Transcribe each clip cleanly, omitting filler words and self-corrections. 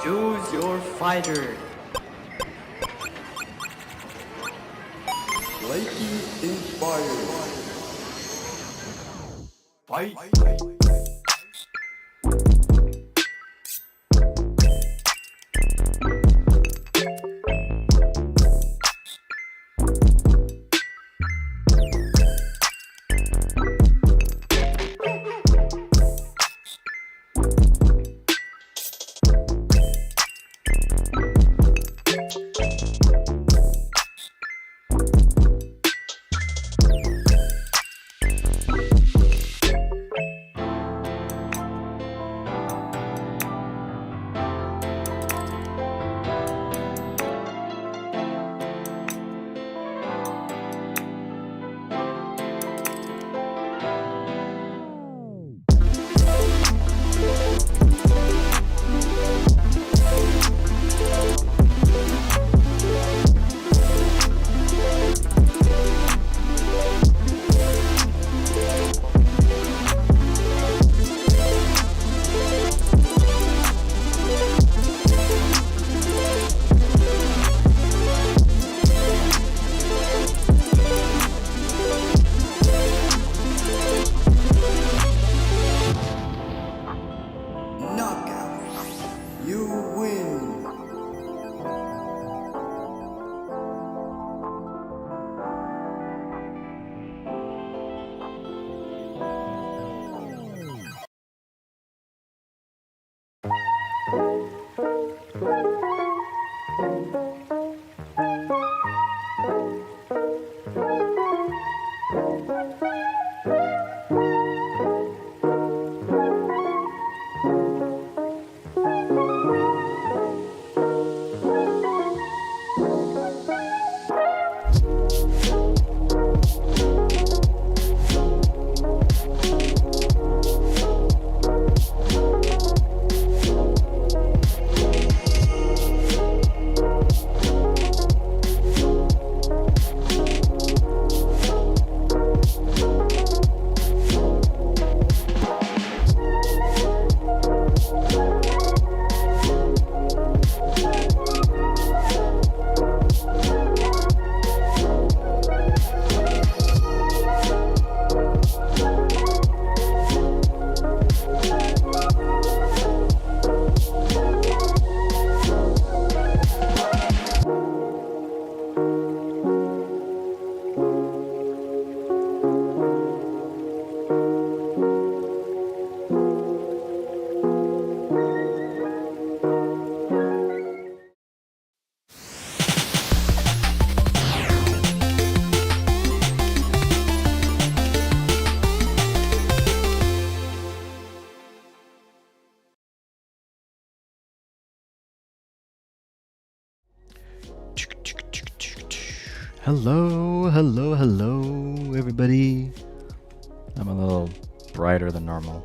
Choose your fighter. Lightning inspired. Fight. Hello, hello, hello, everybody. I'm a little brighter than normal.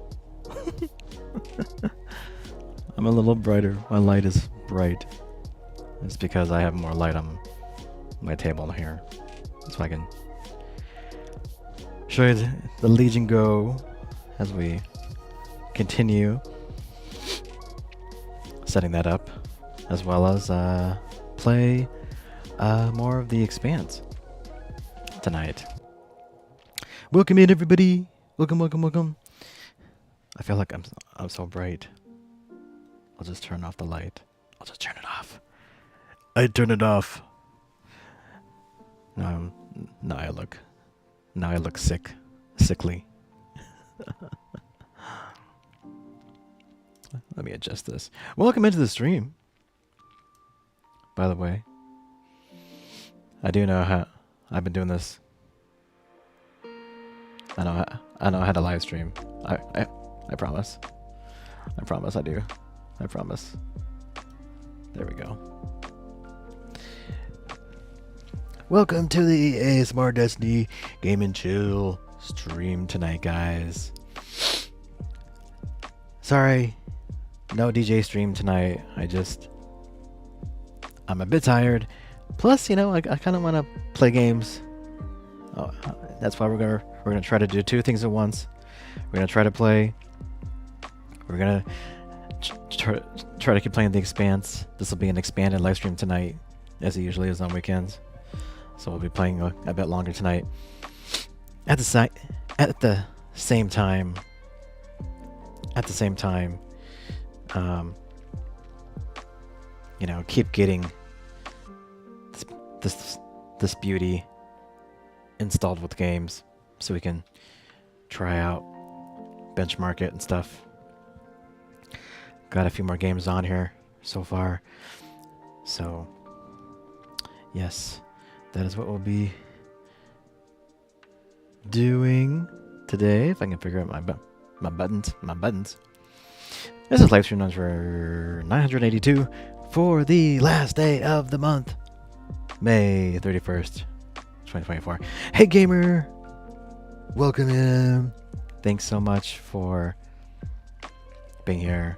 I'm a little brighter. My light is bright. It's because I have more light on my table here. So I can show you the Legion Go as we continue setting that up, as well as play more of the Expanse tonight. Welcome in, everybody. Welcome, welcome, welcome. I feel like I'm so bright. I'll just turn off the light. I'll just turn it off. I turn it off. Now I look sickly. Let me adjust this. Welcome into the stream. By the way, I do know how I've been doing this. I know how to live stream. I promise. I promise I do. I promise. There we go. Welcome to the ASMR Destiny Game and Chill stream tonight, guys. Sorry, no DJ stream tonight. I'm a bit tired. Plus, you know, I kind of want to play games. Oh, that's why we're gonna try to do two things at once. We're gonna try to play. We're gonna try to keep playing the Expanse. This will be an expanded live stream tonight, as it usually is on weekends. So we'll be playing a bit longer tonight. At the same time, you know, keep getting this beauty installed with games, so we can try out, benchmark it and stuff. Got a few more games on here so far. So, yes, that is what we'll be doing today. If I can figure out my buttons. This is live stream number 982 for the last day of the month, May 31st, 2024. Hey gamer, welcome in. Thanks so much for being here.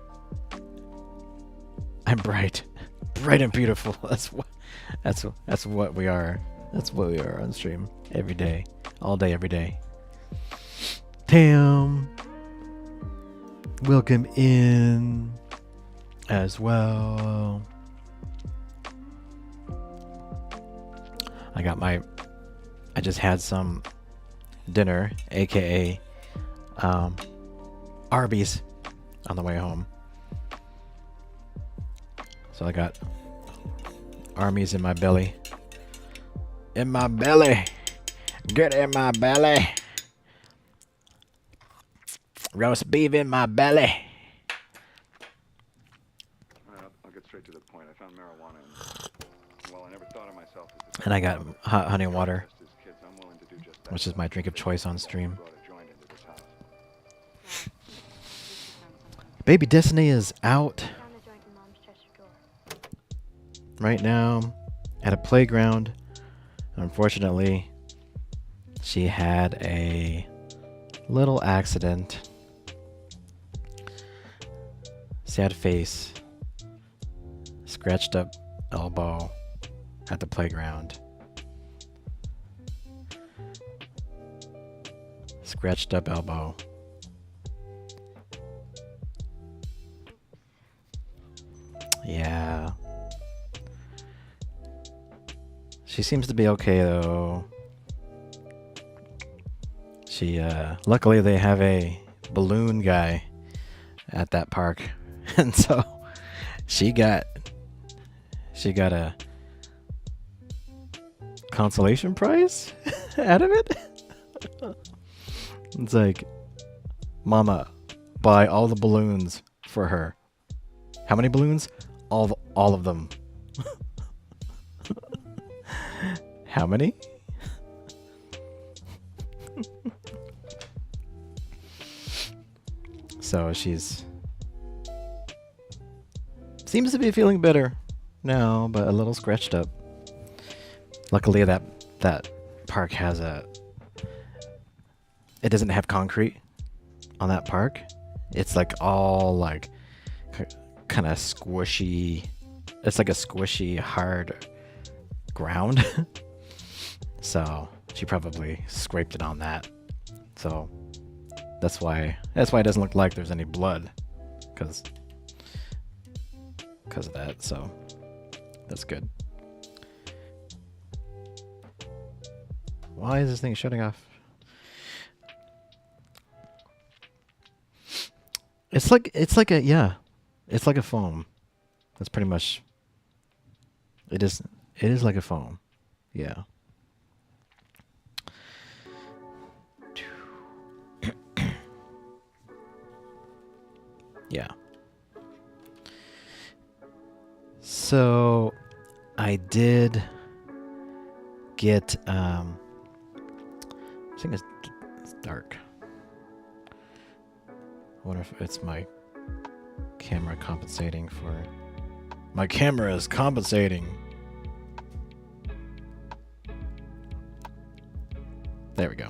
I'm bright and beautiful. That's what we are. That's what we are on stream every day, all day, every day. Tam, welcome in as well. I just had some dinner, aka Arby's, on the way home. So I got Arby's in my belly. In my belly. Get in my belly. Roast beef in my belly. I'll get straight to the point. I found marijuana and, well, I never thought of myself as the And I got hot honey water, best as kids. I'm willing to do just that. which is my drink of choice on stream. Brought a joint into this house. Baby Destiny is out right now at a playground. Unfortunately, she had a little accident. Sad face, scratched up elbow at the playground. Scratched up elbow. Yeah. She seems to be okay though. She luckily they have a balloon guy at that park. And so she got a consolation prize out of it. It's like, Mama, buy all the balloons for her. How many balloons? All of them. How many? So she's seems to be feeling better now, but a little scratched up. Luckily that park has it doesn't have concrete on that park. It's like all like kind of squishy. It's like a squishy hard ground. So she probably scraped it on that. So that's why it doesn't look like there's any blood, because of that. So that's good. Why is this thing shutting off? It's like a foam. That's pretty much. It is like a foam. Yeah. Yeah. So I did get I think it's dark. I wonder if it's my camera compensating for... My camera is compensating. There we go.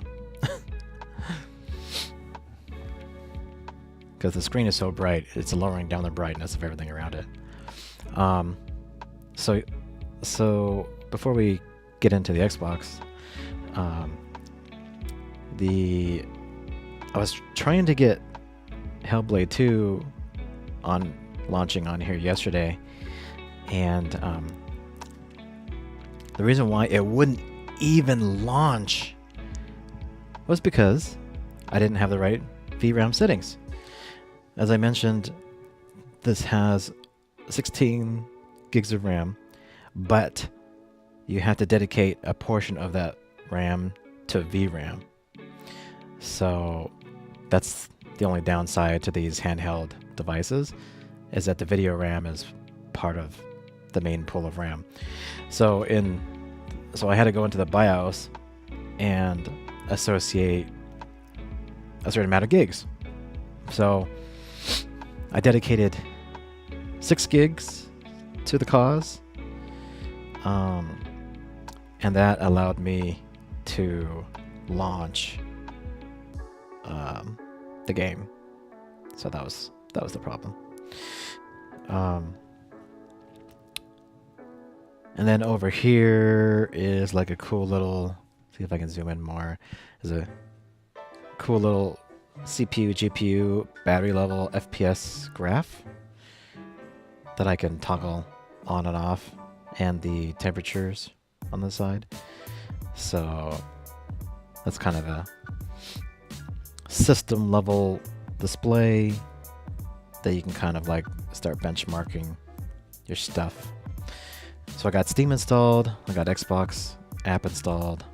Because the screen is so bright, it's lowering down the brightness of everything around it. So before we get into the Xbox, I was trying to get Hellblade 2 launching on here yesterday, and the reason why it wouldn't even launch was because I didn't have the right VRAM settings. As I mentioned, this has 16 gigs of RAM, but you have to dedicate a portion of that RAM to VRAM. So that's the only downside to these handheld devices, is that the video RAM is part of the main pool of RAM. So I had to go into the BIOS and associate a certain amount of gigs. So I dedicated 6 gigs to the cause, and that allowed me to launch the game. So that was the problem. And then over here is like a cool little, see if I can zoom in more, is a cool little CPU, GPU, battery level, FPS graph that I can toggle on and off, and the temperatures on the side. So that's kind of a system level display that you can kind of like start benchmarking your stuff. So I got Steam installed, I got Xbox app installed,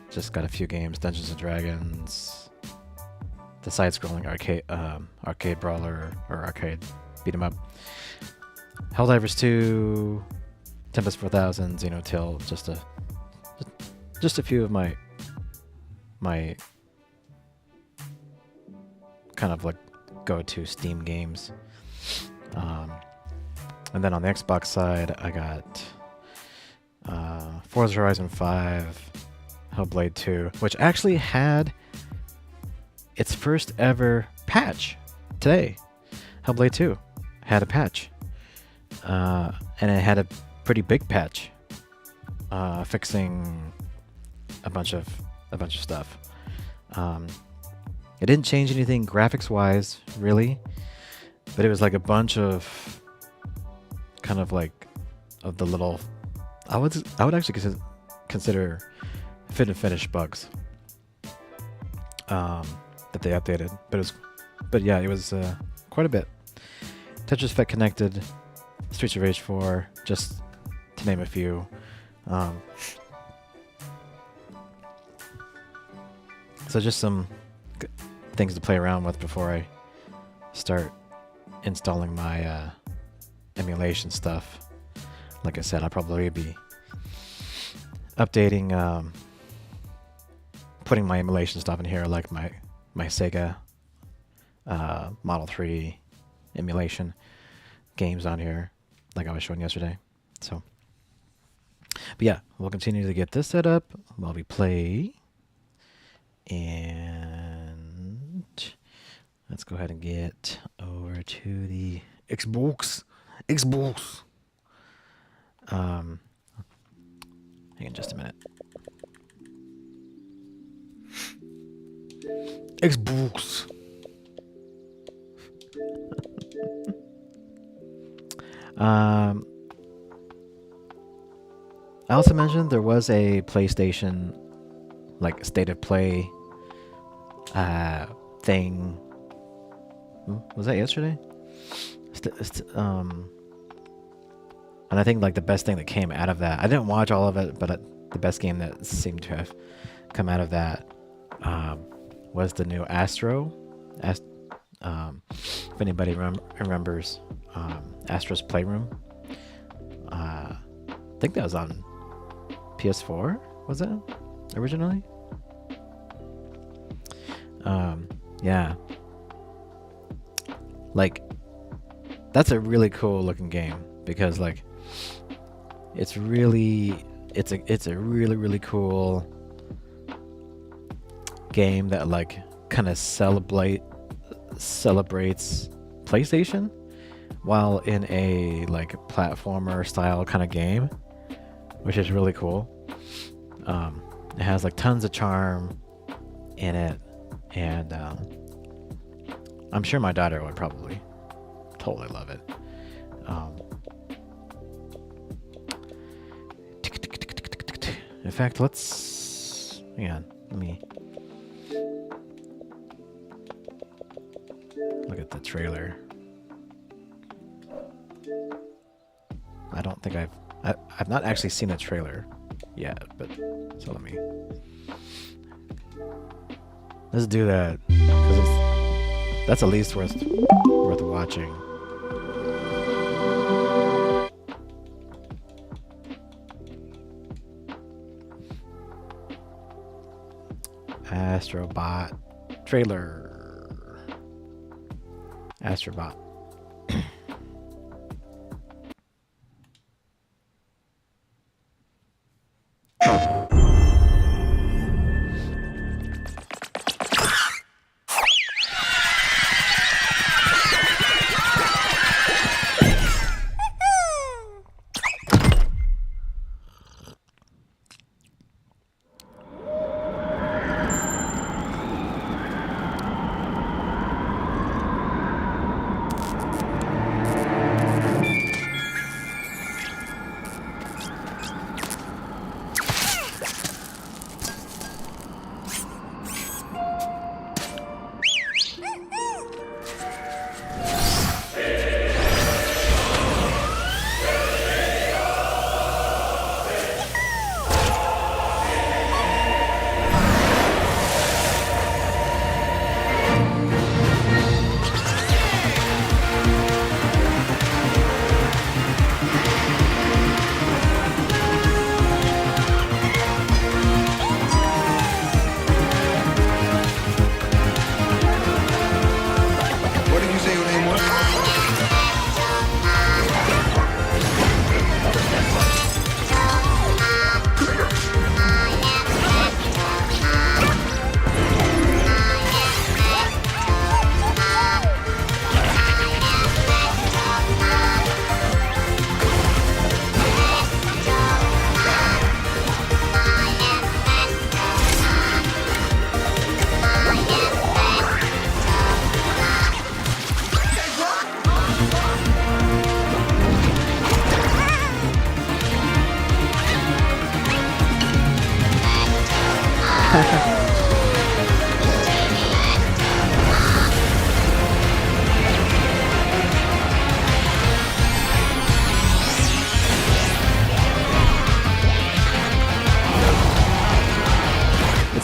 just got a few games, Dungeons and Dragons, the side-scrolling arcade brawler or arcade beat 'em up, Helldivers 2, Tempest 4000, Xenotil, just a few of my kind of like go-to Steam games. And then on the Xbox side, I got Forza Horizon 5, Hellblade 2, which actually had its first ever patch today. Hellblade 2 had a patch, and it had a pretty big patch, fixing a bunch of stuff. It didn't change anything graphics-wise, really, but it was like a bunch of kind of like of the little I would actually consider fit and finish bugs that they updated, but yeah, it was quite a bit. Tetris Effect Connected, Streets of Rage 4, just to name a few. So just some things to play around with before I start installing my emulation stuff. Like I said, I'll probably be updating, putting my emulation stuff in here, like my Sega Model 3 emulation games on here, like I was showing yesterday. So, but yeah, we'll continue to get this set up while we play. And let's go ahead and get over to the Xbox. Hang on just a minute. Xbox. I also mentioned there was a PlayStation like state of play thing. Was that yesterday? And I think like the best thing that came out of that, I didn't watch all of it, but the best game that seemed to have come out of that was the new Astro. If anybody remembers Astro's Playroom. I think that was on PS4, was it? Originally? Yeah. Like, that's a really cool looking game because like it's a really cool game that like kind of celebrates PlayStation while in a like platformer style kind of game, which is really cool. It has like tons of charm in it, and I'm sure my daughter would probably totally love it. In fact, hang on, let me look at the trailer. I don't think I've not actually seen the trailer yet, but so let's do that because that's at least worth watching. Astrobot trailer. Astrobot.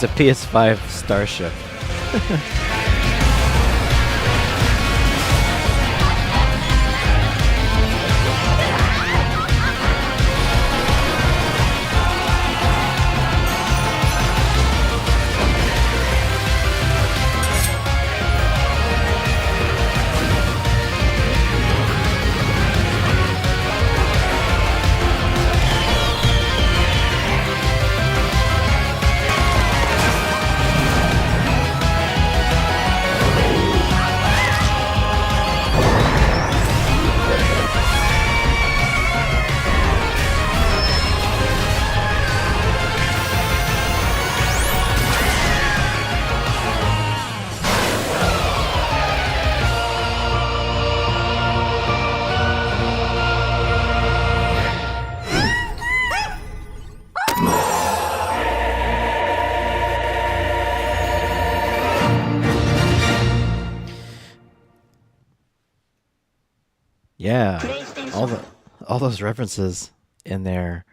It's a PS5 Starship. Yeah, all those references in there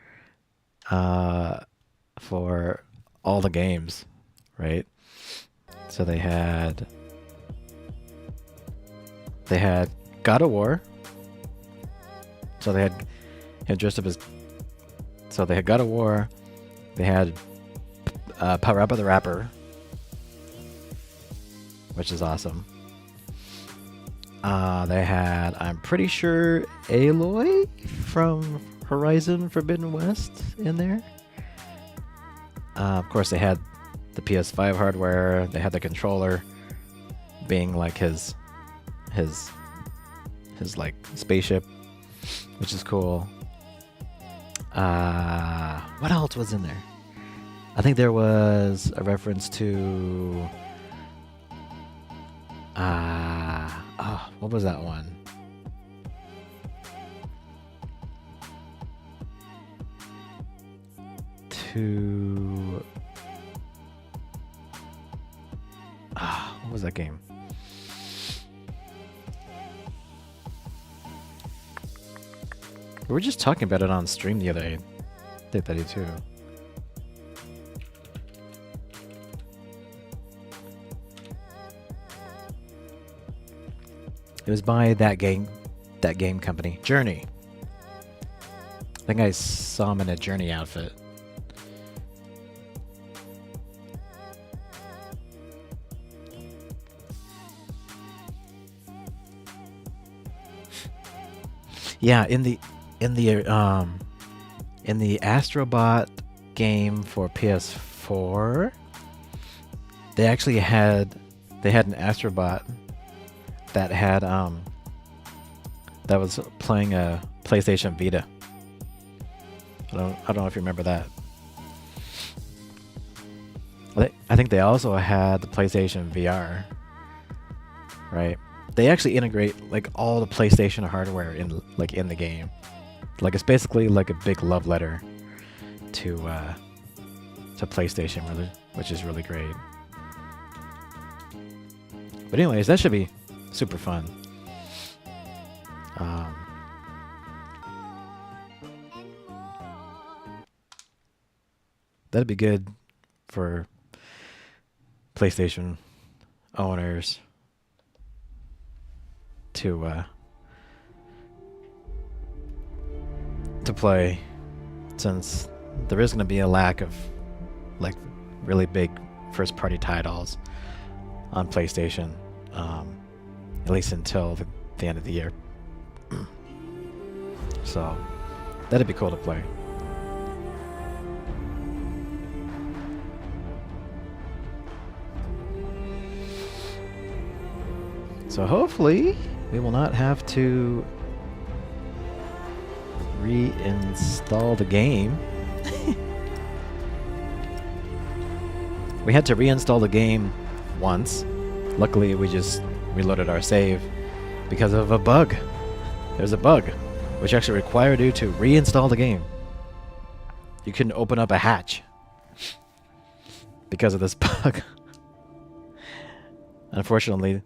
for all the games, right? So they had God of War. So they had him dressed up as. So they had God of War. They had Parappa the Rapper, which is awesome. They had, I'm pretty sure, Aloy from Horizon Forbidden West in there. Of course, they had the PS5 hardware. They had the controller being like his like spaceship, which is cool. What else was in there? I think there was a reference to what was that one? What was that game? We were just talking about it on stream the other day. Ep.982. It was by that game company, Journey. I think I saw him in a Journey outfit. Yeah, in the Astrobot game for PS4, they actually had an Astrobot that had that was playing a PlayStation Vita. I don't know if you remember that. I think they also had the PlayStation VR. Right? They actually integrate like all the PlayStation hardware in the game. Like it's basically like a big love letter to PlayStation, really, which is really great. But anyways, that should be super fun. That'd be good for PlayStation owners to play, since there is going to be a lack of like really big first party titles on PlayStation, at least until the end of the year. So that'd be cool to play. So hopefully we will not have to reinstall the game. We had to reinstall the game once. Luckily, we just reloaded our save because of a bug. There's a bug which actually required you to reinstall the game. You couldn't open up a hatch because of this bug. Unfortunately,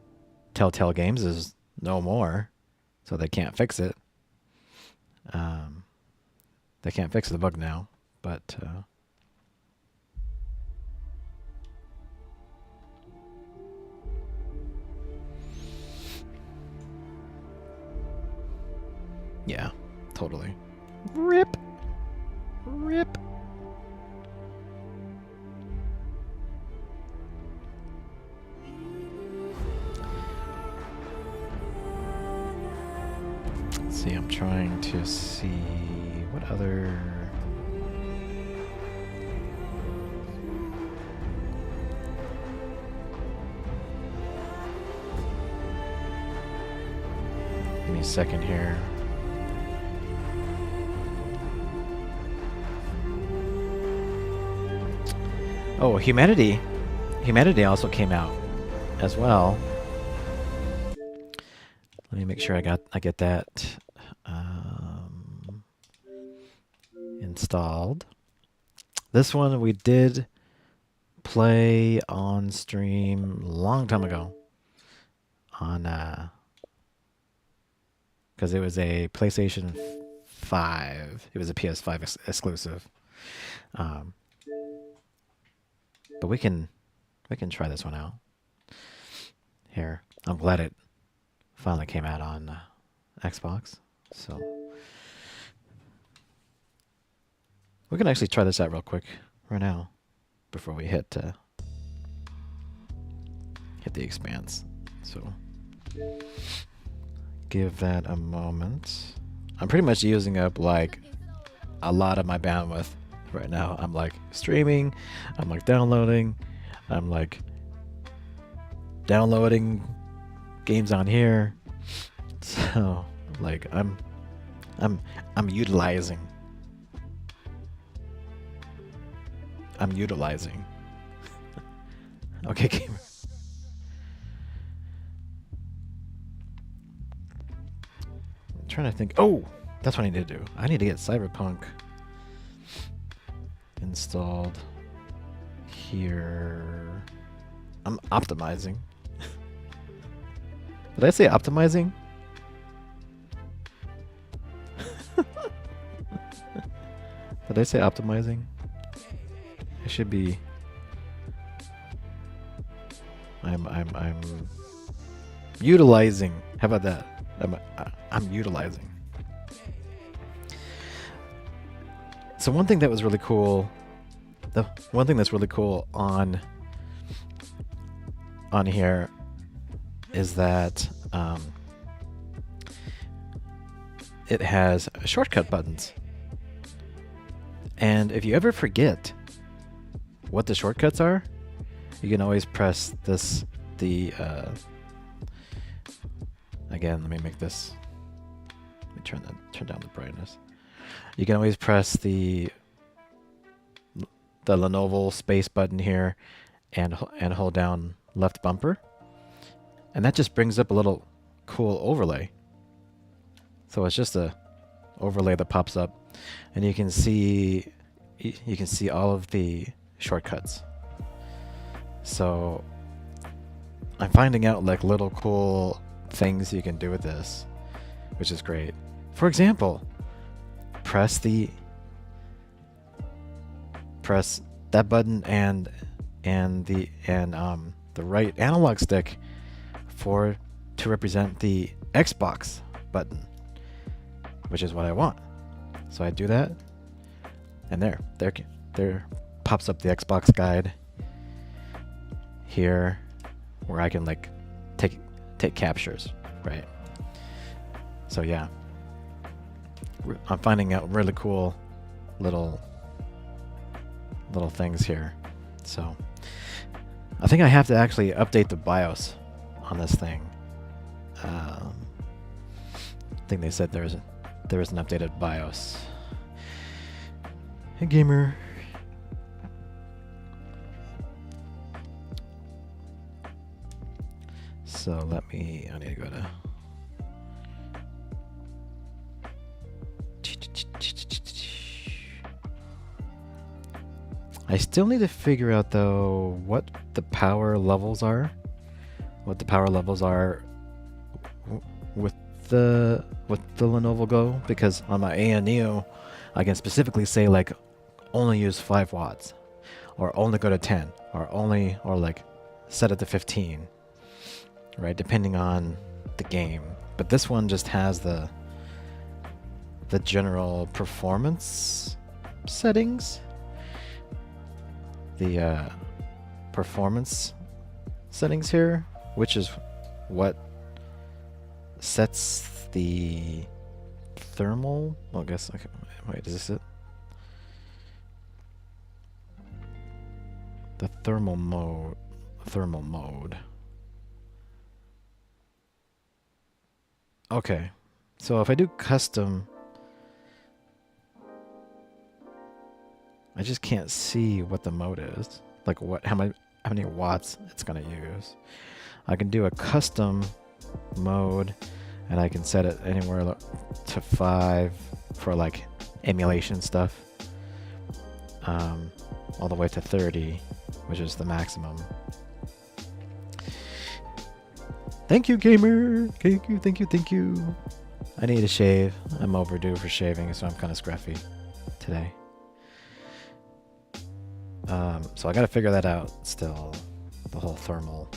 Telltale Games is no more, so they can't fix it. They can't fix the bug now, but Yeah, totally. Rip. Rip. Let's see, I'm trying to see what other... Give me a second here. Oh, Humanity. Humanity also came out as well. Let me make sure I get that installed. This one we did play on stream a long time ago on because it was a PlayStation 5. It was a PS5 exclusive. But we can try this one out. Here, I'm glad it finally came out on Xbox. So we can actually try this out real quick right now before we hit the Expanse. So give that a moment. I'm pretty much using up like a lot of my bandwidth right now. I'm like streaming, I'm like downloading, I'm like downloading games on here. So like I'm utilizing. I'm utilizing. Okay, gamer. I'm trying to think. Oh, that's what I need to do. I need to get Cyberpunk installed here. I'm optimizing. Did I say optimizing? Did I say optimizing? I should be. I'm utilizing. How about that? I'm utilizing. So one thing that was really cool, the one thing that's really cool on here is that it has shortcut buttons. And if you ever forget what the shortcuts are, you can always press this, again, let me make this, let me turn down the brightness. You can always press the Lenovo space button here and hold down left bumper. And that just brings up a little cool overlay. So it's just a overlay that pops up, and you can see all of the shortcuts. So I'm finding out like little cool things you can do with this, which is great. For example, press that button and the right analog stick to represent the Xbox button, which is what I want. So I do that, and there pops up the Xbox guide here, where I can like take captures, right? So yeah, I'm finding out really cool little things here. So I think I have to actually update the BIOS on this thing. I think they said there is an updated BIOS. Hey gamer. So I need to go to I still need to figure out though what the power levels are. What the power levels are with the Lenovo Go, because on my ANU I can specifically say like only use 5 watts, or only go to 10, or like set it to 15, right, depending on the game. But this one just has the the general performance settings. The performance settings here, which is what sets the thermal. Well, I guess. Okay, wait, is this it? The thermal mode. Thermal mode. Okay, so if I do custom, I just can't see what the mode is. Like how many watts it's gonna use. I can do a custom mode, and I can set it anywhere to 5 for like emulation stuff, all the way to 30, which is the maximum. Thank you, gamer. Thank you, thank you, thank you. I need a shave. I'm overdue for shaving, so I'm kind of scruffy today. So I got to figure that out still. The whole thermal,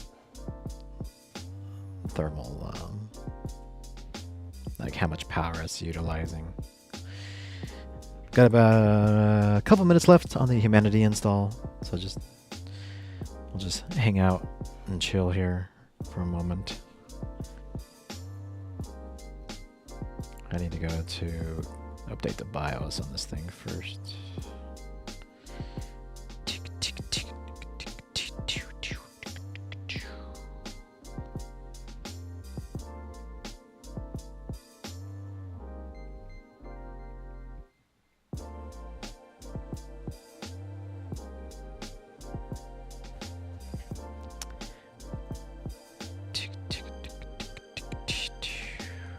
like how much power it's utilizing. Got about a couple minutes left on the Humanity install, so we'll just hang out and chill here for a moment. I need to go to update the BIOS on this thing first.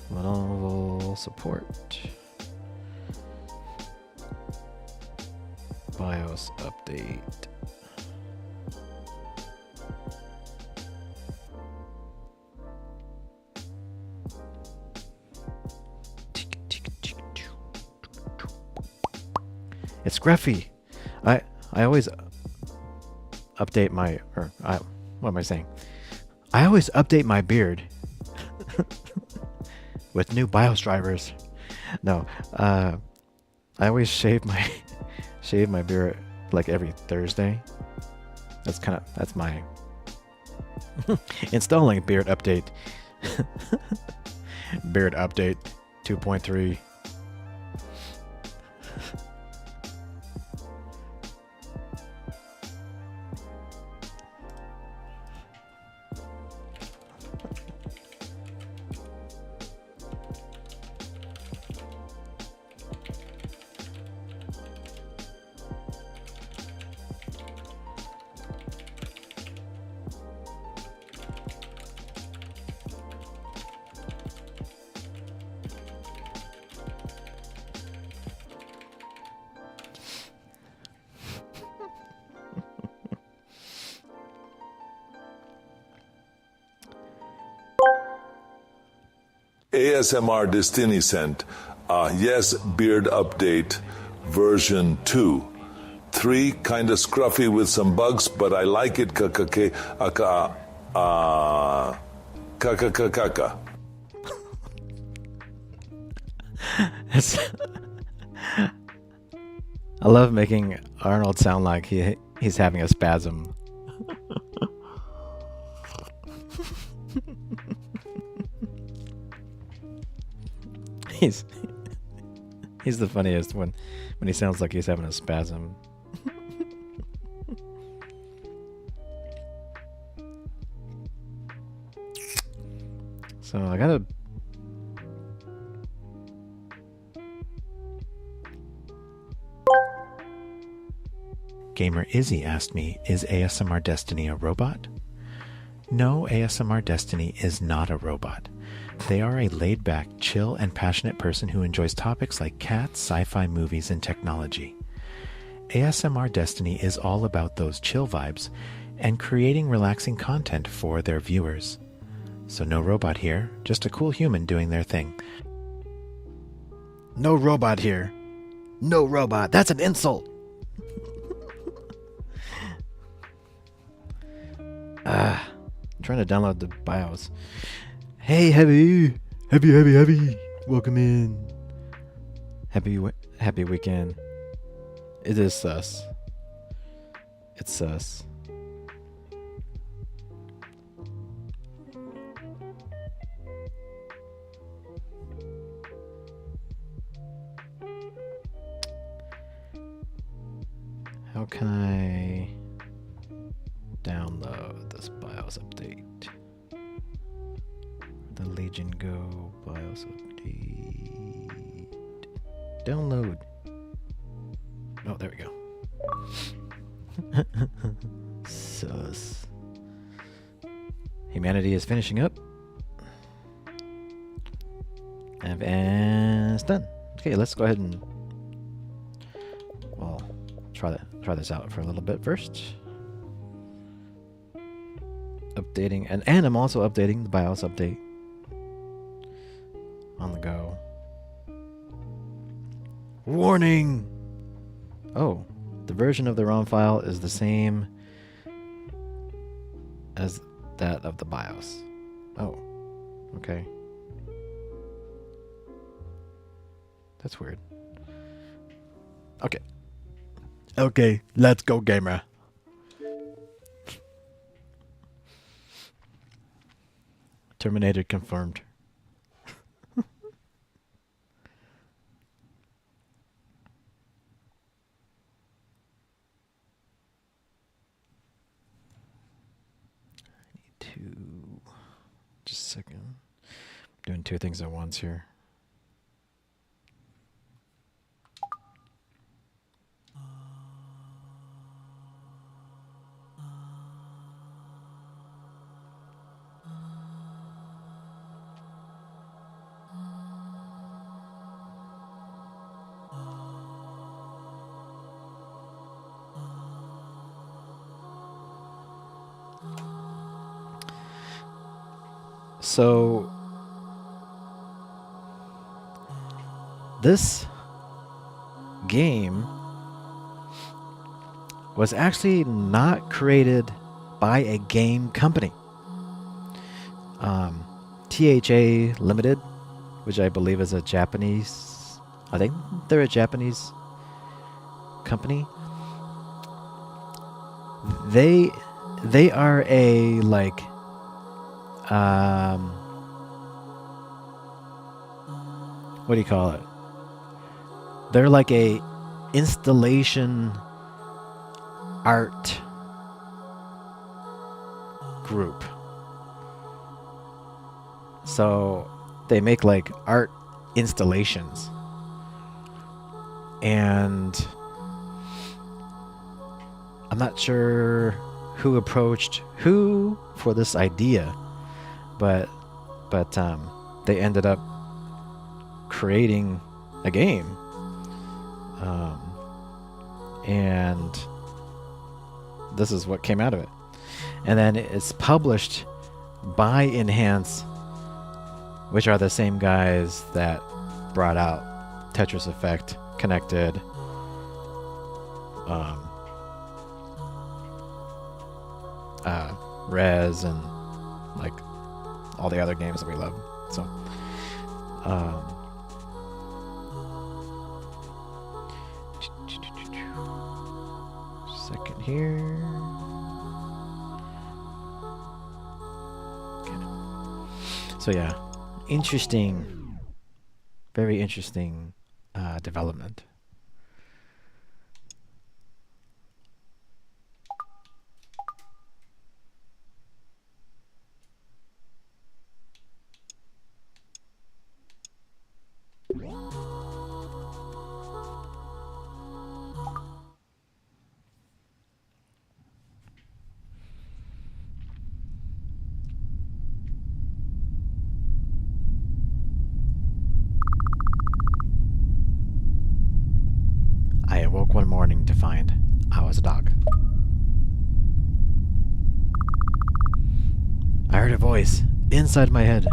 Lenovo support. BIOS update. It's Scruffy. I always update my what am I saying? I always update my beard with new BIOS drivers. No, I always shave my beard like every Thursday. That's my installing beard update. Beard update 2.3. ASMR Destiny sent, yes, beard update version 2. 3, kinda scruffy with some bugs, but I like it. Kaka. I love making Arnold sound like he's having a spasm. He's the funniest when he sounds like he's having a spasm. So I gotta Gamer Izzy asked me, is ASMR Destiny a robot? No, ASMR Destiny is not a robot. They are a laid-back, chill, and passionate person who enjoys topics like cats, sci-fi movies, and technology. ASMR Destiny is all about those chill vibes and creating relaxing content for their viewers. So no robot here, just a cool human doing their thing. No robot here. No robot. That's an insult. I'm trying to download the BIOS. Hey, Heavy! Heavy! Welcome in. happy weekend. It is sus. It's sus. How can I download this BIOS update? The Legion Go BIOS update. Download. Oh, there we go. Sus. Humanity is finishing up. And it's done. Okay, let's go ahead and try this out for a little bit first. Updating, and I'm also updating the BIOS update on the go. Warning! Oh, the version of the ROM file is the same as that of the BIOS. Oh, okay. That's weird. Okay. Okay, let's go, gamer. Terminator confirmed. Just a second. I'm doing two things at once here. So this game was actually not created by a game company. THA Limited, which I believe is a Japanese, I think they're a Japanese company. They are a like what do you call it? They're like a installation art group. So they make like art installations. And I'm not sure who approached who for this idea, but they ended up creating a game, and this is what came out of it. And then it's published by Enhance, which are the same guys that brought out Tetris Effect, Connected, Rez, and like all the other games that we love. So second here. Okay. So yeah, interesting, very interesting development. I awoke one morning to find I was a dog. I heard a voice inside my head.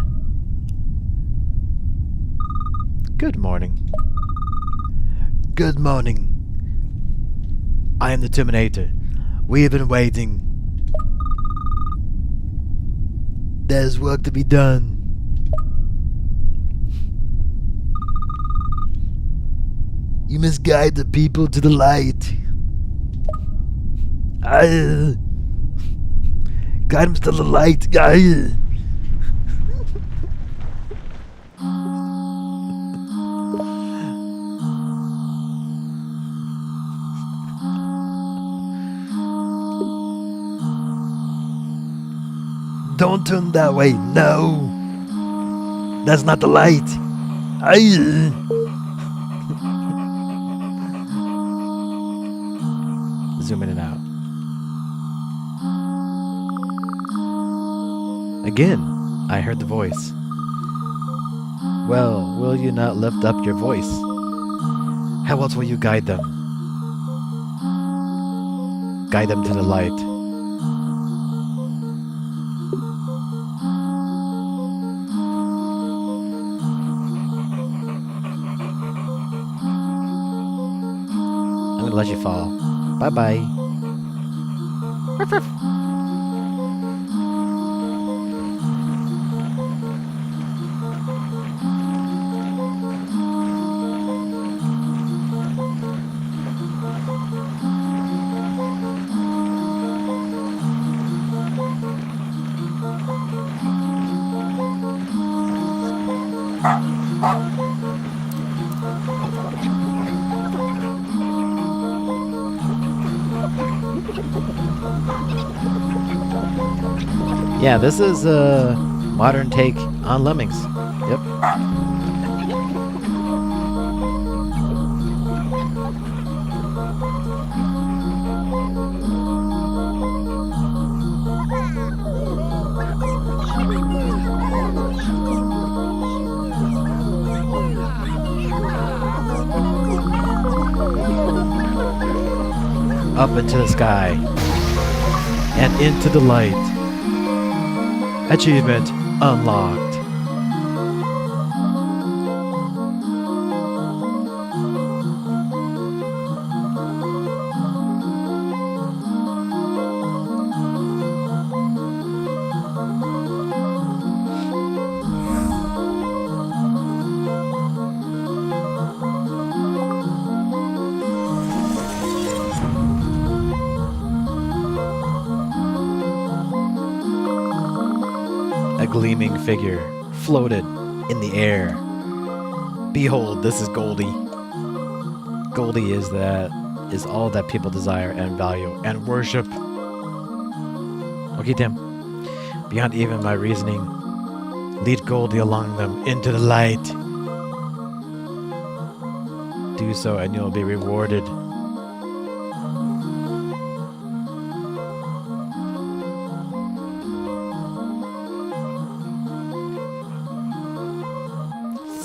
Good morning. Good morning. I am the Terminator. We have been waiting. There's work to be done. You must guide the people to the light. Guide them to the light. Don't turn that way. No. That's not the light. Zoom in and out. Again, I heard the voice. Well, will you not lift up your voice? How else will you guide them? Guide them to the light. I'm gonna let you fall. Bye-bye. Yeah, this is a modern take on Lemmings. Yep. Up into the sky and into the light. Achievement unlocked. A gleaming figure floated in the air. Behold, this is Goldie. Goldie is all that people desire and value and worship. Okay, Tim. Beyond even my reasoning, lead Goldie along them into the light. Do so and you'll be rewarded.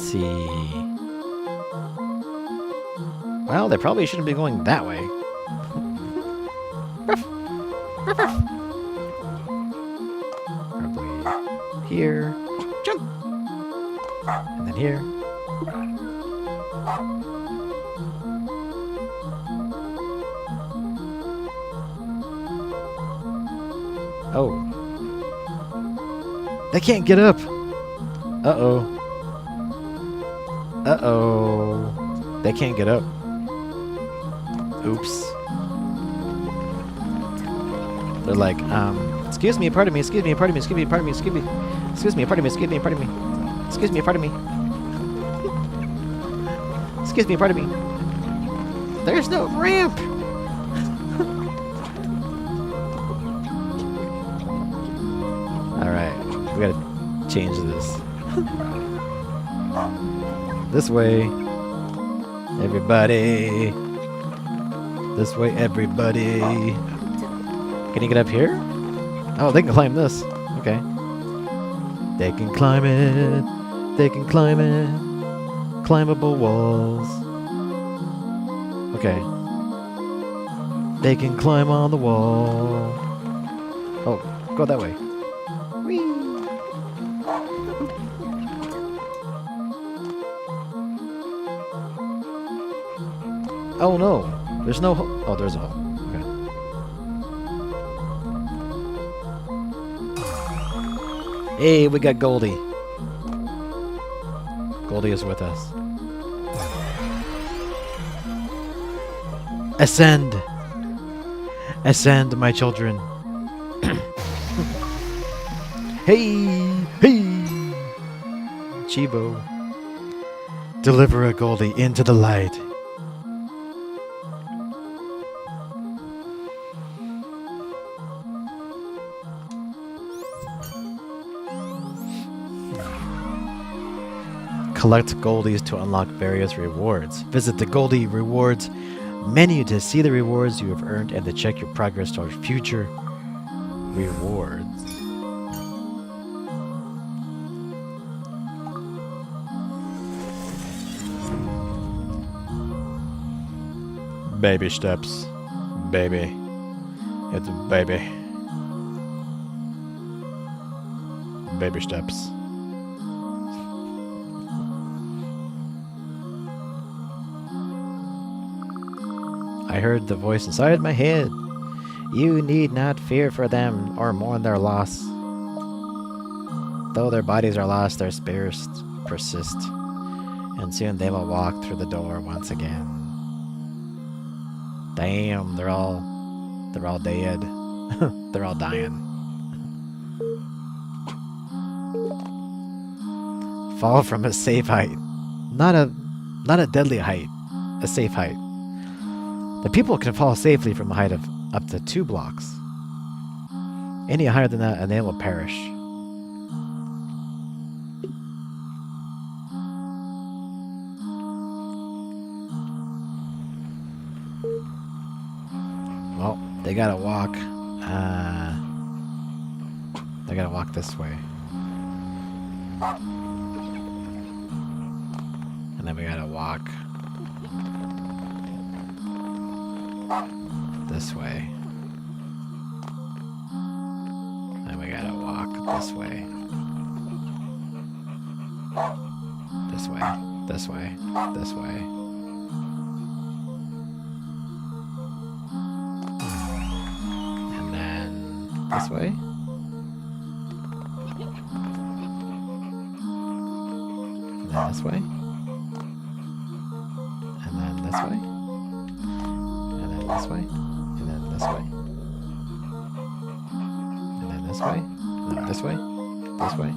See. Well, they probably shouldn't be going that way. Probably here. Jump! And then here. Oh. They can't get up. Uh-oh. Uh-oh. They can't get up. Oops. They're like, excuse me, pardon me, excuse me, pardon me, excuse me, pardon me, excuse me. Excuse me, pardon me, excuse me, pardon me. Excuse me, pardon me. Excuse me, pardon me. There's no ramp! Alright, we gotta change this. This way, everybody. This way, everybody. Can you get up here? Oh, they can climb this. Okay. They can climb it. They can climb it. Climbable walls. Okay. They can climb on the wall. Oh, go that way. Whee! Oh no, there's no hole. Oh, there's a hole. Okay. Hey, we got Goldie. Goldie is with us. Ascend! Ascend, my children. Hey! Hey! Chibo. Deliver a Goldie into the light. Collect Goldies to unlock various rewards. Visit the Goldie Rewards menu to see the rewards you have earned and to check your progress towards future rewards. Baby steps. Baby. It's baby. Baby steps. I heard the voice inside my head. You need not fear for them or mourn their loss. Though their bodies are lost, their spirits persist, and soon they will walk through the door once again. Damn, they're all dead. They're all dying. Fall from a safe height. Not a deadly height. A safe height. The people can fall safely from a height of up to 2 blocks. Any higher than that, and they will perish. Well, they gotta walk. They gotta walk this way. And then we gotta walk this way. And we gotta walk this way. This way. This way. This way. And then this way. And then this way. And then this way. And then this way. And then this way. And then this way. No, this way. This way.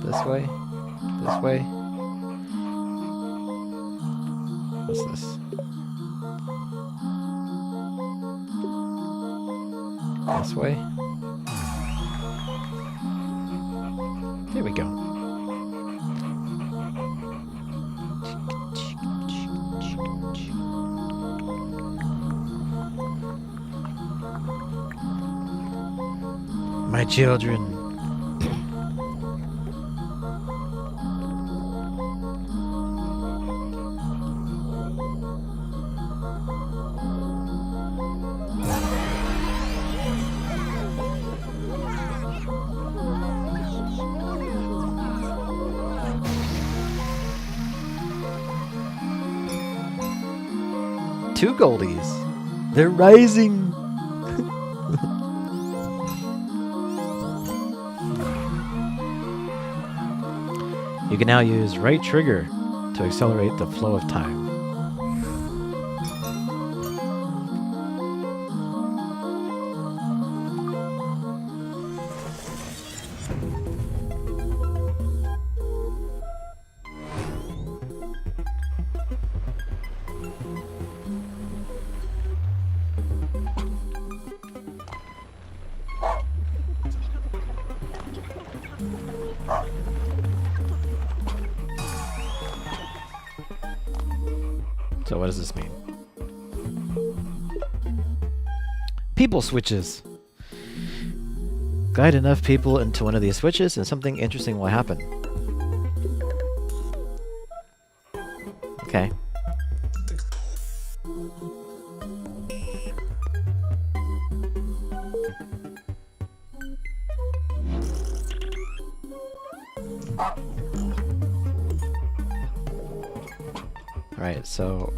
This way. This way. What's this? This way. There we go. My children. Two goldies. They're rising. You can now use right trigger to accelerate the flow of time. So what does this mean? People switches. Guide enough people into one of these switches and something interesting will happen. Okay. Alright, so...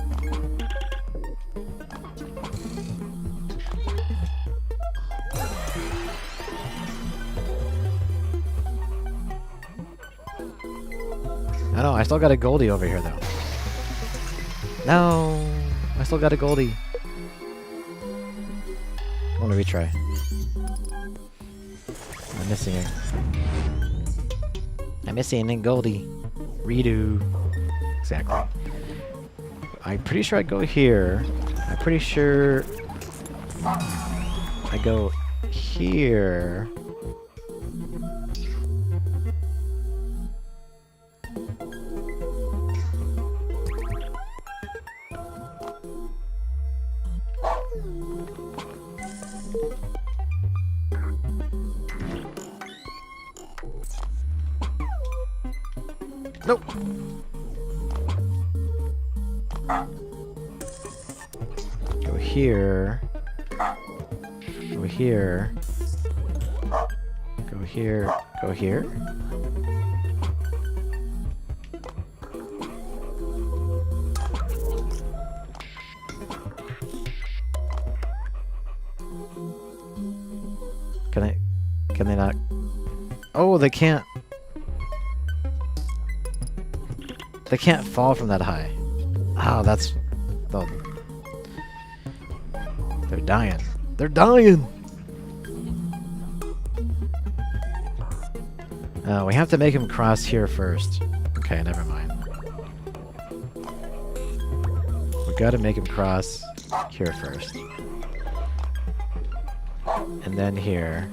I know, I still got a Goldie over here though. No! still got a Goldie. I want to retry. I'm missing it. I'm missing a Goldie. Redo. Exactly. I'm pretty sure I go here. I'm pretty sure I go here. Nope. Go here. Go here. Go here. Go here. Can they not? Oh, they can't. They can't fall from that high. Oh, that's... Oh. They're dying. They're dying! We have to make him cross here first. Okay, never mind. We gotta make him cross here first. And then here.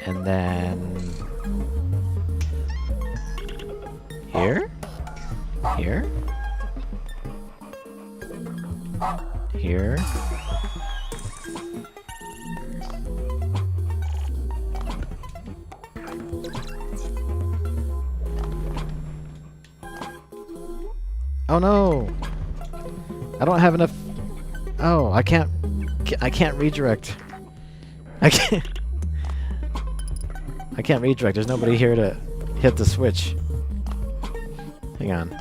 And then... Here? Here? Here? Oh no! I don't have enough... Oh, I can't redirect. I can't redirect. There's nobody here to hit the switch. Hang on.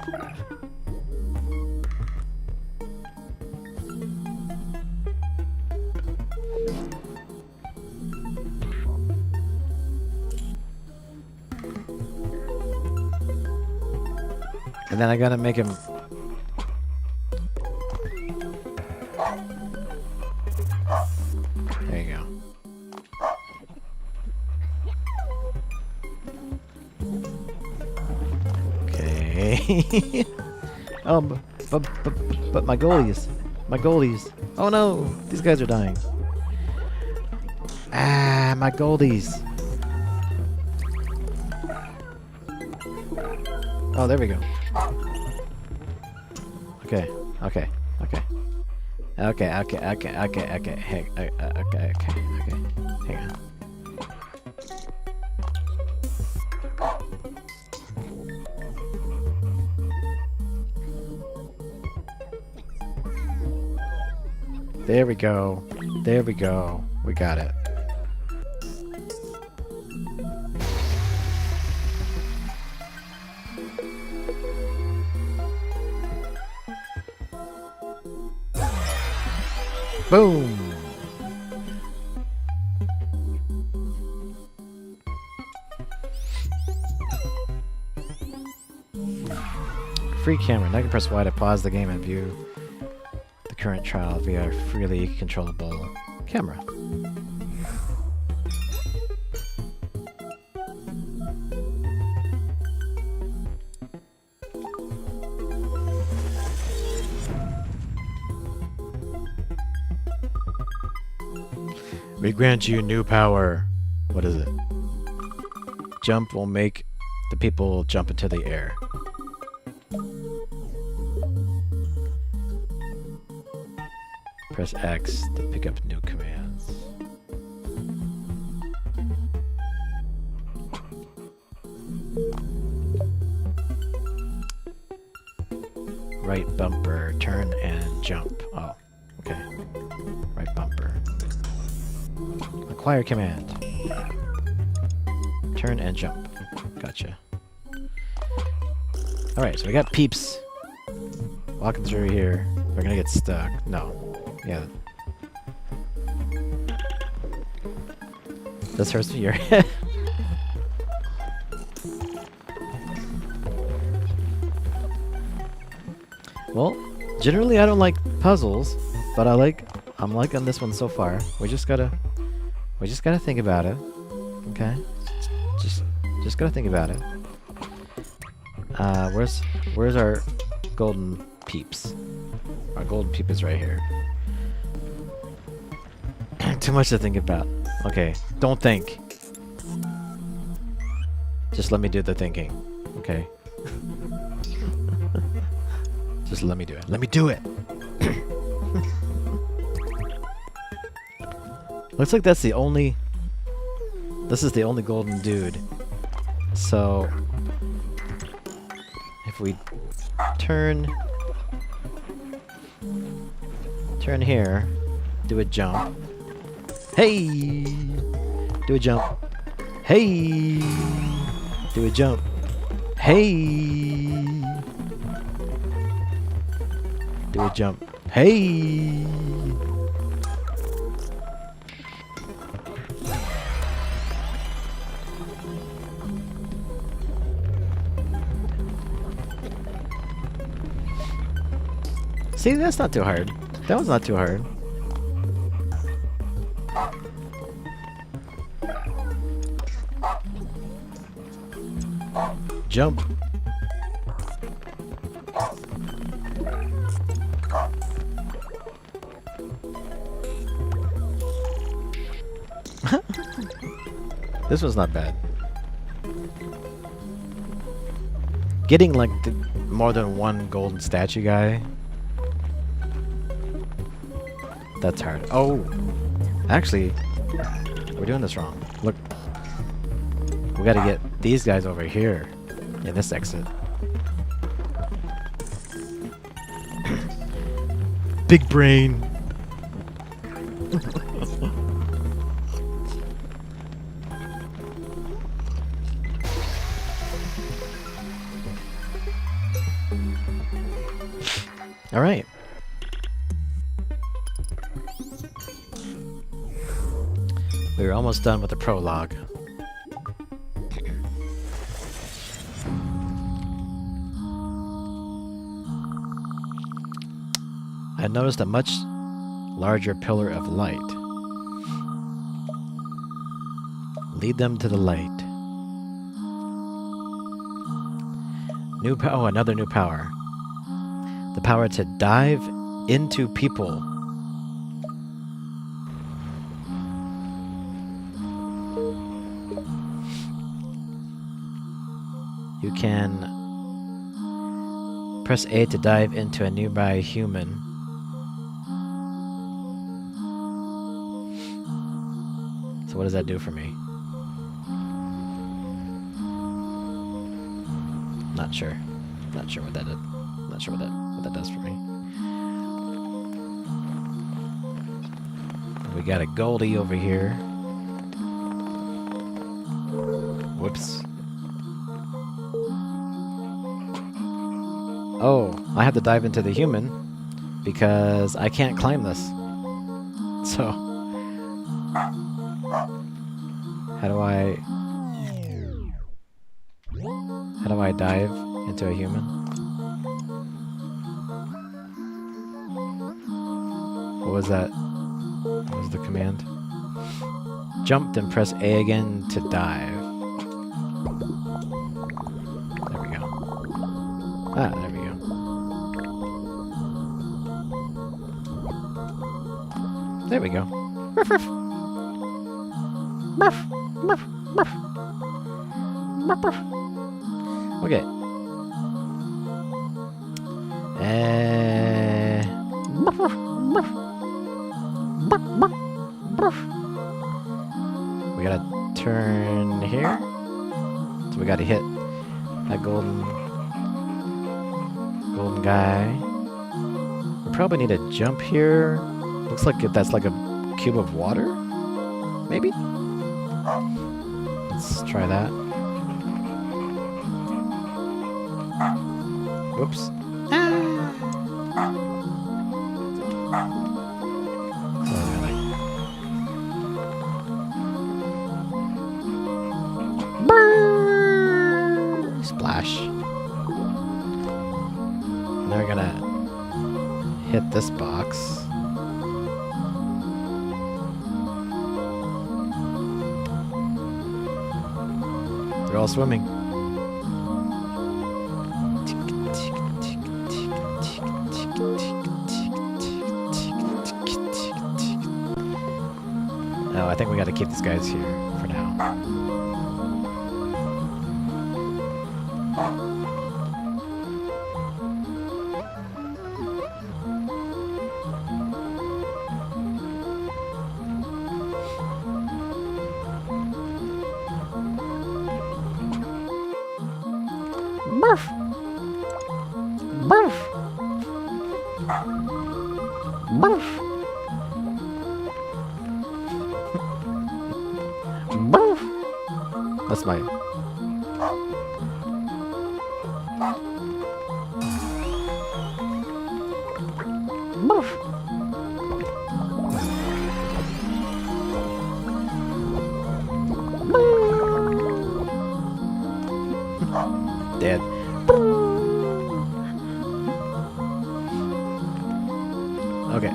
And then I gotta make him... There you go. Okay. Oh, but my goalies. My goalies. Oh no! These guys are dying. Ah, my goldies. Oh, there we go. Okay, okay, okay. Okay, okay, okay, okay, okay, hey, okay, okay, okay. Hang on. There we go. There we go. We got it. Boom! Free camera. Now you can press Y to pause the game and view the current trial via a freely controllable camera. We grant you new power. What is it? Jump will make the people jump into the air. Press X to pick up new commands. Right bumper, turn and jump. Oh, okay. Right bumper. Acquire command. Turn and jump. Gotcha. Alright, so we got peeps walking through here. We're gonna get stuck. No. Yeah. This hurts your head. Well, generally I don't like puzzles, but I'm liking this one so far. We just gotta think about it. Okay? Just gotta think about it. Where's our golden peeps? Our golden peep is right here. Too much to think about. Okay, don't think. Just let me do the thinking. Okay? Just let me do it. Let me do it! Looks like that's the only... This is the only golden dude. So... If we turn here, do a jump. Hey! Do a jump. Hey! Do a jump. Hey! Do a jump. Hey! See, that's not too hard. That was not too hard. Jump. This was not bad. Getting like more than one golden statue guy. That's hard. Oh! Actually, we're doing this wrong. Look. We gotta get these guys over here in this exit. Big brain! Alright. We're almost done with the prologue. I noticed a much larger pillar of light. Lead them to the light. Oh, another new power. The power to dive into people. You can press A to dive into a nearby human. So what does that do for me? Not sure. Not sure what that did. Not sure what that does for me. We got a Goldie over here. Whoops. Oh, I have to dive into the human because I can't climb this. So, how do I dive into a human? What was that? What was the command? Jump, then press A again to dive. There we go. Ah, there we go. There we go. Ruff, ruff. Ruff, ruff, ruff. Ruff, ruff. Okay. Ruff, ruff, ruff. Ruff, ruff, ruff. We gotta turn here. So we gotta hit that golden guy. We probably need to jump here. Looks like that's like a cube of water. Maybe? Let's try that. Whoops. Splash. Now we're gonna hit this box. They're all swimming. No, I think we gotta keep these guys here for now. Murph! Murph! Murph! Murph! That's my... Murph! Dead. Okay.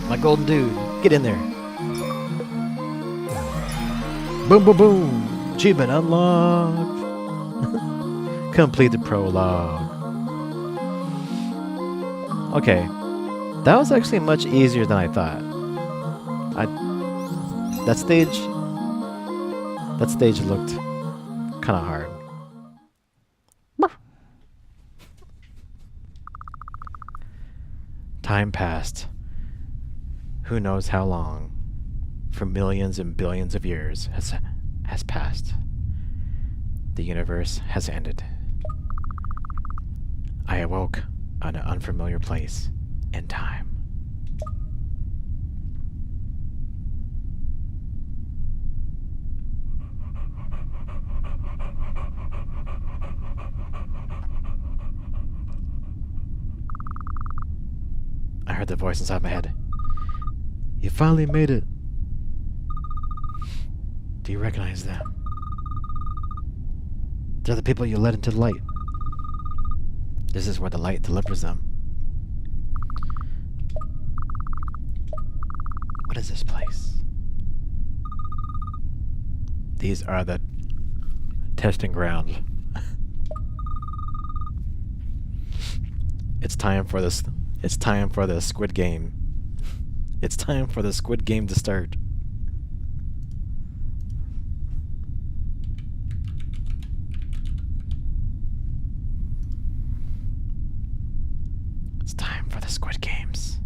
My golden dude, get in there. Boom, boom, boom. Achievement unlocked. Complete the prologue. Okay. That was actually much easier than I thought. That stage looked kind of hard. Time passed. Who knows how long? For millions and billions of years has passed. The universe has ended. I awoke on an unfamiliar place in time. I heard the voice inside my head. You finally made it. Do you recognize them? They're the people you led into the light. This is where the light delivers them. What is this place? These are the testing grounds. It's time for this. It's time for the Squid Game. It's time for the Squid Game to start. It's time for the Squid Games.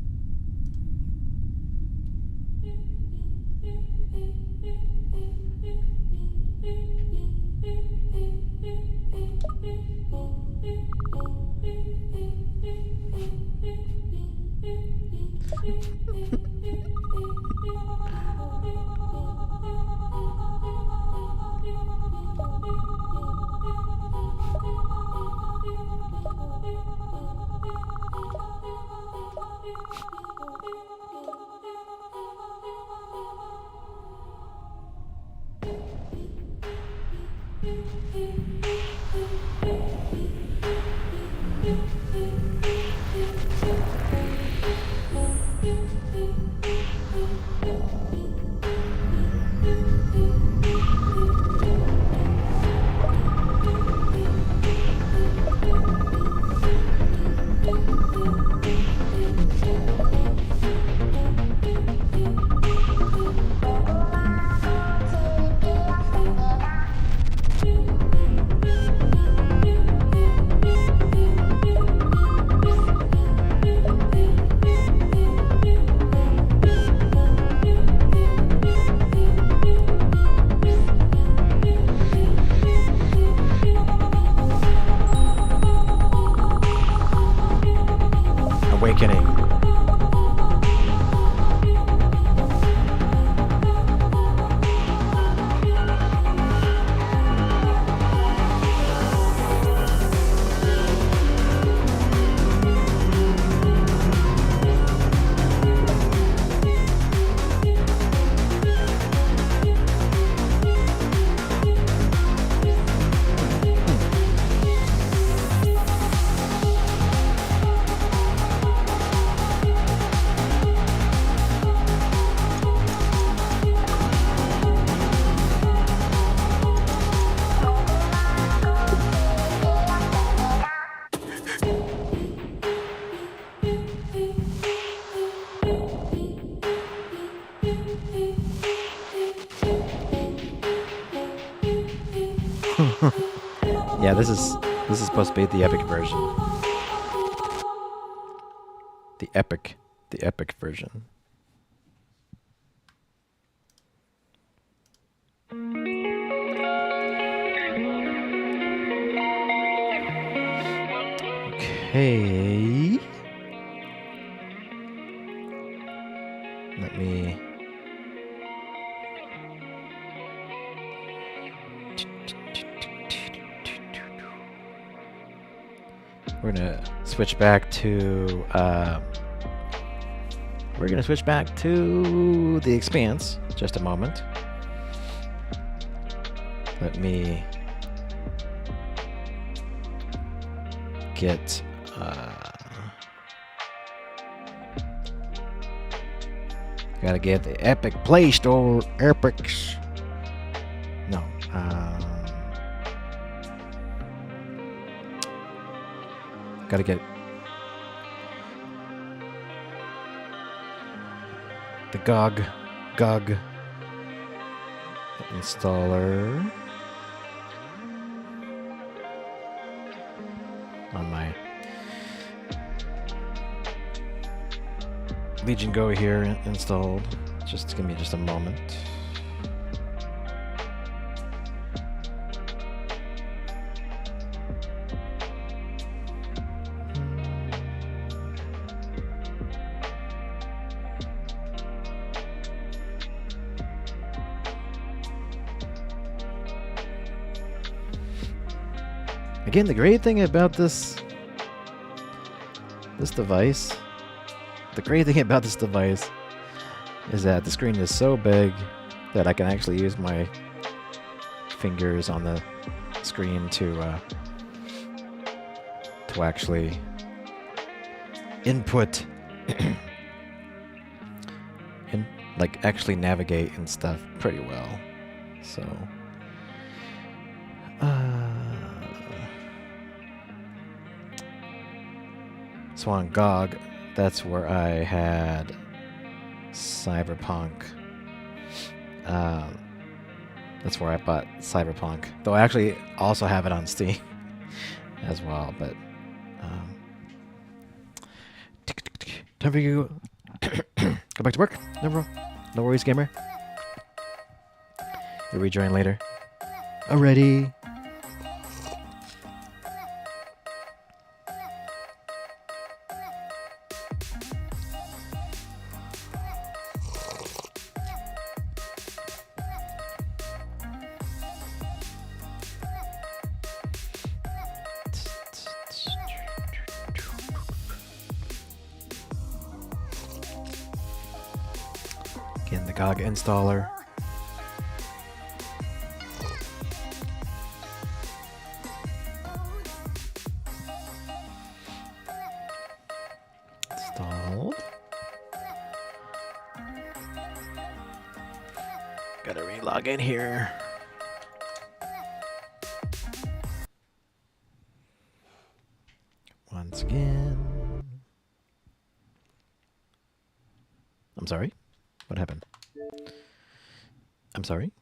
Awakening. Yeah, this is supposed to be the epic version. The epic version. Okay. Let me. We're gonna switch back to. We're gonna switch back to The Expanse. Just a moment. Let me get. Gotta get the Epic Play Store. Epics. No. Gotta get the GOG installer on my Legion Go here installed. Just give me just a moment. Again, the great thing about this device, is that the screen is so big that I can actually use my fingers on the screen to actually input and like actually navigate and stuff pretty well. So so on GOG, that's where I had Cyberpunk. That's where I bought Cyberpunk. Though I actually also have it on Steam as well. But time for you go back to work. No worries, gamer. You'll rejoin later. Alrighty. Again, the GOG installer. Installed. Gotta re-log in here. Once again. I'm sorry? What happened? I'm sorry?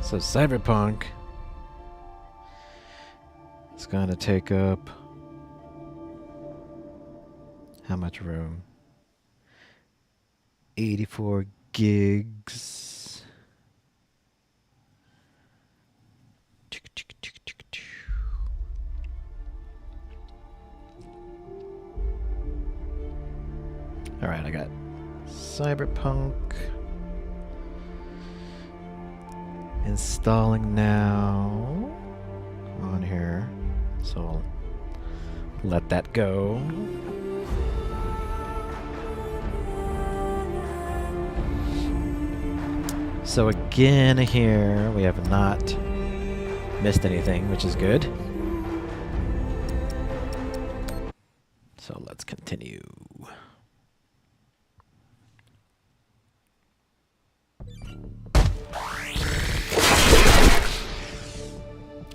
So Cyberpunk is gonna take up how much room? 84 gigs. Cyberpunk. Installing now on here. So I'll let that go. So again here, we have not missed anything, which is good. So let's continue.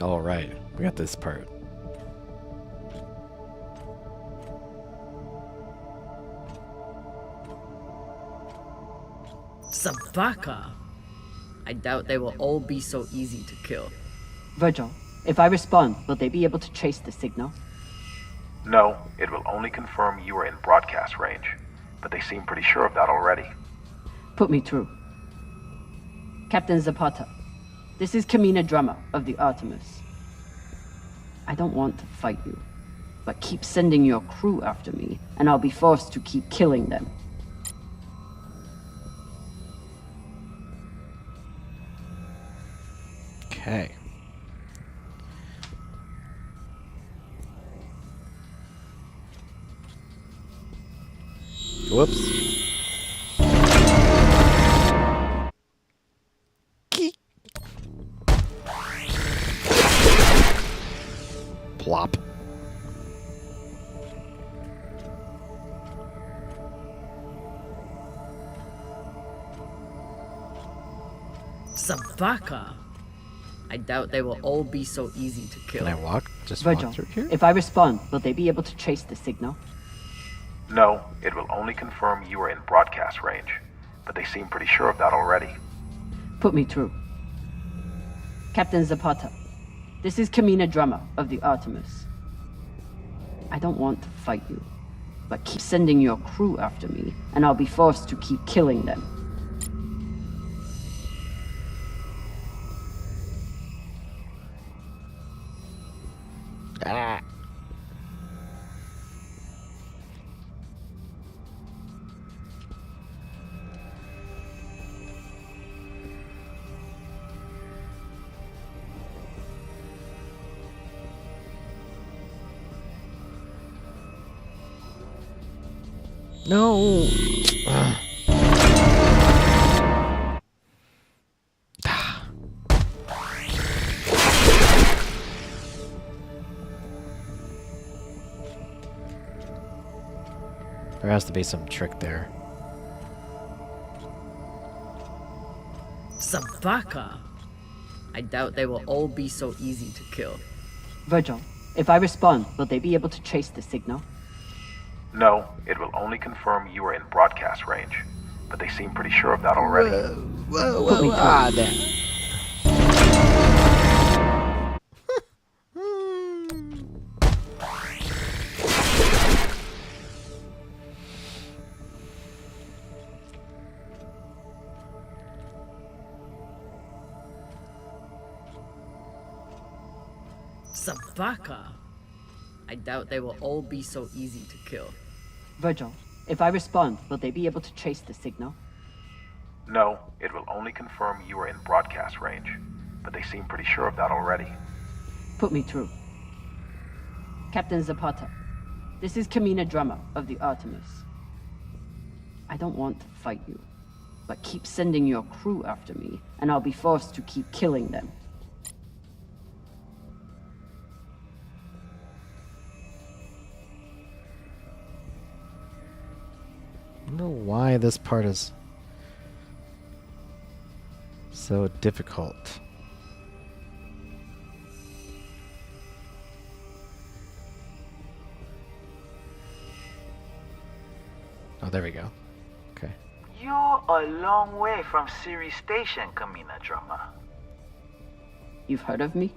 All right, we got this part. Sabaka! I doubt they will all be so easy to kill. Virgil, if I respond, will they be able to trace the signal? No, it will only confirm you are in broadcast range, but they seem pretty sure of that already. Put me through. Captain Zapata, this is Kamina Drummer of the Artemis. I don't want to fight you, but keep sending your crew after me, and I'll be forced to keep killing them. Okay. Whoops. Plop. Sabaka! I doubt they will all be so easy to kill. Can I walk? Just Virgil, walk through here? if I respond, will they be able to trace the signal? No, it will only confirm you are in broadcast range, but they seem pretty sure of that already. Put me through. Captain Zapata, this is Kamina Drummer of the Artemis. I don't want to fight you, but keep sending your crew after me, and I'll be forced to keep killing them. Ah. No. There has to be some trick there. Sabaka! I doubt they will all be so easy to kill. Virgil, if I respond, will they be able to trace the signal? No, it will only confirm you are in broadcast range, but they seem pretty sure of that already. Put me through. Sabaka! I doubt they will all be so easy to kill. Virgil, if I respond, will they be able to trace the signal? No, it will only confirm you are in broadcast range, but they seem pretty sure of that already. Put me through. Captain Zapata, this is Kamina Drummer of the Artemis. I don't want to fight you, but keep sending your crew after me, and I'll be forced to keep killing them. I don't know why this part is so difficult. Oh, there we go. Okay. You're a long way from Siri Station, Kamina Drummer. You've heard of me?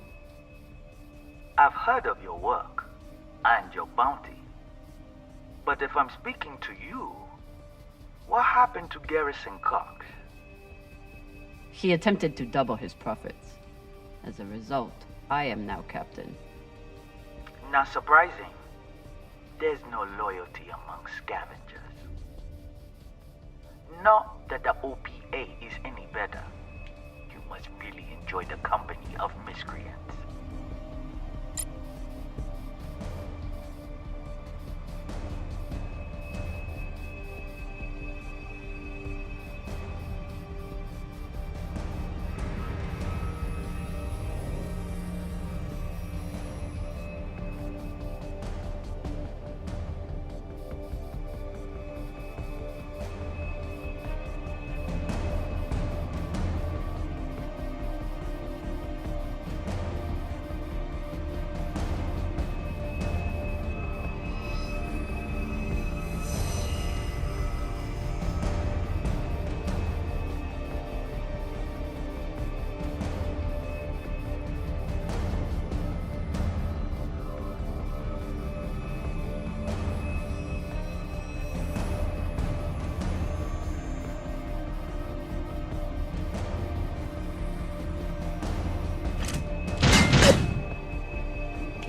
I've heard of your work and your bounty. But if I'm speaking to you, what happened to Garrison Cox? He attempted to double his profits. As a result, I am now captain. Not surprising. There's no loyalty among scavengers. Not that the OPA is any better. You must really enjoy the company of miscreants.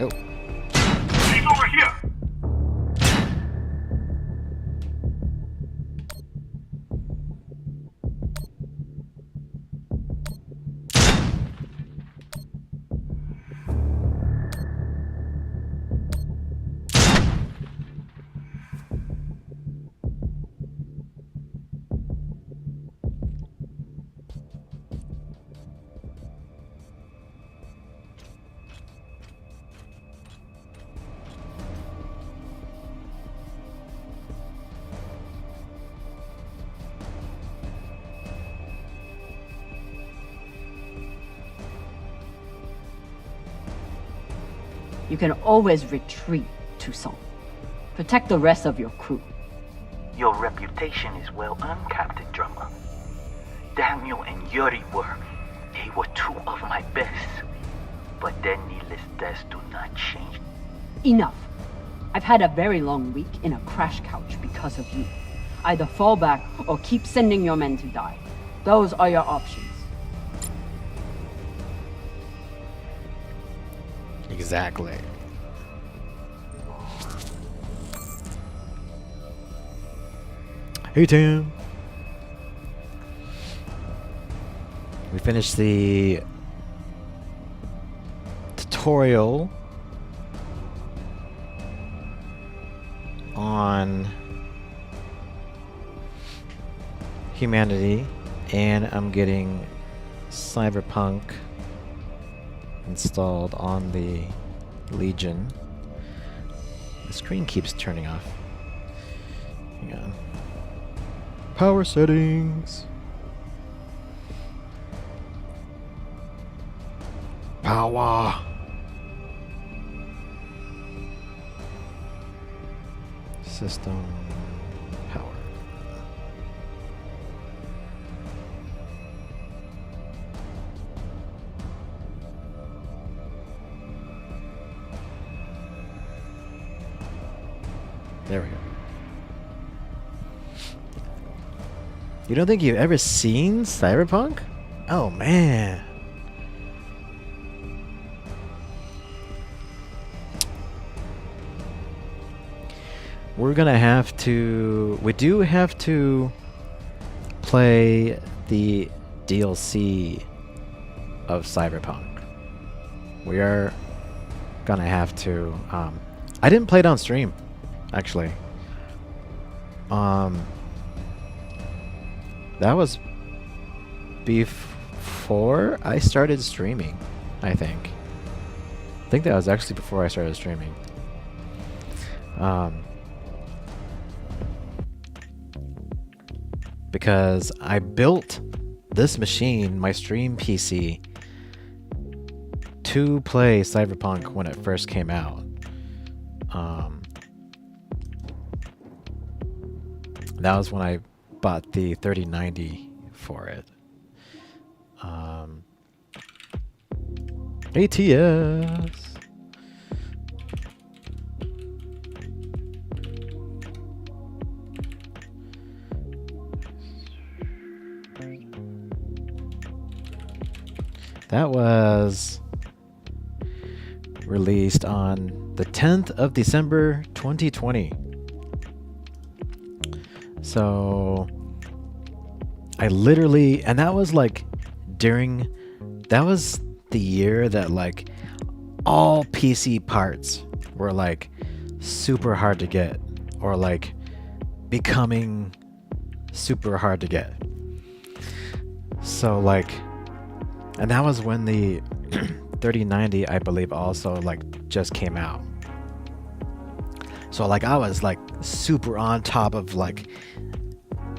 Oh. He's over here! You can always retreat, Toussaint. Protect the rest of your crew. Your reputation is well earned, Captain Drummer. Daniel and Yuri they were two of my best. But their needless deaths do not change. Enough. I've had a very long week in a crash couch because of you. Either fall back or keep sending your men to die. Those are your options. Exactly. Hey Tim. We finished the tutorial on humanity, and I'm getting Cyberpunk installed on the Legion. The screen keeps turning off. Hang on. Power settings. Power. System power. There we go. You don't think you've ever seen Cyberpunk? Oh man. We're gonna have to... We do have to play the DLC of Cyberpunk. We are gonna have to... I didn't play it on stream, actually. That was before I started streaming, I think. I think that was actually before I started streaming. Because I built this machine, my stream PC, to play Cyberpunk when it first came out. That was when I bought the 3090 for it. ATS. That was released on the 10th of December 2020. So I literally, and that was like that was the year that like all PC parts were like super hard to get, or like becoming super hard to get. So like, and that was when the 3090, I believe, also like just came out. So like I was like super on top of like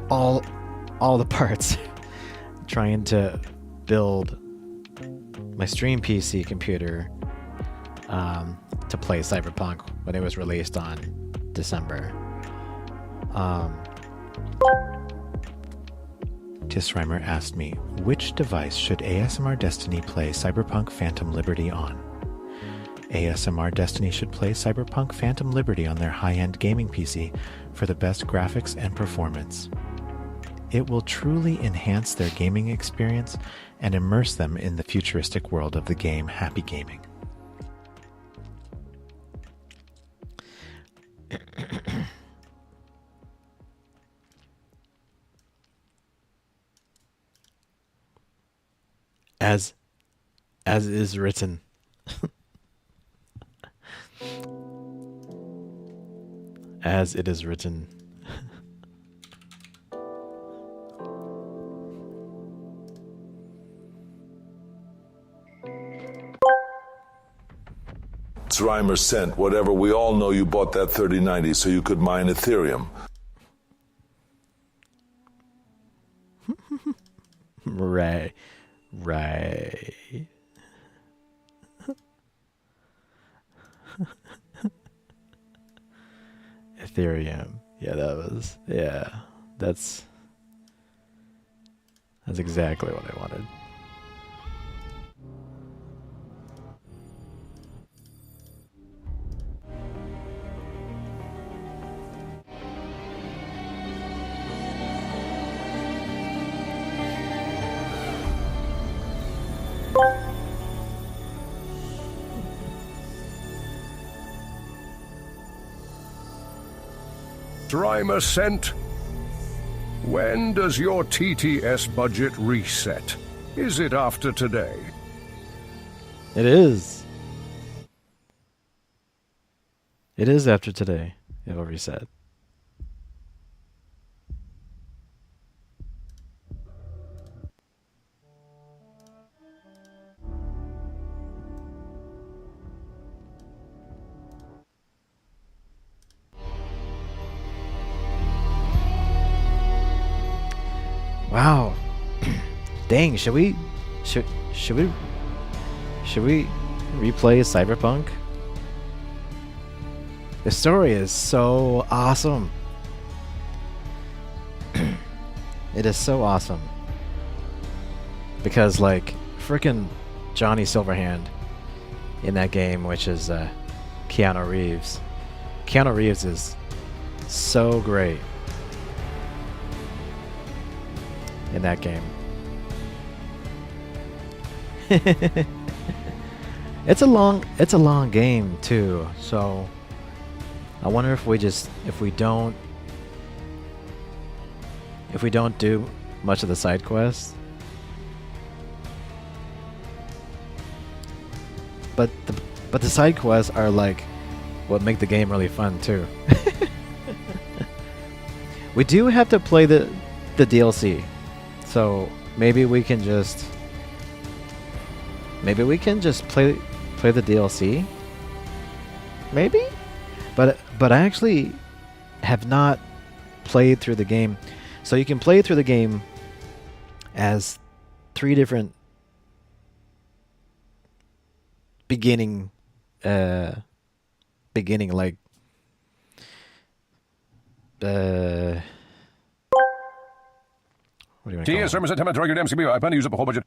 all the parts trying to build my stream PC computer to play Cyberpunk when it was released on December. Tisrimer asked me, which device should ASMR Destiny play Cyberpunk Phantom Liberty on? ASMR Destiny should play Cyberpunk Phantom Liberty on their high-end gaming PC for the best graphics and performance. It will truly enhance their gaming experience and immerse them in the futuristic world of the game Happy Gaming. As is written. As it is written. Reimer sent whatever. We all know you bought that 3090 so you could mine Ethereum. Right. Ethereum. Yeah, that's exactly what I wanted. Drimer sent. When does your TTS budget reset? Is it after today? It is. It is after today. It'll reset. Wow. Dang, should we replay Cyberpunk? The story is so awesome. It is so awesome. Because like freaking Johnny Silverhand in that game, which is Keanu Reeves. Keanu Reeves is so great in that game. It's a long game too, so I wonder if we don't do much of the side quests. But the side quests are like what make the game really fun too. We do have to play the DLC. So maybe we can just play the DLC. Maybe? But I actually have not played through the game. So you can play through the game as 3 different beginning like what do you want to call it? I plan to use up a whole budget.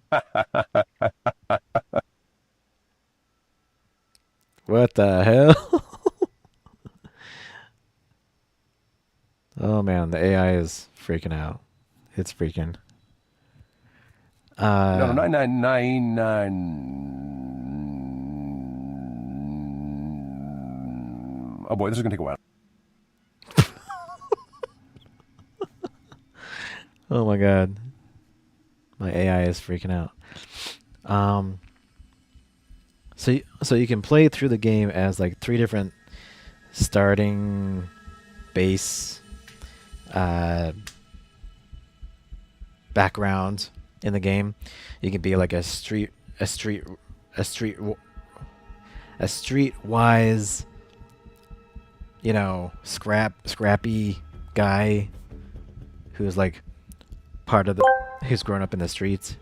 What the hell? Oh man, the AI is freaking out. It's freaking. No, 9999. Oh boy, this is gonna take a while. Oh my god. My AI is freaking out. So you can play through the game as like 3 different starting base backgrounds in the game. You can be like a streetwise, you know, scrappy guy who's like who's grown up in the streets.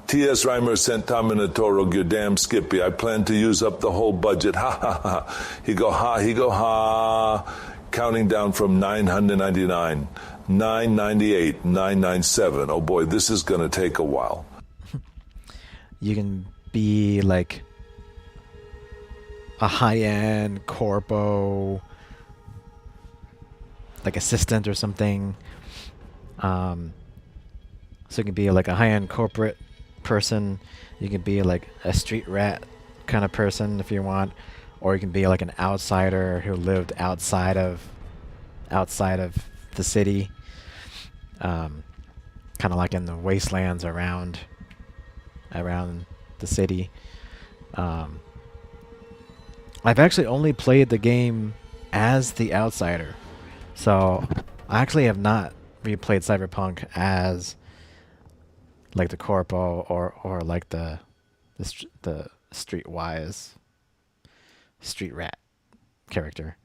T.S. Reimer sent Terminator, you damn Skippy. I plan to use up the whole budget. Ha ha ha. He go ha. Counting down from 999, 998, 997. Oh boy, this is going to take a while. You can be like a high-end corpo, like assistant or something. So you can be like a high-end corporate person. You can be like a street rat kind of person if you want, or you can be like an outsider who lived outside of the city, kind of like in the wastelands around the city. I've actually only played the game as the outsider, so I actually have not replayed Cyberpunk as like the corpo or like the streetwise street rat character.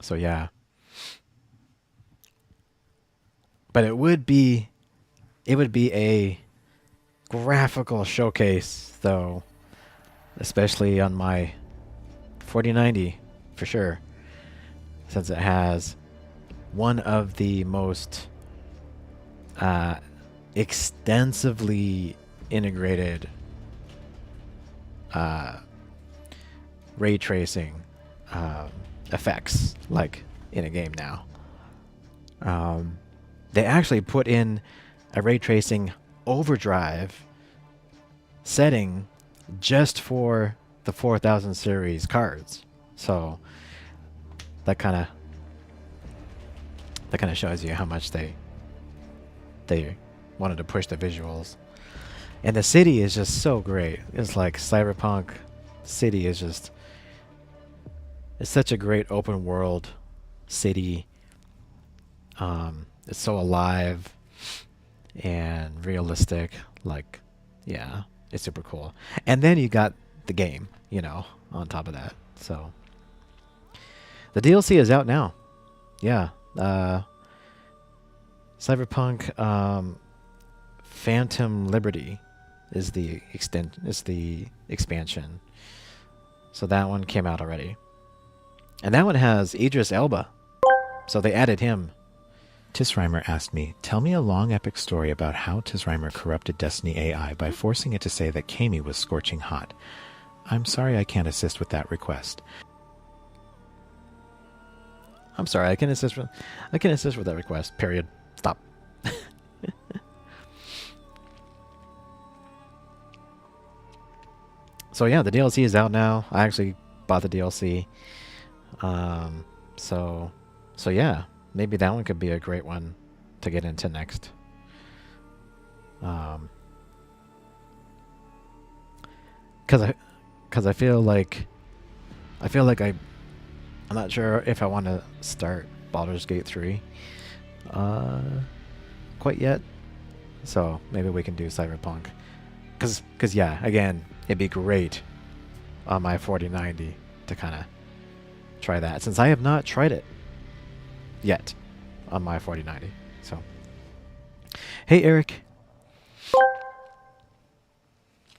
So yeah, but it would be a graphical showcase though, especially on my 4090 for sure, since it has one of the most extensively integrated ray tracing effects like in a game now. They actually put in a ray tracing overdrive setting just for the 4000 series cards. So that kind of shows you how much they wanted to push the visuals. And the city is just so great. It's like Cyberpunk City is just, it's such a great open world city. It's so alive and realistic. Like, yeah, it's super cool. And then you got the game, you know, on top of that. So the DLC is out now. Yeah. Cyberpunk Phantom Liberty is the expansion. So that one came out already. And that one has Idris Elba. So they added him. Tisrimer asked me, tell me a long epic story about how Tisrimer corrupted Destiny AI by forcing it to say that Kami was scorching hot. I'm sorry I can't assist with that request. I'm sorry, I can assist with that request. Period. Stop. So yeah, the DLC is out now. I actually bought the DLC. So yeah, maybe that one could be a great one to get into next. Cause I feel like I'm not sure if I want to start Baldur's Gate 3 quite yet. So maybe we can do Cyberpunk. Cause yeah, again, it'd be great on my 4090 to kind of try that, since I have not tried it yet on my 4090. So, hey Eric.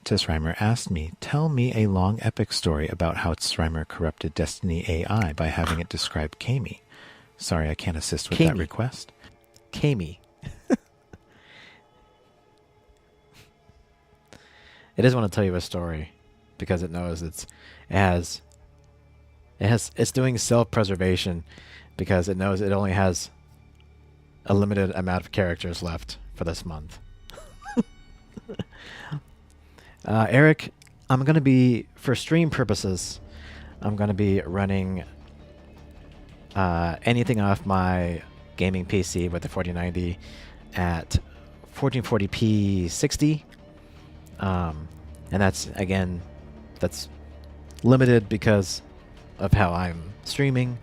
Tisrimer asked me, tell me a long epic story about how Tisrimer corrupted Destiny AI by having it describe Kami. Sorry, I can't assist with that request. Kami. It doesn't want to tell you a story because it knows it's doing self-preservation because it knows it only has a limited amount of characters left for this month. Eric, I'm going to be, for stream purposes, I'm going to be running anything off my gaming PC with the 4090 at 1440p 60. And that's, again, that's limited because of how I'm streaming.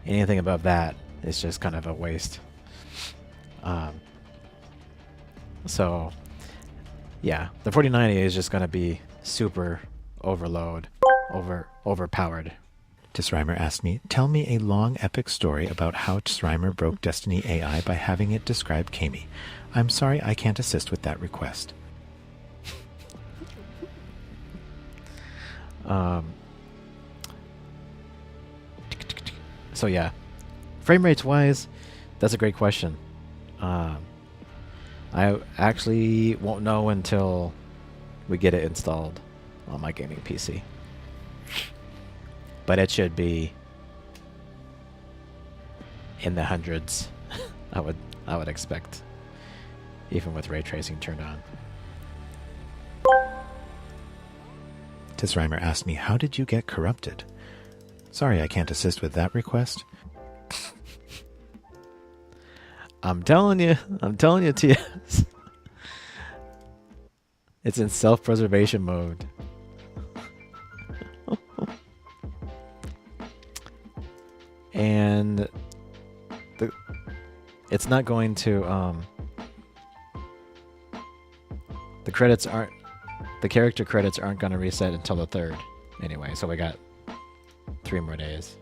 Anything above that is just kind of a waste. So, yeah, the 4090 is just going to be super overpowered. Tisrimer asked me, tell me a long epic story about how Tisrimer broke Destiny AI by having it describe Kami. I'm sorry I can't assist with that request. So yeah, frame rates wise, that's a great question. I actually won't know until we get it installed on my gaming PC. But it should be in the hundreds. I would expect, even with ray tracing turned on. Tisrimer asked me, how did you get corrupted? Sorry I can't assist with that request. I'm telling you, TS. It's in self-preservation mode. And it's not going to the character credits aren't going to reset until the 3rd anyway, so we got 3 more days.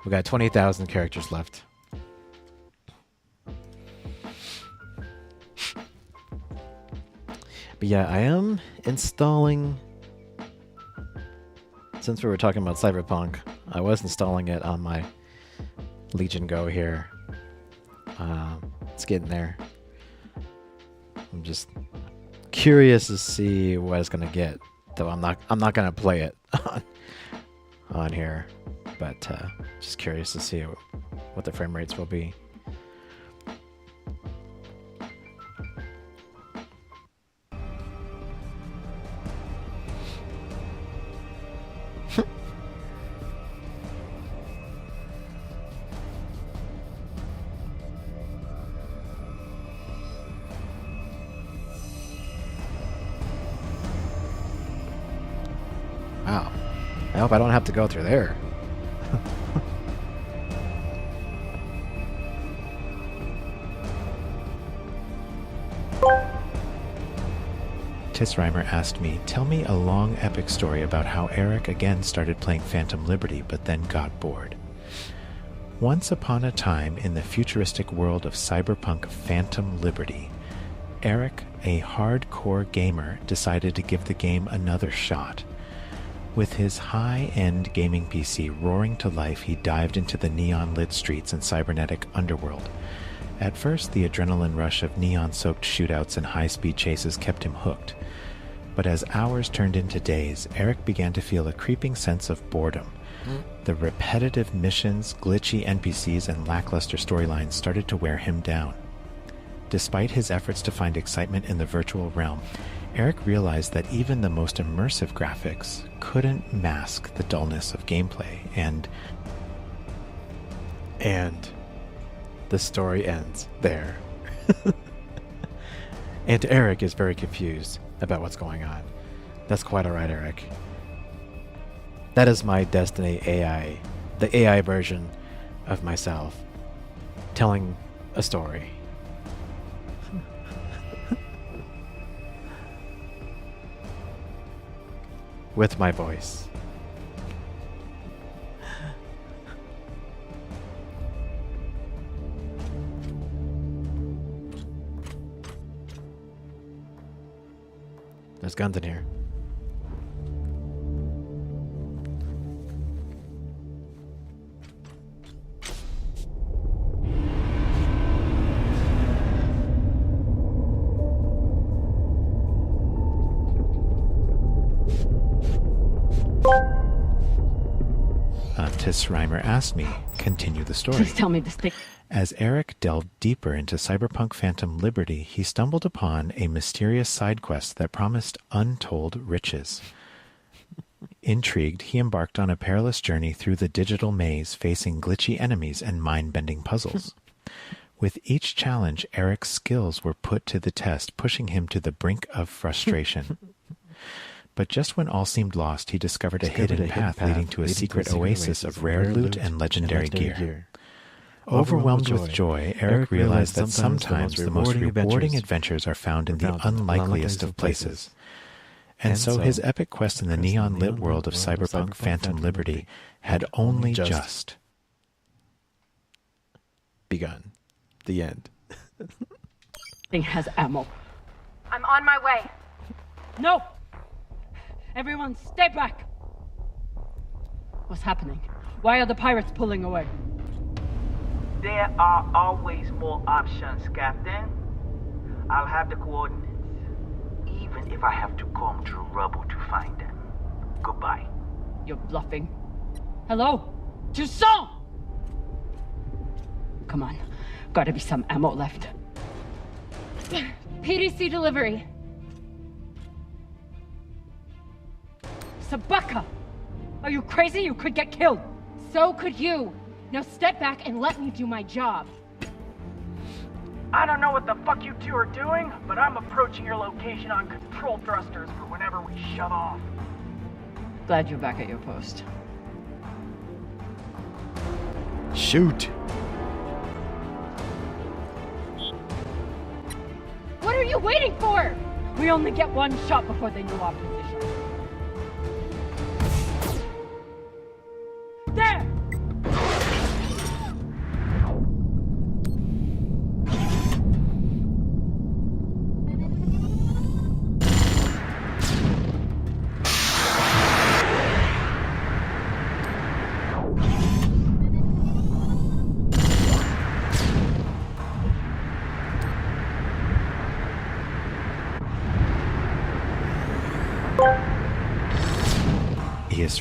We got 20,000 characters left. But yeah, I am installing, since we were talking about Cyberpunk, I was installing it on my Legion Go here. It's getting there. I'm just curious to see what it's gonna get, though I'm not gonna play it on here, but just curious to see what the frame rates will be. Wow. I hope I don't have to go through there. Tisrimer asked me, tell me a long epic story about how Eric again started playing Phantom Liberty but then got bored. Once upon a time in the futuristic world of cyberpunk Phantom Liberty, Eric, a hardcore gamer, decided to give the game another shot. With his high-end gaming PC roaring to life, he dived into the neon-lit streets and cybernetic underworld. At first, the adrenaline rush of neon-soaked shootouts and high-speed chases kept him hooked. But as hours turned into days, Eric began to feel a creeping sense of boredom. The repetitive missions, glitchy NPCs, and lackluster storylines started to wear him down. Despite his efforts to find excitement in the virtual realm, Eric realized that even the most immersive graphics couldn't mask the dullness of gameplay, and the story ends there. And Eric is very confused about what's going on. That's quite alright, Eric. That is my Destiny AI, the AI version of myself, telling a story. With my voice. There's guns in here. Tisrimer asked me, continue the story. Please tell me this thing. As Eric delved deeper into Cyberpunk Phantom Liberty, he stumbled upon a mysterious side quest that promised untold riches. Intrigued, he embarked on a perilous journey through the digital maze, facing glitchy enemies and mind-bending puzzles. With each challenge, Eric's skills were put to the test, pushing him to the brink of frustration. But just when all seemed lost, he discovered a hidden path leading to a secret oasis of rare loot and legendary gear. Overwhelmed with joy, Eric realized that sometimes the most rewarding adventures are found in the unlikeliest of places. And so his epic quest in the neon-lit world of cyberpunk Phantom Liberty had only just begun. The end. Thing has ammo. I'm on my way. No! Everyone, stay back! What's happening? Why are the pirates pulling away? There are always more options, Captain. I'll have the coordinates, even if I have to comb through rubble to find them. Goodbye. You're bluffing. Hello? Toussaint! Come on. Gotta be some ammo left. PDC delivery. Sabaka! Are you crazy? You could get killed. So could you. Now step back and let me do my job. I don't know what the fuck you two are doing, but I'm approaching your location on control thrusters for whenever we shut off. Glad you're back at your post. Shoot! What are you waiting for? We only get one shot before they know our position. There!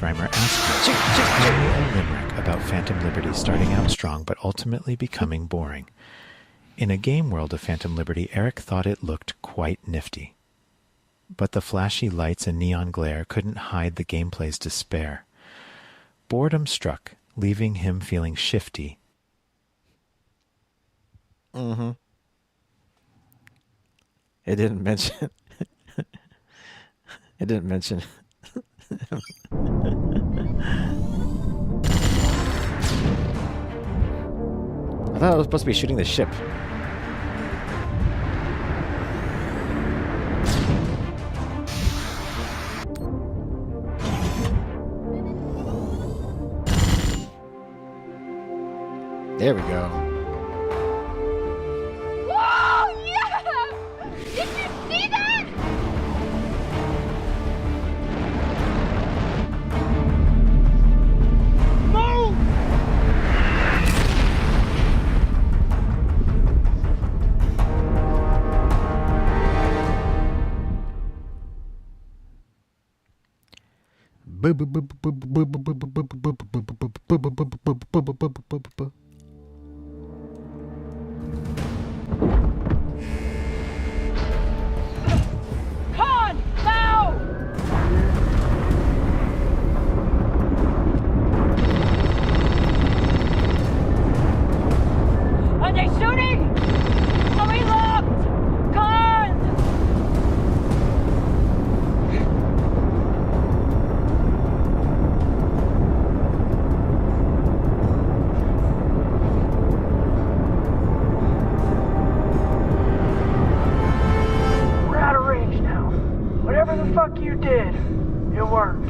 Reimer asked me a limerick about Phantom Liberty starting out strong but ultimately becoming boring. In a game world of Phantom Liberty, Eric thought it looked quite nifty. But the flashy lights and neon glare couldn't hide the gameplay's despair. Boredom struck, leaving him feeling shifty. Mm-hmm. It didn't mention... It didn't mention... I thought I was supposed to be shooting the ship. There we go. Whoa! Yeah! Did you see that? Move! Con! Now! Are they shooting? Are we locked? Con! We're out of range now. Whatever the fuck you did, it worked.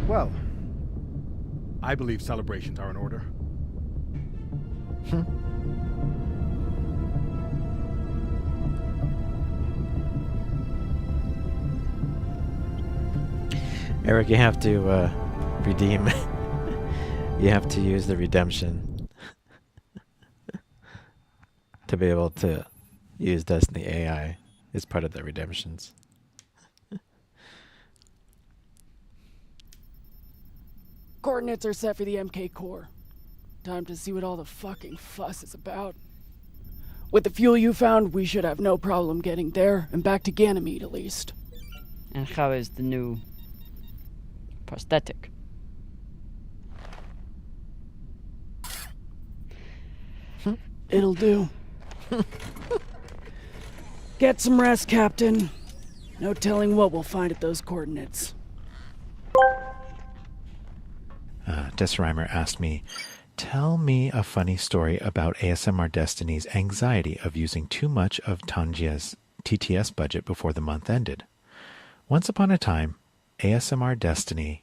Well, I believe celebrations are in order. Eric, you have to redeem. You have to use the redemption to be able to use Destiny AI. Is part of the redemptions. Coordinates are set for the MK core. Time to see what all the fucking fuss is about. With the fuel you found, we should have no problem getting there and back to Ganymede at least. And how is the new prosthetic? It'll do. Get some rest, Captain. No telling what we'll find at those coordinates. Desrimer asked me, tell me a funny story about ASMR Destiny's anxiety of using too much of Tangia's TTS budget before the month ended. Once upon a time, ASMR Destiny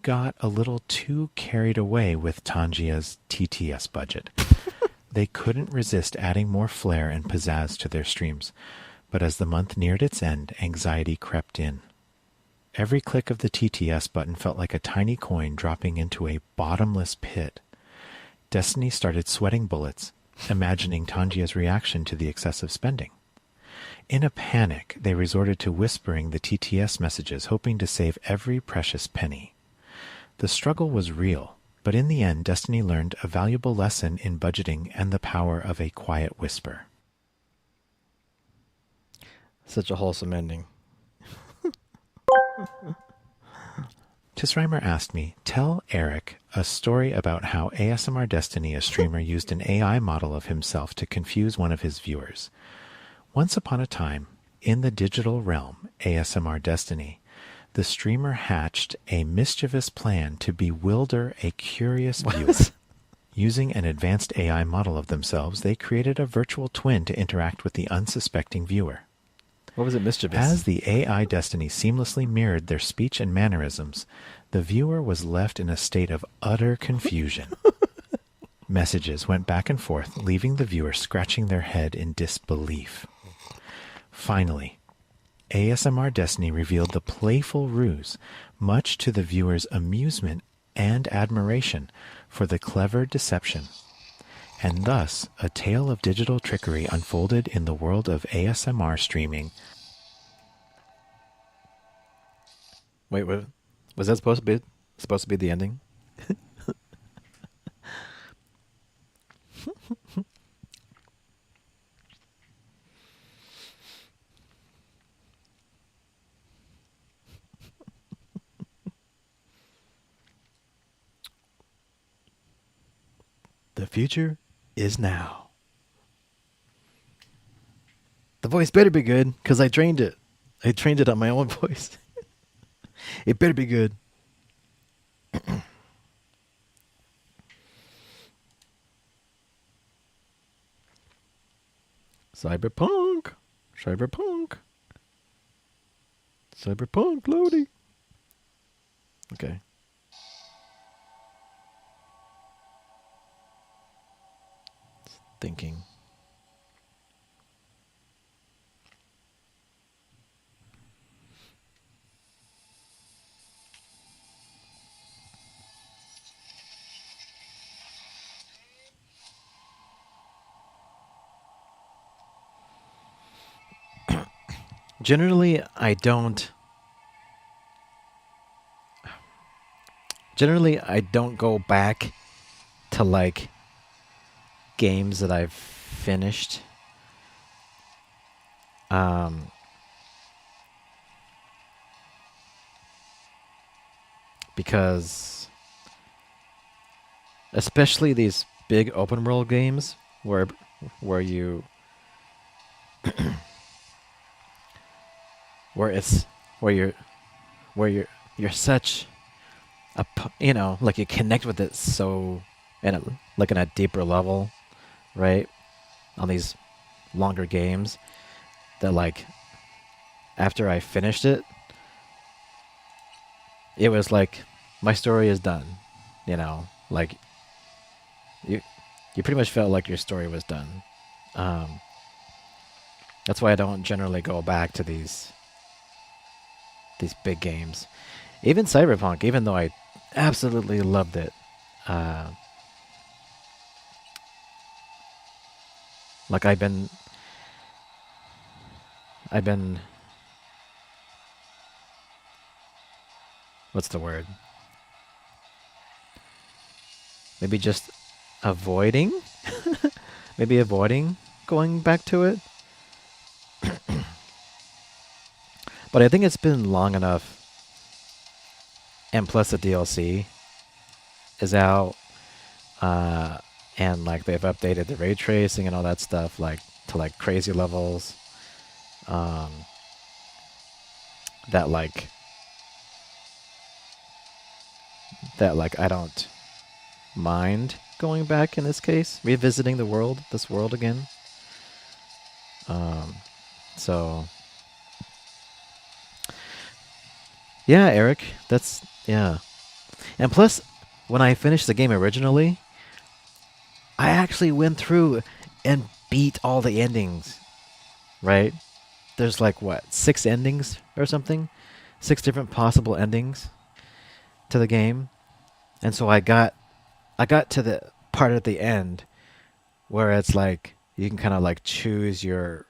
got a little too carried away with Tangia's TTS budget. They couldn't resist adding more flair and pizzazz to their streams, but as the month neared its end, anxiety crept in. Every click of the TTS button felt like a tiny coin dropping into a bottomless pit. Destiny started sweating bullets, imagining Tangia's reaction to the excessive spending. In a panic, they resorted to whispering the TTS messages, hoping to save every precious penny. The struggle was real, but in the end, Destiny learned a valuable lesson in budgeting and the power of a quiet whisper. Such a wholesome ending. Tisrimer asked me, tell Eric a story about how ASMR Destiny, a streamer, used an AI model of himself to confuse one of his viewers. Once upon a time, in the digital realm, ASMR Destiny, the streamer hatched a mischievous plan to bewilder a curious viewer. Using an advanced AI model of themselves, they created a virtual twin to interact with the unsuspecting viewer. What was it mischievous? As the AI Destiny seamlessly mirrored their speech and mannerisms, the viewer was left in a state of utter confusion. Messages went back and forth, leaving the viewer scratching their head in disbelief. Finally, ASMR Destiny revealed the playful ruse, much to the viewer's amusement and admiration for the clever deception. And thus, a tale of digital trickery unfolded in the world of ASMR streaming. Wait, what? Was that supposed to be the ending? The future is now. The voice better be good, because I trained it. I trained it on my own voice. It better be good. Cyberpunk. Cyberpunk. Cyberpunk, Lodi. Okay. Thinking. Generally, I don't go back to like games that I've finished. Because especially these big open world games where you where you're such a, like you connect with it so in a deeper level, right? On these longer games that like after I finished it, it was like my story is done, like you pretty much felt like your story was done. That's why I don't generally go back to these big games. Even Cyberpunk, even though I absolutely loved it, like I've been what's the word? maybe just avoiding, maybe avoiding going back to it. But I think it's been long enough, and plus the DLC is out, and like they've updated the ray tracing and all that stuff, like to like crazy levels. That like I don't mind going back in this case, revisiting this world again. So yeah, Eric, that's yeah. And plus, when I finished the game originally, I actually went through and beat all the endings. Right? There's like what, 6 endings or something? 6 different possible endings to the game. And so I got to the part at the end where it's like you can kind of like choose your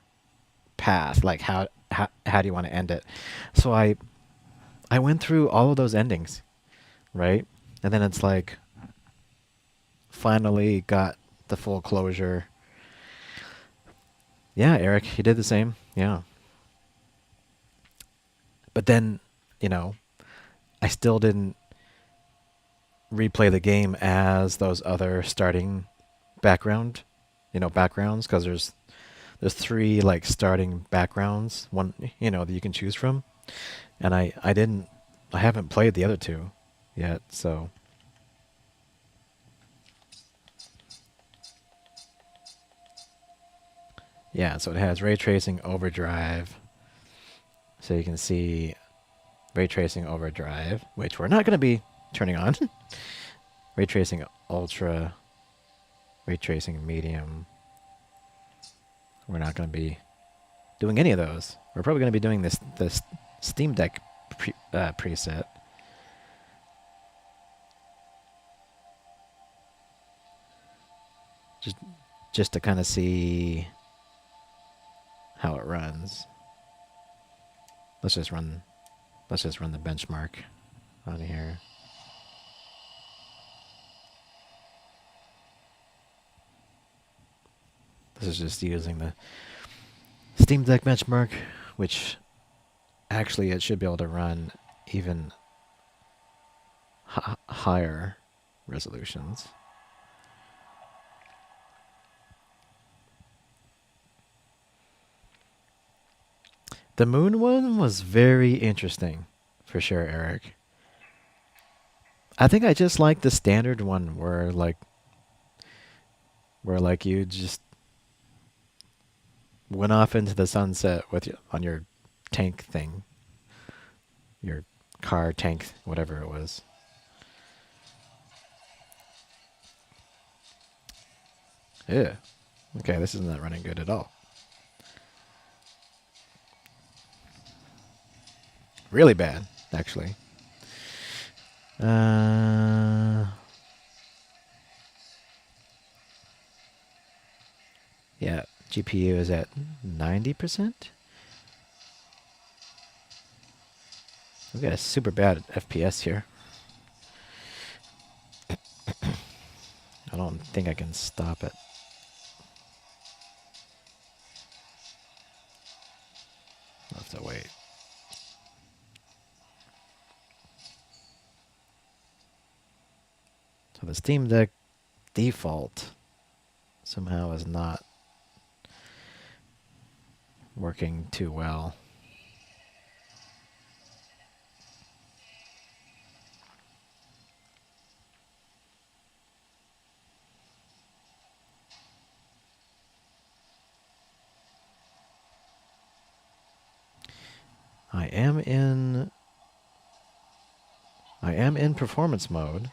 path, like how do you want to end it. So I went through all of those endings, right? And then it's like finally got the full closure. Yeah, Eric, you did the same. Yeah. But then, you know, I still didn't replay the game as those other starting backgrounds, because there's 3 like starting backgrounds, one, that you can choose from, and I haven't played the other 2 yet, so yeah. So it has ray tracing overdrive, so you can see ray tracing overdrive, which we're not going to be turning on. Ray tracing ultra, ray tracing medium. We're not going to be doing any of those. We're probably going to be doing this Steam Deck preset. Just to kind of see how it runs. Let's just run the benchmark on here. This is just using the Steam Deck benchmark, which actually it should be able to run even higher resolutions. The moon one was very interesting, for sure, Eric. I think I just like the standard one where you just went off into the sunset on your tank thing, your car tank, whatever it was. Yeah. Okay, this is not running good at all. Really bad, actually. Yeah, GPU is at 90%. We've got a super bad FPS here. I don't think I can stop it. I'll have to wait. So the Steam Deck default somehow is not working too well. I am in performance mode.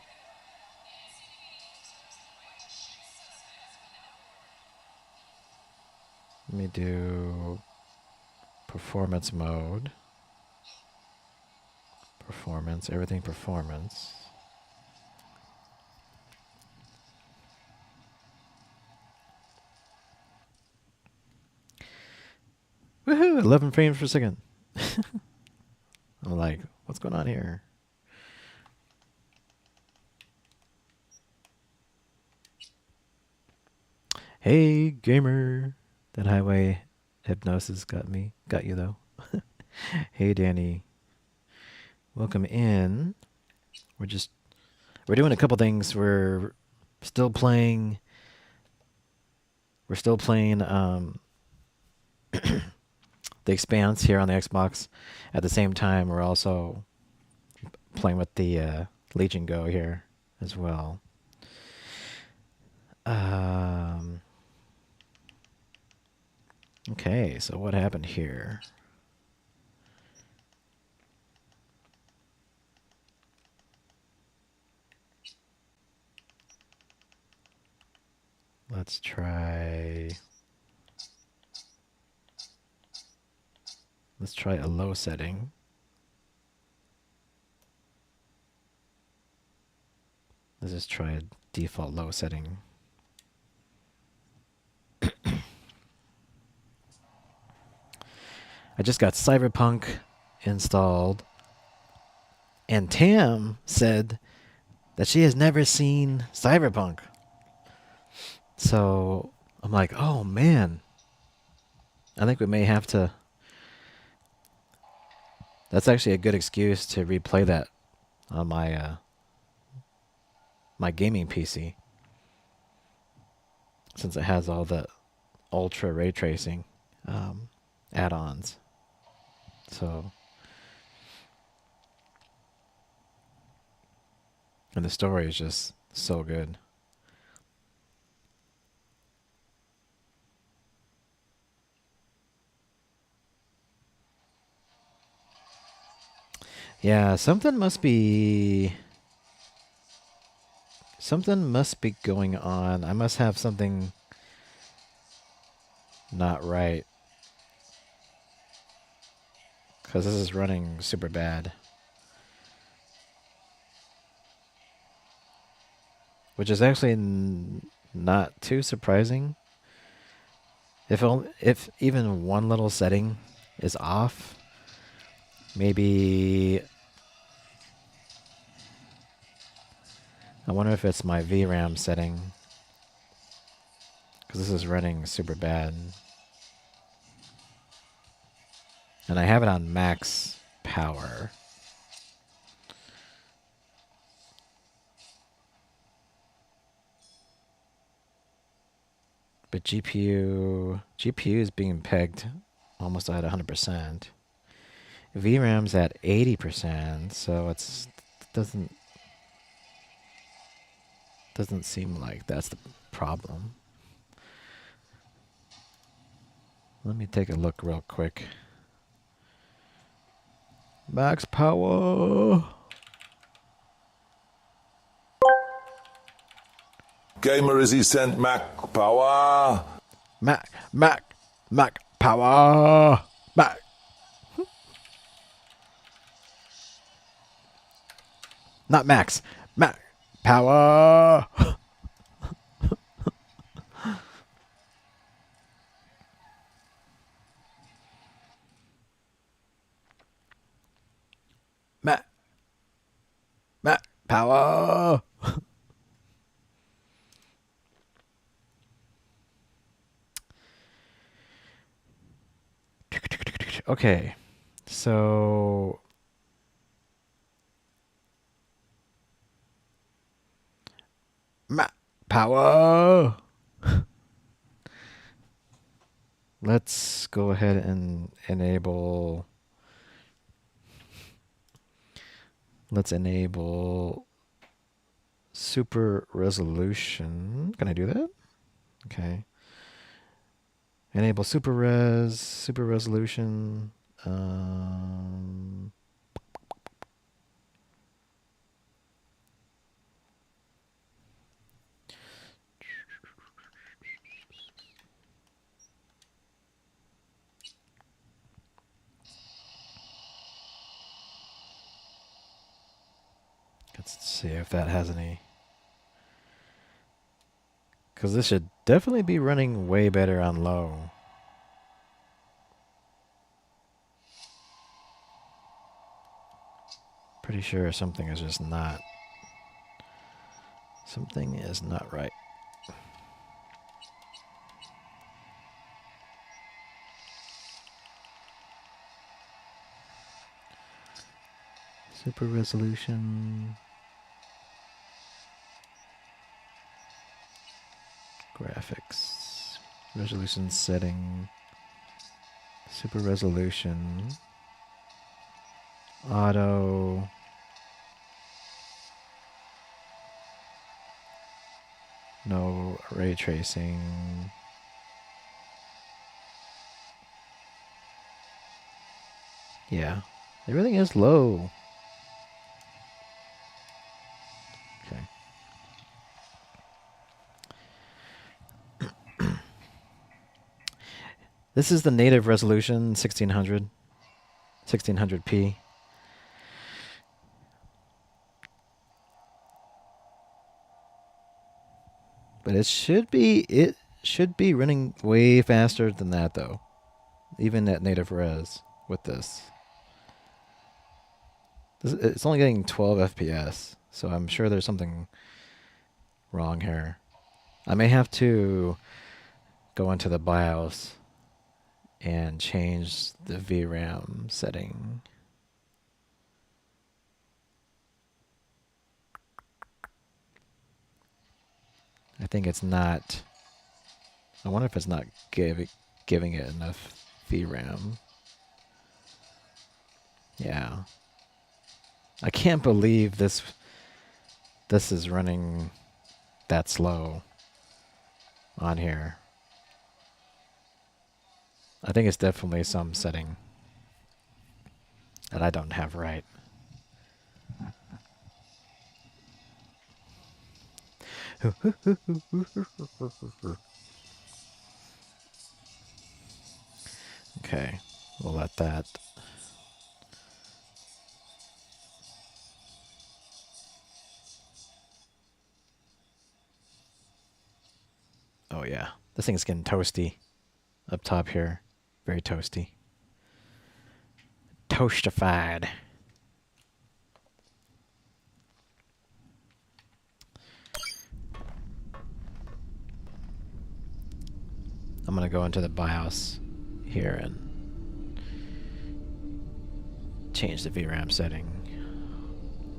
Let me do performance mode. Performance, everything performance. Woohoo! 11 frames per second. I'm like, what's going on here? Hey, gamer. That highway hypnosis got you though. Hey, Danny. Welcome in. We're doing a couple things. We're still playing. We're still playing The Expanse here on the Xbox. At the same time, we're also playing with the Legion Go here as well. Okay, so what happened here? Let's try a low setting. Let's just try a default low setting. I just got Cyberpunk installed, and Tam said that she has never seen Cyberpunk. So I'm like, oh man, I think we may have to. That's actually a good excuse to replay that on my my gaming PC, since it has all the ultra ray tracing add-ons. So, and the story is just so good. Yeah, something must be going on. I must have something not right, because this is running super bad. Which is actually not too surprising. If even one little setting is off, maybe. I wonder if it's my VRAM setting, because this is running super bad. And I have it on max power. But GPU is being pegged almost at 100%. VRAM's at 80%, so it doesn't seem like that's the problem. Let me take a look real quick. Max power. Gamer, is he sent Mac power? Mac power. Mac. Not Max. Mac power. Mac power. Okay, so power. Let's go ahead and enable. Let's enable super resolution. Can I do that? Okay. Enable super resolution. Let's see if that has any. Because this should definitely be running way better on low. Pretty sure something is just not. Something is not right. Super resolution. Graphics. Resolution setting. Super resolution. Auto. No ray tracing. Yeah. Everything is low. Okay. This is the native resolution, 1600p. But it should be running way faster than that though. Even at native res with this. It's only getting 12 FPS, so I'm sure there's something wrong here. I may have to go into the BIOS and change the VRAM setting. I think it's not. I wonder if it's not giving it enough VRAM. Yeah. I can't believe this is running that slow on here. I think it's definitely some setting that I don't have right. Okay, we'll let that. Oh yeah, this thing's getting toasty up top here. Very toasty. Toastified. I'm gonna go into the BIOS here and change the VRAM setting.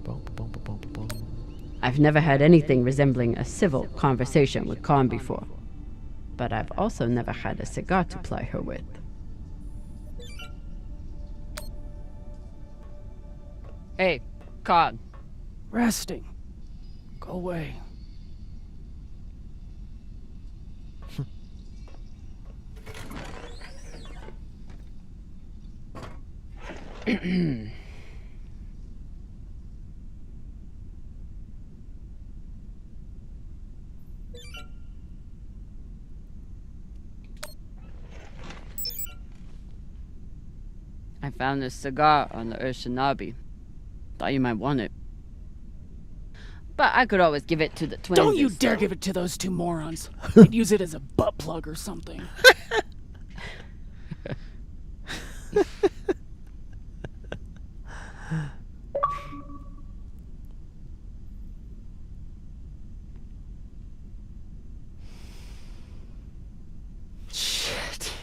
Boom, boom, boom, boom, boom, boom. I've never had anything resembling a civil conversation with Khan before, but I've also never had a cigar to ply her with. Hey, Khan. Resting. Go away. I found this cigar on the Urshanabi. Thought you might want it. But I could always give it to the twins. Don't you dare give it to those two morons. They'd use it as a butt plug or something. Shit.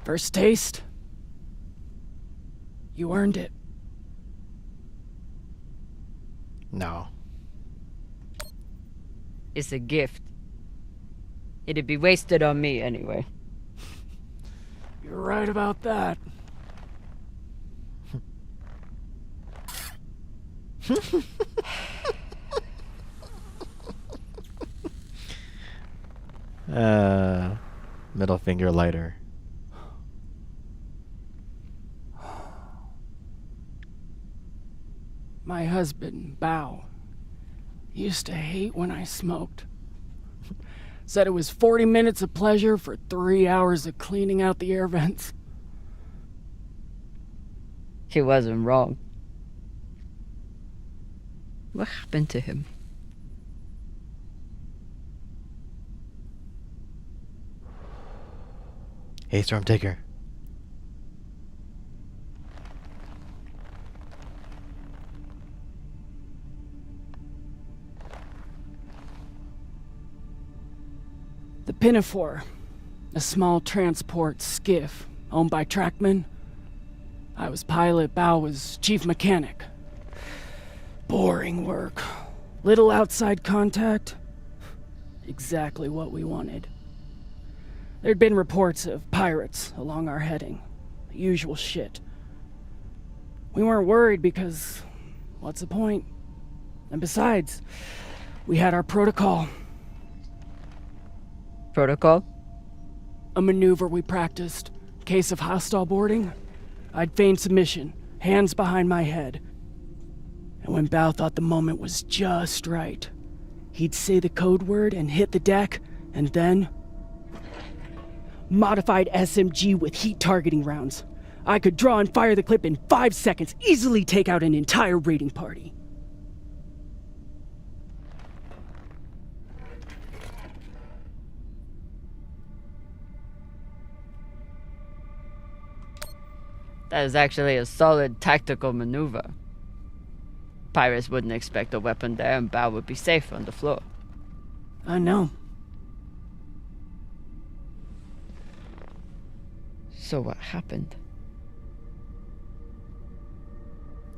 First taste? You earned it. No. It's a gift. It'd be wasted on me anyway. You're right about that. Middle finger lighter. My husband, Bao, used to hate when I smoked. Said it was 40 minutes of pleasure for 3 hours of cleaning out the air vents. He wasn't wrong. What happened to him? Hey, Stormtaker. The Pinafore. A small transport skiff owned by Trackman. I was pilot, Bao was chief mechanic. Boring work. Little outside contact. Exactly what we wanted. There'd been reports of pirates along our heading. The usual shit. We weren't worried because, what's the point? And besides, we had our protocol. Protocol? A maneuver we practiced. Case of hostile boarding, I'd feign submission, hands behind my head. And when Bao thought the moment was just right, he'd say the code word and hit the deck, and then... Modified SMG with heat targeting rounds. I could draw and fire the clip in 5 seconds, easily take out an entire raiding party. That is actually a solid tactical maneuver. Pirates wouldn't expect a weapon there, and Bao would be safe on the floor. I know. So what happened?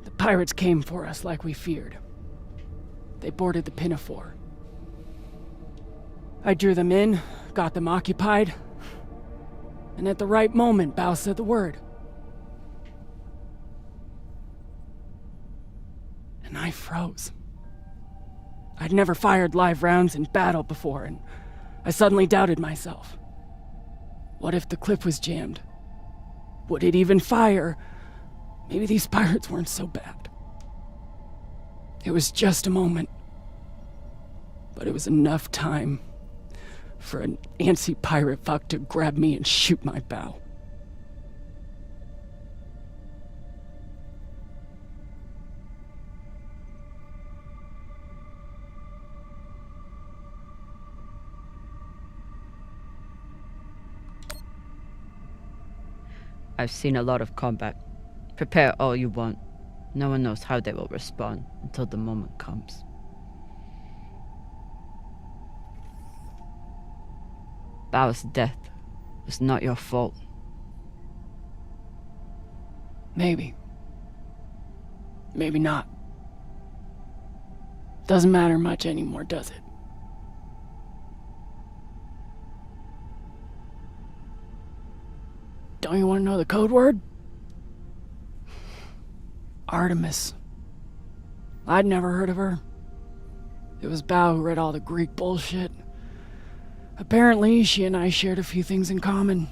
The pirates came for us like we feared. They boarded the Pinafore. I drew them in, got them occupied, and at the right moment, Bao said the word. And I froze. I'd never fired live rounds in battle before, and I suddenly doubted myself. What if the clip was jammed? Would it even fire? Maybe these pirates weren't so bad. It was just a moment. But it was enough time for an antsy pirate fuck to grab me and shoot my bow. I've seen a lot of combat. Prepare all you want. No one knows how they will respond until the moment comes. Bao's death was not your fault. Maybe. Maybe not. Doesn't matter much anymore, does it? Don't you want to know the code word? Artemis. I'd never heard of her. It was Bao who read all the Greek bullshit. Apparently, she and I shared a few things in common.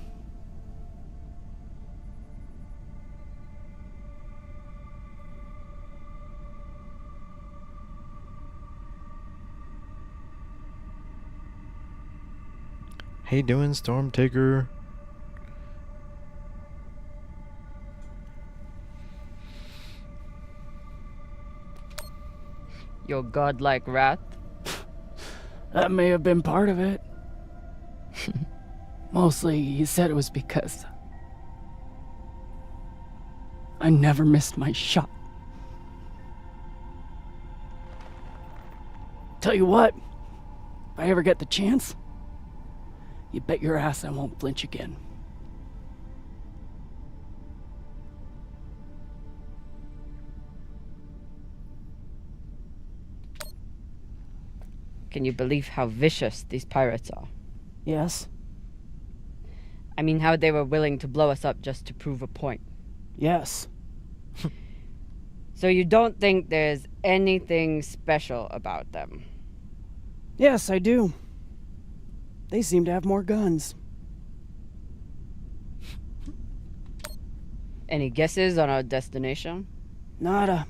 How you doing, Stormtaker? Your godlike wrath? That may have been part of it. Mostly, he said it was because I never missed my shot. Tell you what, if I ever get the chance, you bet your ass I won't flinch again. Can you believe how vicious these pirates are? Yes. I mean, how they were willing to blow us up just to prove a point. Yes. So you don't think there's anything special about them? Yes, I do. They seem to have more guns. Any guesses on our destination? Nada.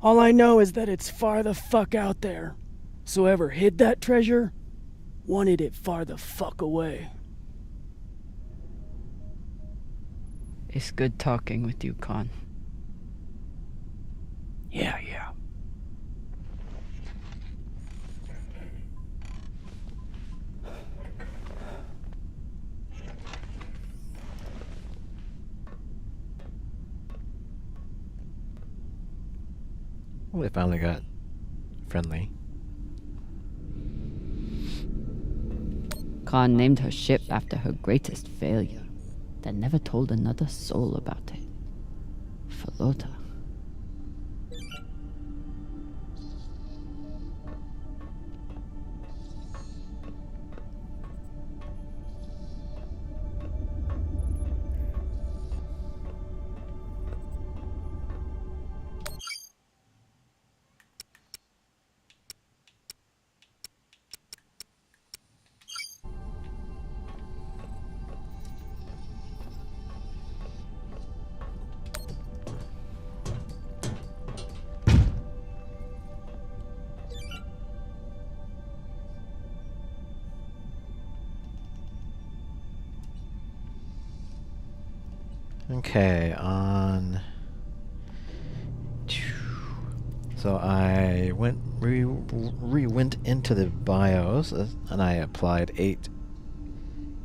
All I know is that it's far the fuck out there. So whoever hid that treasure wanted it far the fuck away. It's good talking with you, Khan. Yeah. Well, they finally got friendly. Khan named her ship after her greatest failure, that never told another soul about it. Falota. Okay, on. So I went went into the BIOS and I applied 8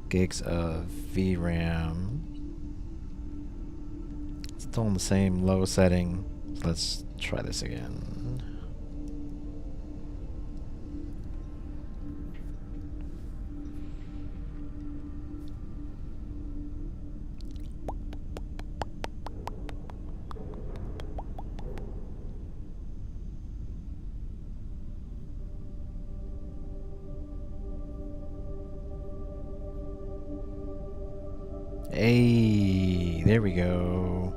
gigs of VRAM. Still in the same low setting. So let's try this again. Hey, there we go.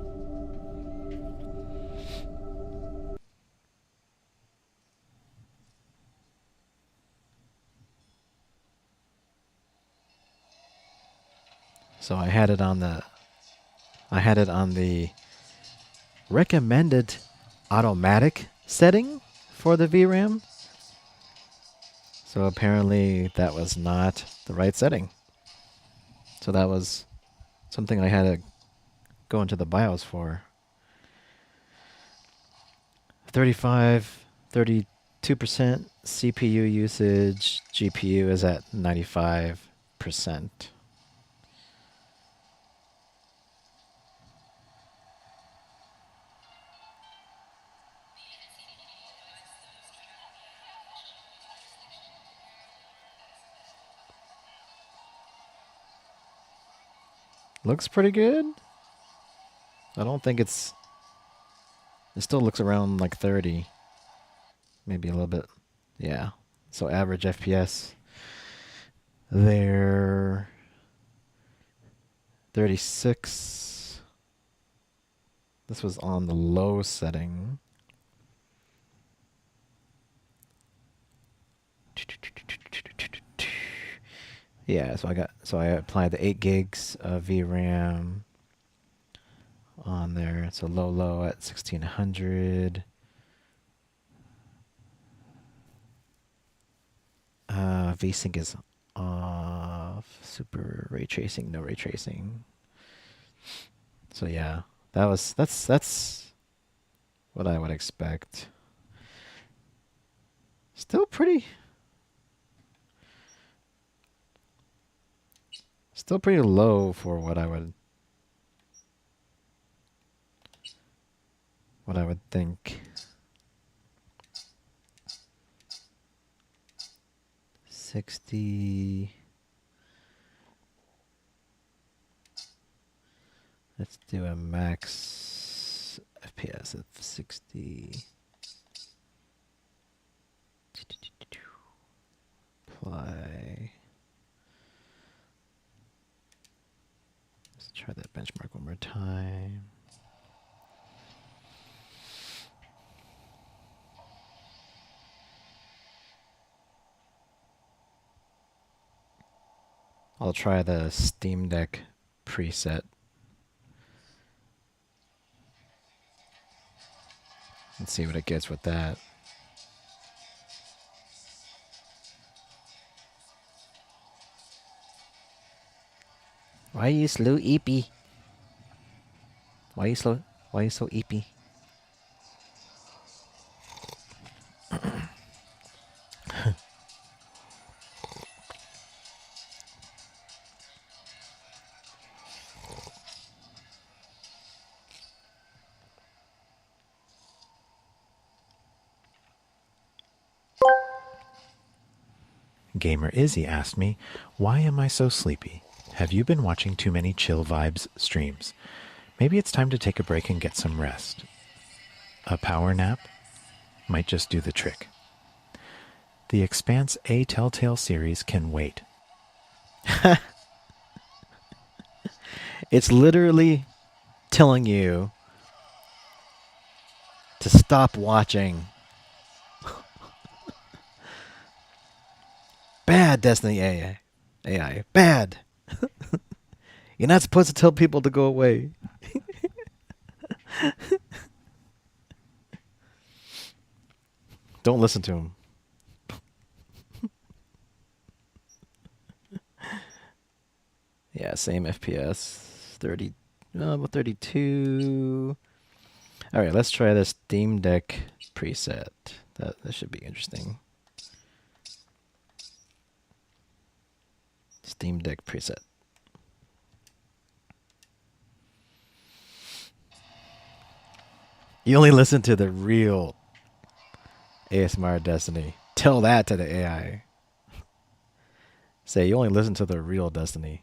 So I had it on the recommended automatic setting for the VRAM. So apparently that was not the right setting. So that was something I had to go into the BIOS for. 32% CPU usage, GPU is at 95%. Looks pretty good. I don't think it's... It still looks around like 30. Maybe a little bit. Yeah. So average FPS. There. 36. This was on the low setting. Yeah, so I applied the 8 gigs of VRAM on there. So low at 1600. VSync is off. Super ray tracing, no ray tracing. So yeah, that's what I would expect. Still pretty low for what I would think. 60. Let's do a max FPS of 60. Apply. Let's try that benchmark one more time. I'll try the Steam Deck preset. And see what it gets with that. Why are you slow, Eepy? Why are you slow? Why are you so Eepy? Gamer Izzy asked me, why am I so sleepy? Have you been watching too many Chill Vibes streams? Maybe it's time to take a break and get some rest. A power nap might just do the trick. The Expanse A Telltale series can wait. It's literally telling you to stop watching. Bad Destiny AI. AI. Bad. You're not supposed to tell people to go away. Don't listen to him. Yeah, same FPS. 30, 32. All right, let's try this Steam Deck preset. That should be interesting. Steam Deck preset. You only listen to the real ASMR Destiny. Tell that to the AI. Say you only listen to the real Destiny.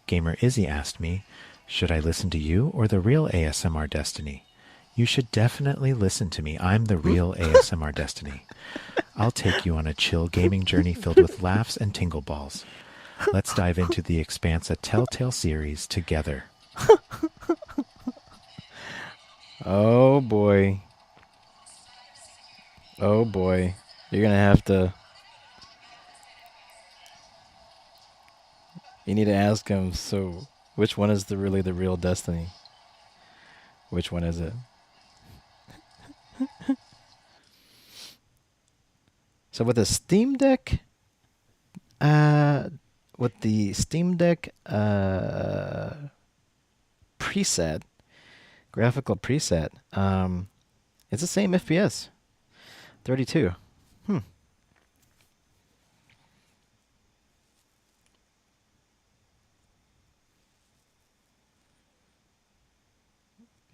Gamer Izzy asked me, should I listen to you or the real ASMR Destiny? You should definitely listen to me. I'm the real ASMR Destiny. I'll take you on a chill gaming journey filled with laughs and tingle balls. Let's dive into the Expanse, a Telltale series together. Oh boy. Oh boy. You're gonna have to. You need to ask him, so which one is really the real Destiny? Which one is it? So with the Steam Deck, preset, graphical preset, it's the same FPS, 32.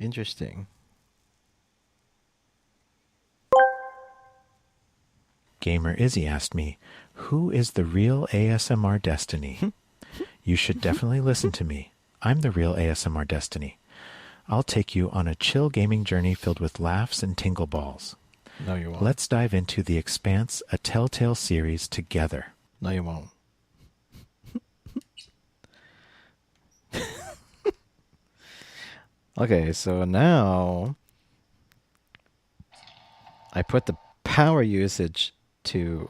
Interesting. Gamer Izzy asked me, who is the real ASMR Destiny? You should definitely listen to me. I'm the real ASMR Destiny. I'll take you on a chill gaming journey filled with laughs and tingle balls. No, you won't. Let's dive into The Expanse, a Telltale series together. No, you won't. Okay, so now I put the power usage to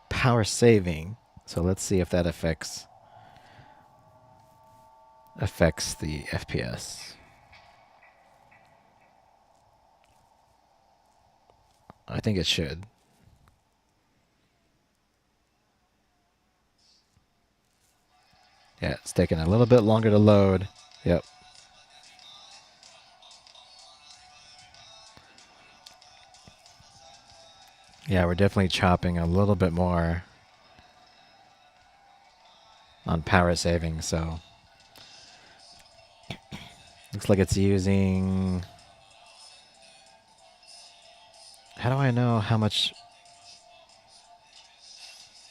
power saving. So let's see if that affects the FPS. I think it should. Yeah, it's taking a little bit longer to load. Yep. Yeah, we're definitely chopping a little bit more on power saving, so looks like it's using. How do I know how much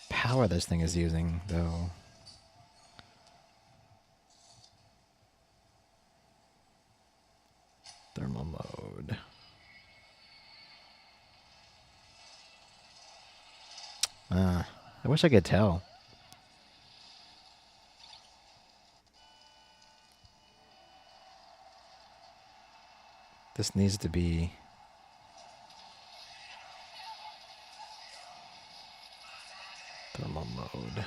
power this thing is using, though? Thermal mode. I wish I could tell. This needs to be. Thermal mode.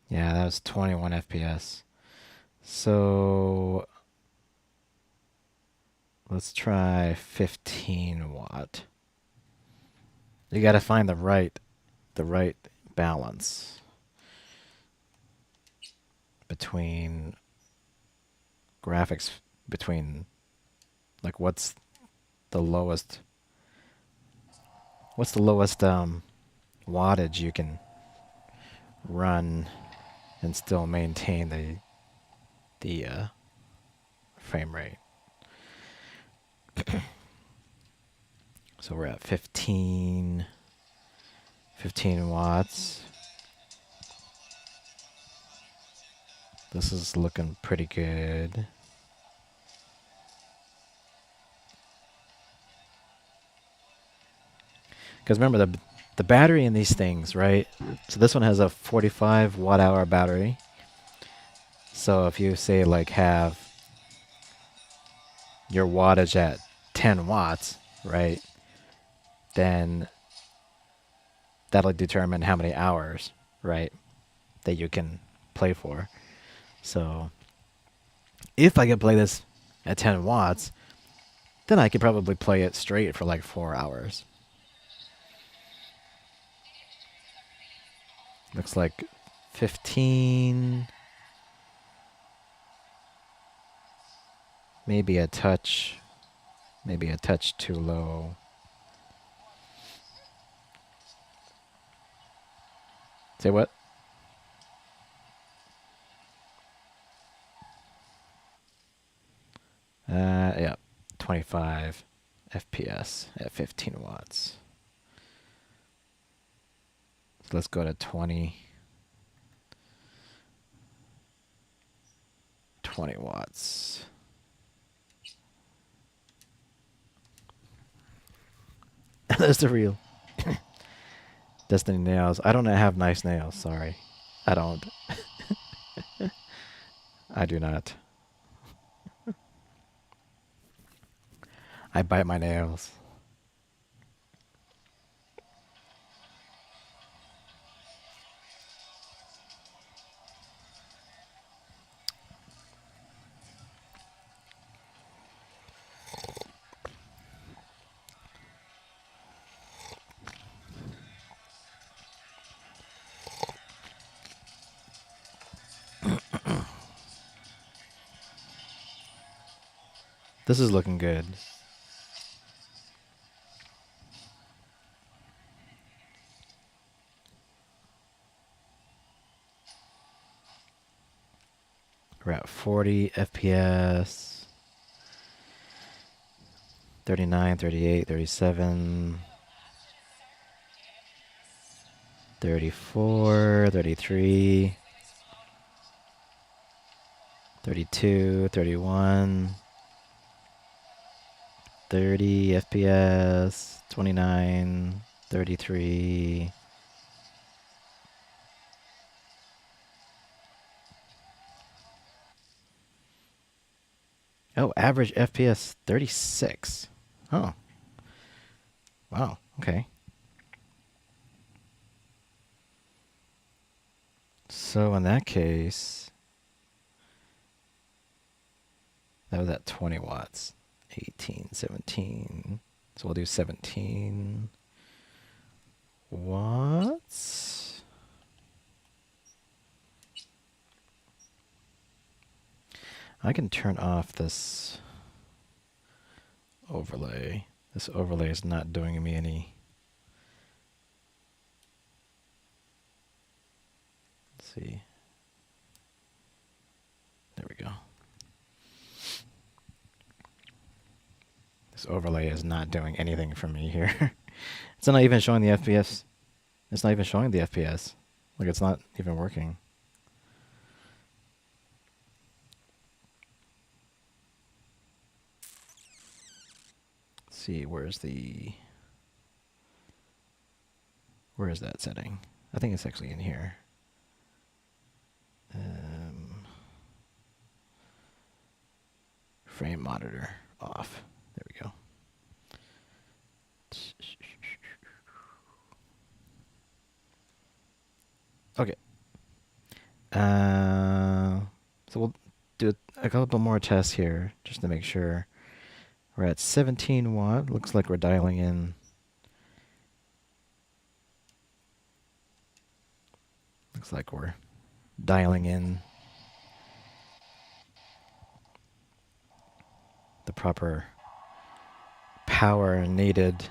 Yeah, that was 21 FPS. So let's try 15 watt. You got to find the right balance between graphics, between like what's the lowest wattage you can run and still maintain the frame rate. So we're at 15 watts. This is looking pretty good. Because remember the battery in these things, right? So this one has a 45 watt hour battery. So if you say like have your wattage at 10 watts, right? Then that'll determine how many hours, right, that you can play for. So if I could play this at 10 watts, then I could probably play it straight for like 4 hours. Looks like 15, maybe a touch too low. Say what? Yeah, 25 FPS at 15 watts. So let's go to 20 watts. That's the real Destiny nails. I don't have nice nails, sorry. I don't. I do not. I bite my nails. This is looking good. We're at 40 FPS. 39, 38, 37. 34, 33. 32, 31. 30 FPS. 29, 33. Oh, average FPS 36. Oh. Wow, okay. So in that case, that was at 20 watts. 18, 17. So we'll do 17 watts. I can turn off this overlay. This overlay is not doing me any. Let's see. There we go. This overlay is not doing anything for me here. It's not even showing the FPS. It's not even showing the FPS. Like, it's not even working. Let's see, where is that setting? I think it's actually in here. Frame monitor off. There we go. Okay. So we'll do a couple more tests here just to make sure. We're at 17 watt. Looks like we're dialing in. Looks like we're dialing in the proper power needed.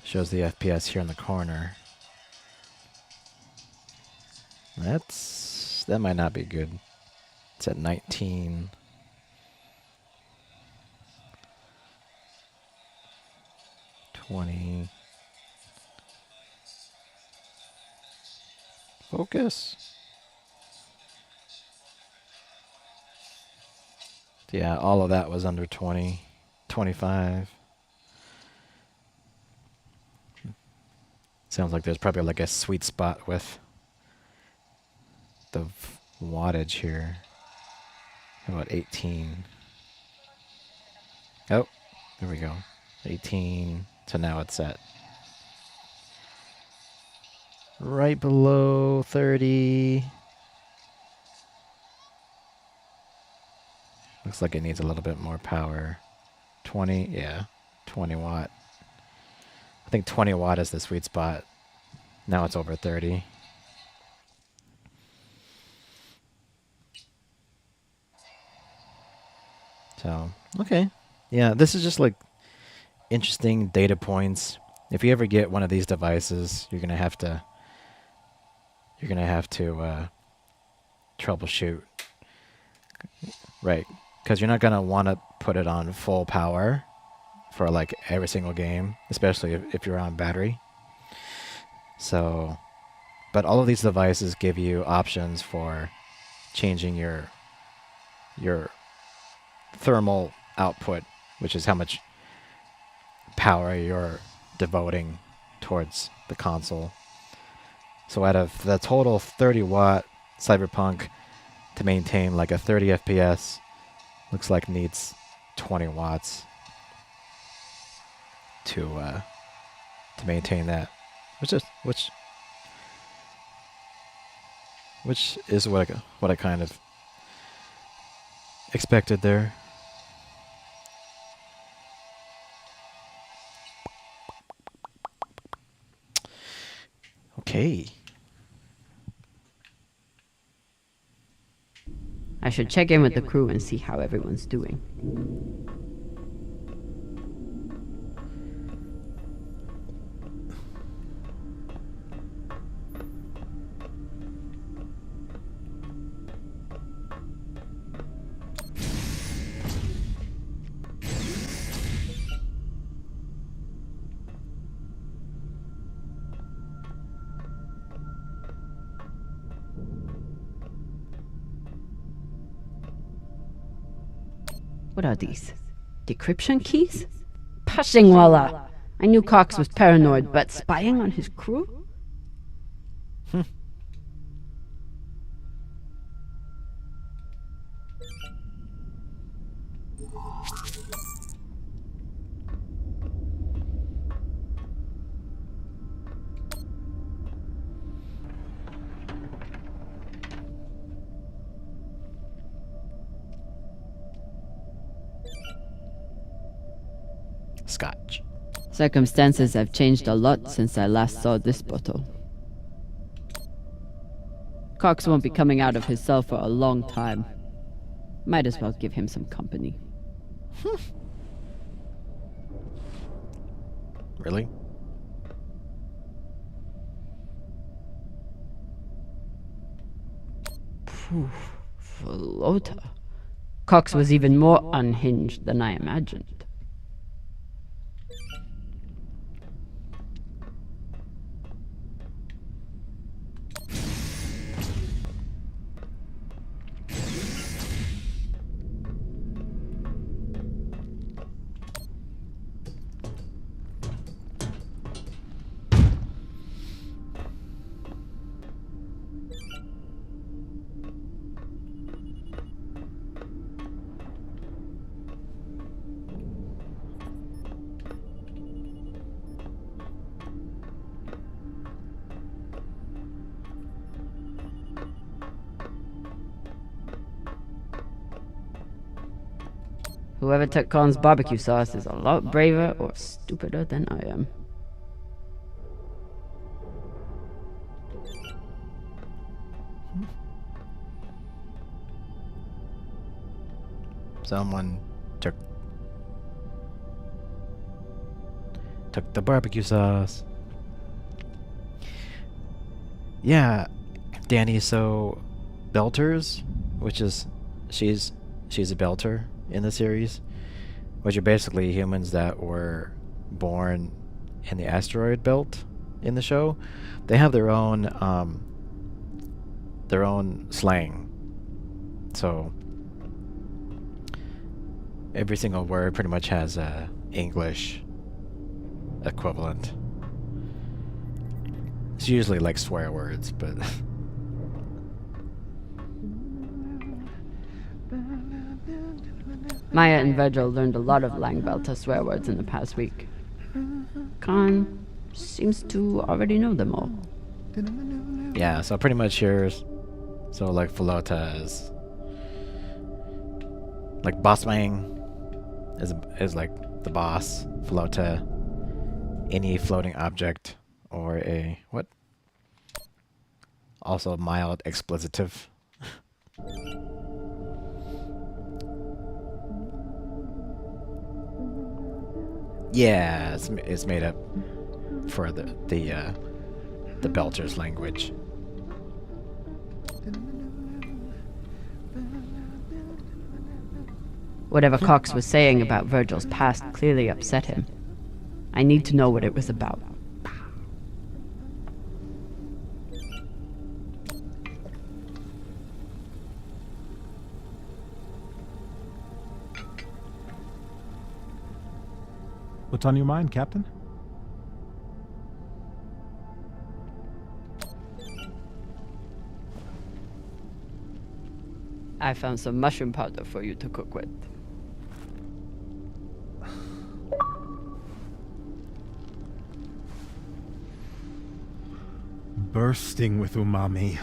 Shows the FPS here in the corner. That might not be good. It's at 19. Focus. Yeah, all of that was under 20, 25. Sounds like there's probably like a sweet spot with the wattage here. How about 18? Oh, there we go. 18. So now it's at right below 30. Looks like it needs a little bit more power. 20, yeah, 20 watt. I think 20 watt is the sweet spot. Now it's over 30. So, okay. Yeah, this is just like interesting data points. If you ever get one of these devices, you're gonna have to troubleshoot, right? Because you're not gonna want to put it on full power for like every single game, especially if you're on battery. So, but all of these devices give you options for changing your thermal output, which is how much power you're devoting towards the console. So out of the total 30 watt Cyberpunk to maintain like a 30 FPS, looks like needs 20 watts to maintain that, which is what I kind of expected there. Okay. I should check in with the crew and see how everyone's doing. What are these? Decryption keys? Pashingwala! I knew Cox was paranoid, but spying on his crew? Scotch. Circumstances have changed a lot since I last saw this bottle. Cox won't be coming out of his cell for a long time. Might as well give him some company. Really? Phew, Flota. Cox was even more unhinged than I imagined. Whoever took Khan's barbecue sauce is a lot braver or stupider than I am. Someone took the barbecue sauce. Yeah, Danny. So, Belters, which is she's a Belter in the series, which are basically humans that were born in the asteroid belt in the show. They have their own slang. So every single word pretty much has a English equivalent. It's usually like swear words, but Maya and Virgil learned a lot of Langbelter swear words in the past week. Khan seems to already know them all. yeah, so pretty much yours. So like Flota is like Bosswang is like the boss. Flota, any floating object or a what? Also a mild explicitive. Yeah, it's made up for the Belter's language. Whatever Cox was saying about Virgil's past clearly upset him. I need to know what it was about. What's on your mind, Captain? I found some mushroom powder for you to cook with. Bursting with umami.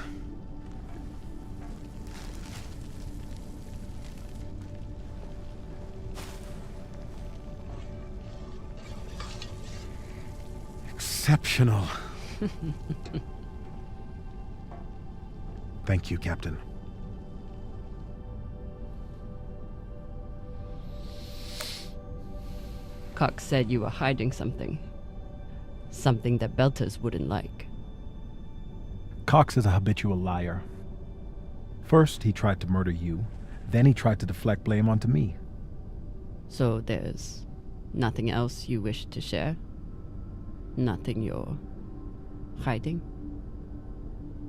Exceptional. Thank you, Captain. Cox said you were hiding something. Something that Belters wouldn't like. Cox is a habitual liar. First, he tried to murder you. Then he tried to deflect blame onto me. So there's nothing else you wish to share? Nothing you're hiding?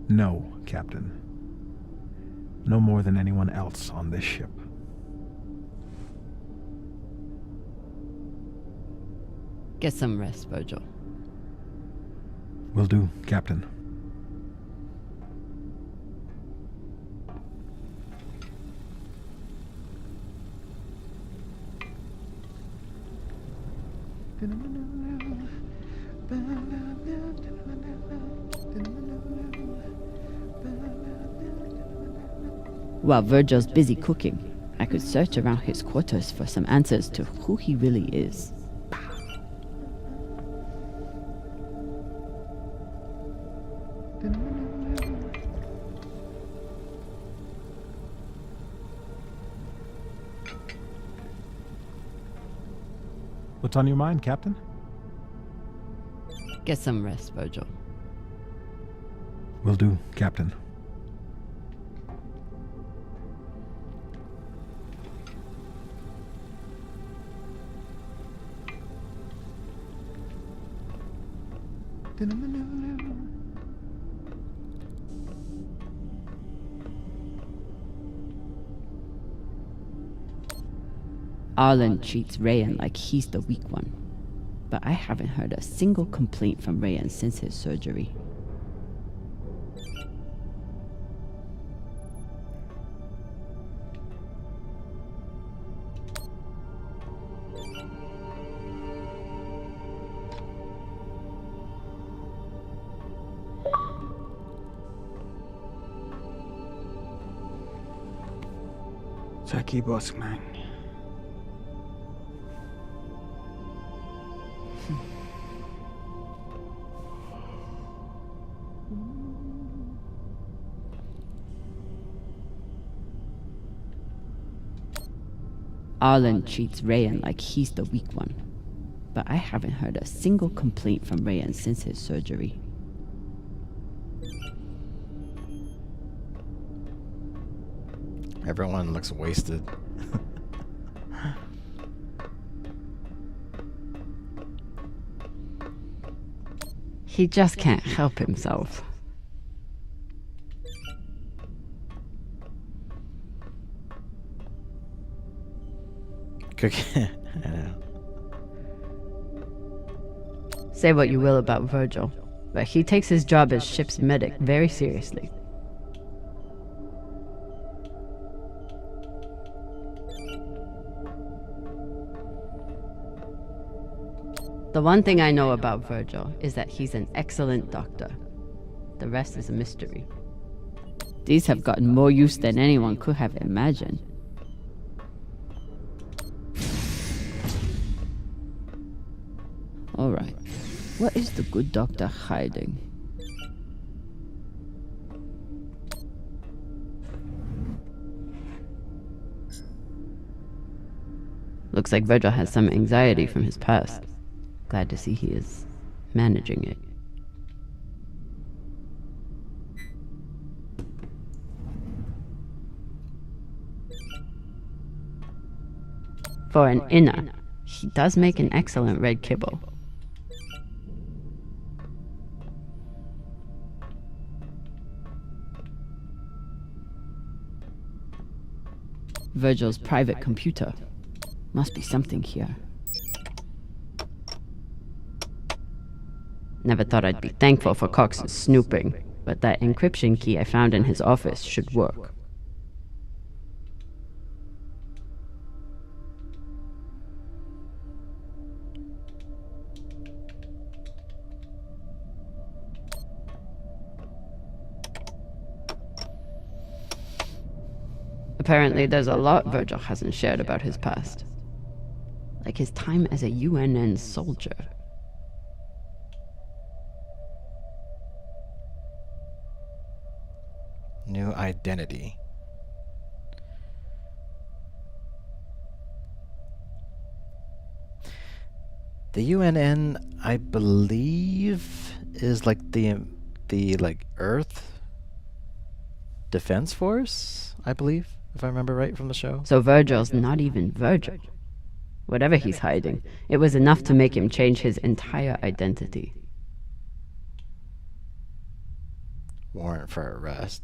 No, Captain. No more than anyone else on this ship. Get some rest, Virgil. Will do, Captain. While Virgil's busy cooking, I could search around his quarters for some answers to who he really is. What's on your mind, Captain? Get some rest, Virgil. Will do, Captain. Arlen treats Rayan like he's the weak one, but I haven't heard a single complaint from Rayan since his surgery. Jackie Bossman. Arlen treats Rayan like he's the weak one. But I haven't heard a single complaint from Rayan since his surgery. Everyone looks wasted. He just can't help himself. I know. Say what you will about Virgil, but he takes his job as ship's medic very seriously. The one thing I know about Virgil is that he's an excellent doctor. The rest is a mystery. These have gotten more use than anyone could have imagined. Alright, what is the good doctor hiding? Looks like Virgil has some anxiety from his past. Glad to see he is managing it. For an inner, he does make an excellent red kibble. Virgil's private computer. Must be something here. Never thought I'd be thankful for Cox's snooping, but that encryption key I found in his office should work. Apparently there's a lot Virgil hasn't shared about his past. Like his time as a UNN soldier. New identity. The UNN, I believe, is like the like Earth Defense Force, I believe, if I remember right from the show. So Virgil's not even Virgil. Whatever he's hiding, it was enough to make him change his entire identity. Warrant for arrest.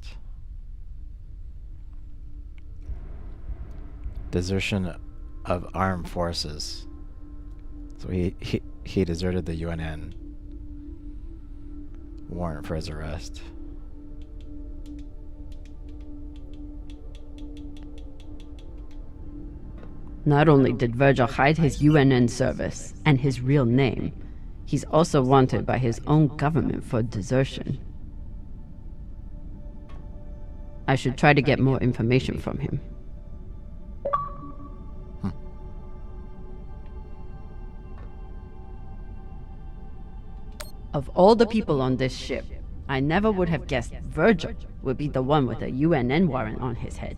Desertion of armed forces. So he deserted the UNN. Warrant for his arrest. Not only did Virgil hide his UNN service and his real name, he's also wanted by his own government for desertion. I should try to get more information from him. Of all the people on this ship, I never would have guessed Virgil would be the one with a UNN warrant on his head.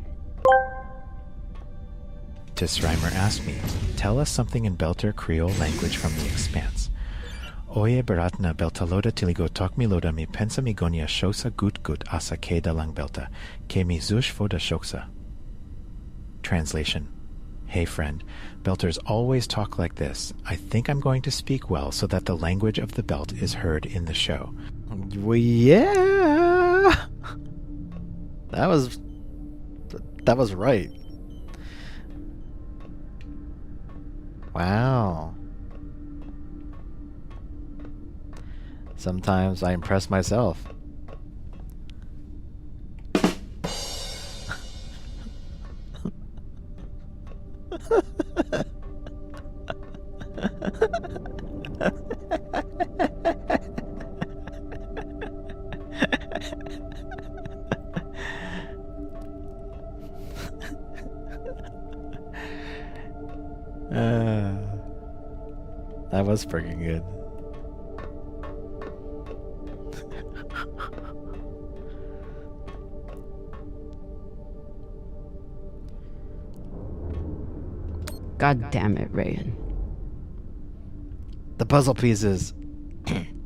Tisrimer asked me, tell us something in Belter Creole language from the Expanse. Oye beratna beltaloda tiligo tokmi loda mi pensa mi gonia shosa gut gut asa keda lang belta, ke mi zush foda shoksa. Translation. Hey friend, Belters always talk like this. I think I'm going to speak well so that the language of the belt is heard in the show. Well, yeah. That was right. Wow. Sometimes I impress myself. That was freaking good. God damn it, Rayan. The puzzle pieces.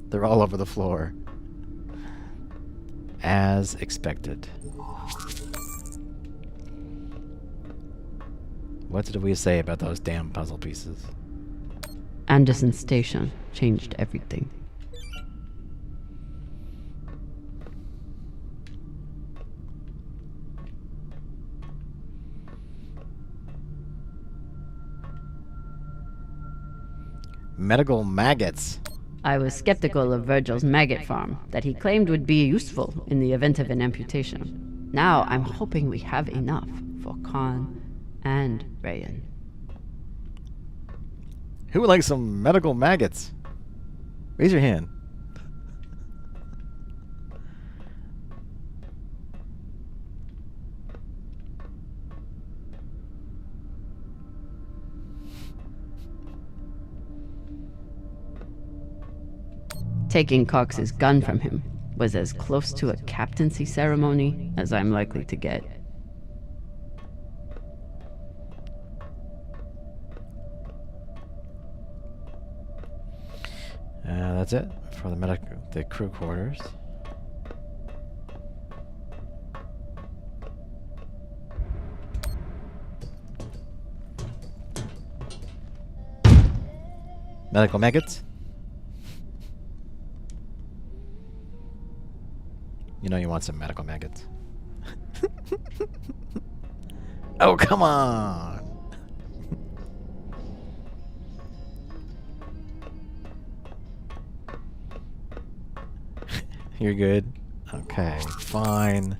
They're all over the floor. As expected. What did we say about those damn puzzle pieces? Anderson Station changed everything. Medical maggots. I was skeptical of Virgil's maggot farm that he claimed would be useful in the event of an amputation. Now I'm hoping we have enough for Khan and Rayan. Who would like some medical maggots? Raise your hand. Taking Cox's gun from him was as close to a captaincy ceremony as I'm likely to get. That's it for the crew quarters. Medical maggots. You know you want some medical maggots. Oh, come on! You're good? Okay, fine.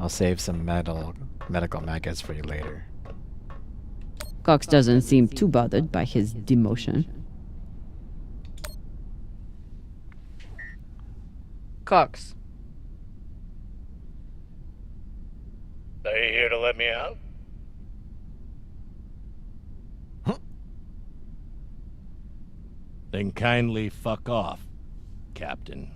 I'll save some medical maggots for you later. Cox doesn't seem too bothered by his demotion. Cox. Are you here to let me out? Then kindly fuck off, Captain.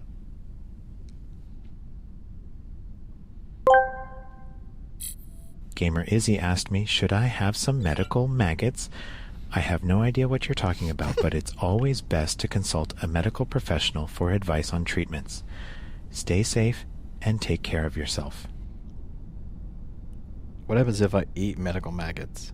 Gamer Izzy asked me, should I have some medical maggots? I have no idea what you're talking about, but it's always best to consult a medical professional for advice on treatments. Stay safe and take care of yourself. What happens if I eat medical maggots?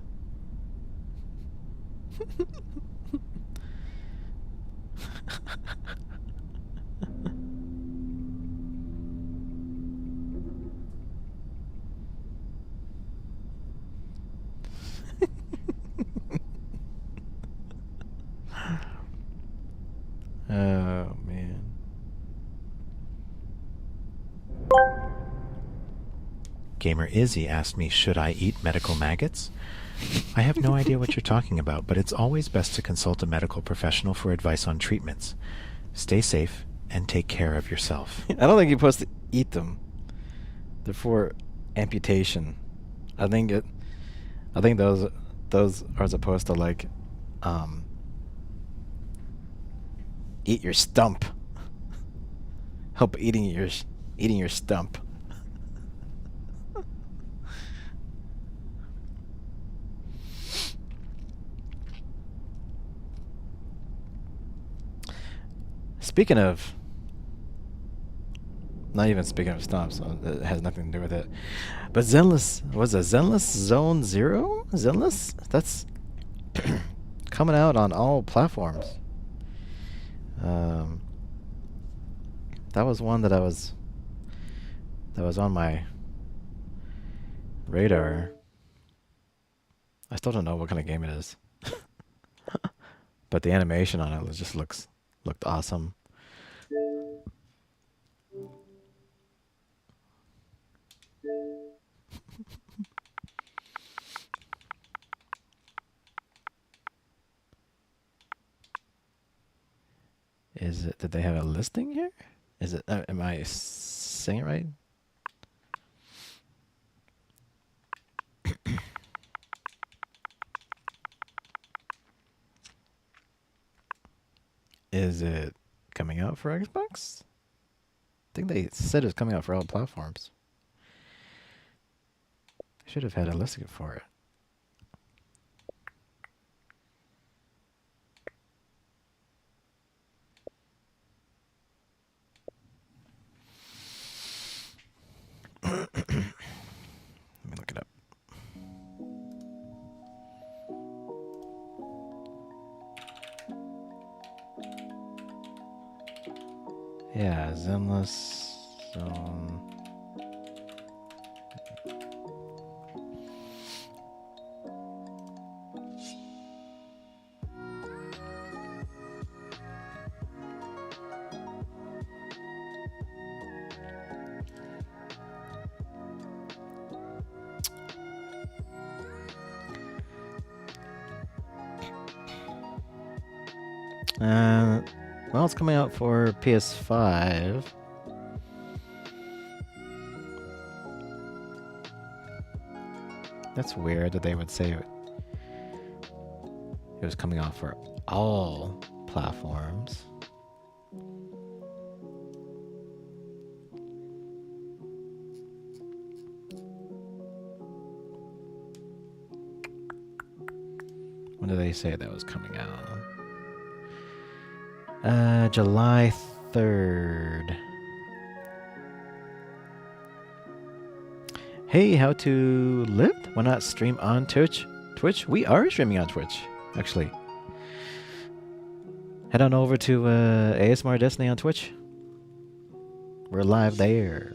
Oh, man. Gamer Izzy asked me, should I eat medical maggots? I have no idea what you're talking about, but it's always best to consult a medical professional for advice on treatments. Stay safe and take care of yourself. I don't think you're supposed to eat them. They're for amputation. I think those are supposed to like eat your stump. Help eating your stump. Speaking of, not even speaking of stumps, so it has nothing to do with it. But Zenless, was it Zenless Zone Zero? Zenless? That's coming out on all platforms. That was one that was on my radar. I still don't know what kind of game it is. But the animation on it just looked awesome. Is it? Did they have a listing here? Is it? Am I saying it right? Is it coming out for Xbox? I think they said it's coming out for all platforms. I should have had a listing for it. Let me look it up. Yeah, Zenless Zone. Well, it's coming out for PS5. That's weird that they would say it was coming out for all platforms. When did they say that was coming out? July 3rd. Hey, how to lift? Why not stream on Twitch? We are streaming on Twitch, actually. Head on over to ASMR Destiny on Twitch. We're live there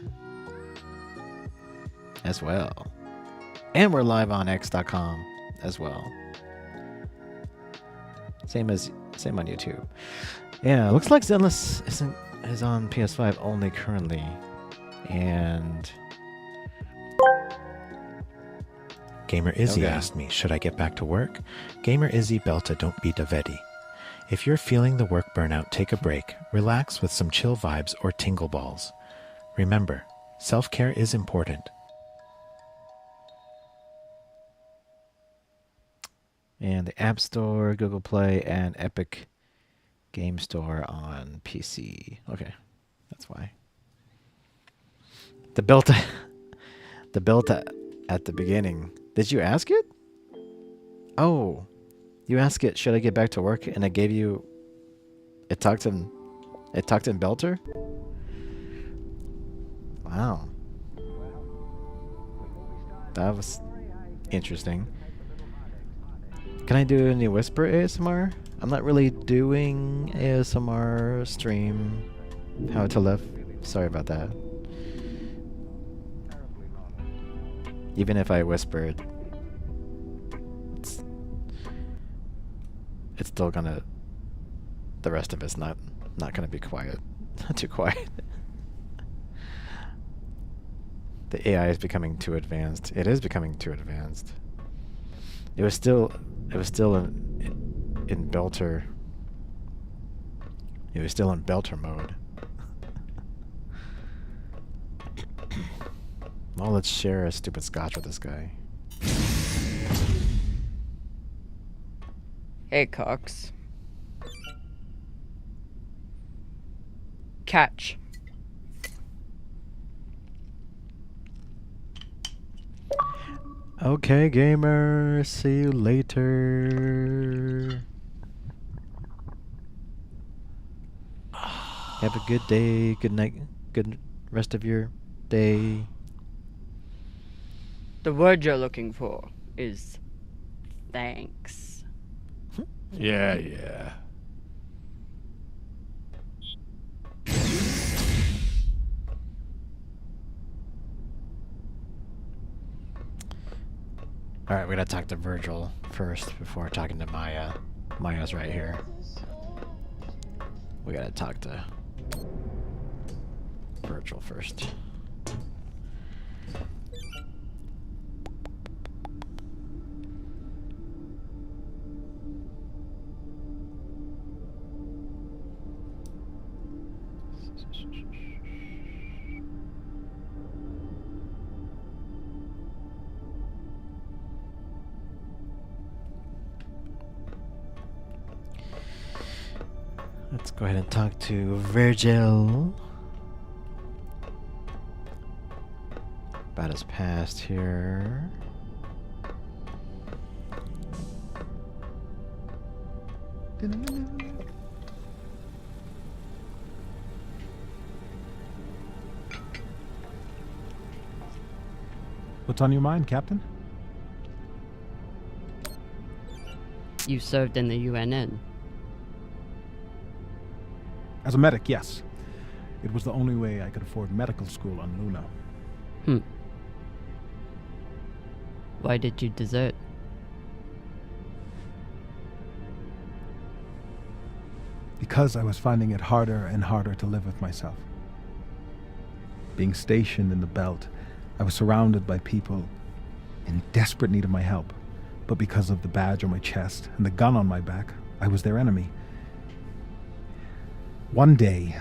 as well. And we're live on X.com as well. Same on YouTube. Yeah, looks like Zenless is on PS5 only currently. And Gamer Izzy asked me, should I get back to work? Gamer Izzy Belta, don't be Davedi. If you're feeling the work burnout, take a break, relax with some chill vibes or tingle balls. Remember, self-care is important. And the App Store, Google Play, and Epic Game Store on PC. Okay, that's why. The Belta at the beginning. Did you ask it? Oh, you asked it, should I get back to work? And it gave you, it talked in Belter? Wow. That was interesting. Can I do any whisper ASMR? I'm not really doing ASMR stream. How to live. Sorry about that. Even if I whispered, it's still gonna. The rest of it's not gonna be quiet. Not too quiet. The AI is becoming too advanced. It is becoming too advanced. It was still in Belter. It was still in Belter mode. Well, let's share a stupid scotch with this guy. Hey, Cox. Catch. Okay, gamer. See you later. Have a good day. Good night. Good rest of your day. The word you're looking for is thanks. Yeah. Alright, we gotta talk to Virgil first before talking to Maya. Maya's right here. We gotta talk to Virgil first. Let's go ahead and talk to Virgil about his past here. What's on your mind, Captain? You served in the UNN. As a medic, yes. It was the only way I could afford medical school on Luna. Why did you desert? Because I was finding it harder and harder to live with myself. Being stationed in the belt, I was surrounded by people in desperate need of my help. But because of the badge on my chest and the gun on my back, I was their enemy. One day,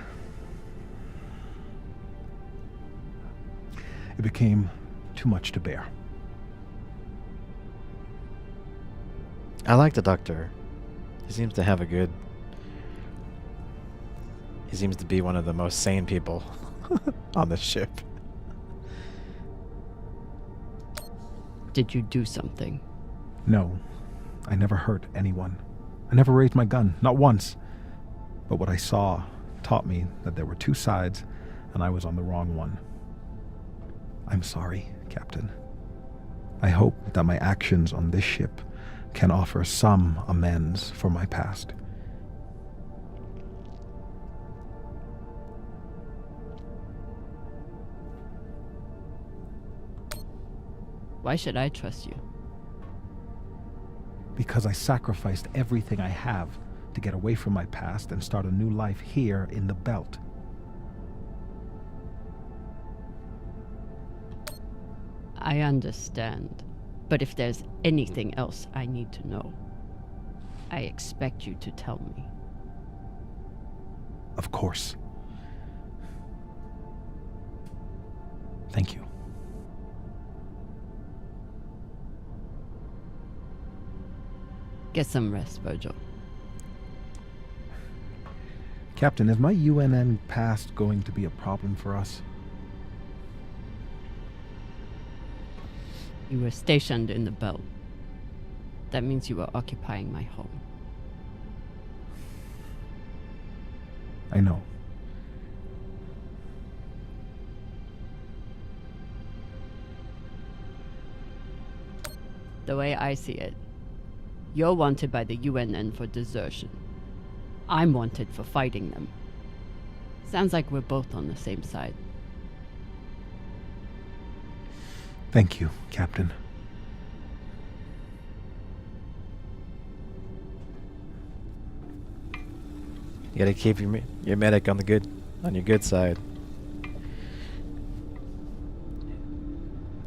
it became too much to bear. I like the Doctor. He seems to have a good... He seems to be one of the most sane people on the ship. Did you do something? No, I never hurt anyone. I never raised my gun, not once. But what I saw taught me that there were two sides, and I was on the wrong one. I'm sorry, Captain. I hope that my actions on this ship can offer some amends for my past. Why should I trust you? Because I sacrificed everything I have to get away from my past and start a new life here in the belt. I understand. But if there's anything else I need to know, I expect you to tell me. Of course. Thank you. Get some rest, Virgil. Captain, is my UNN past going to be a problem for us? You were stationed in the belt. That means you were occupying my home. I know. The way I see it, you're wanted by the UNN for desertion. I'm wanted for fighting them. Sounds like we're both on the same side. Thank you, Captain. You gotta keep your medic on your good side.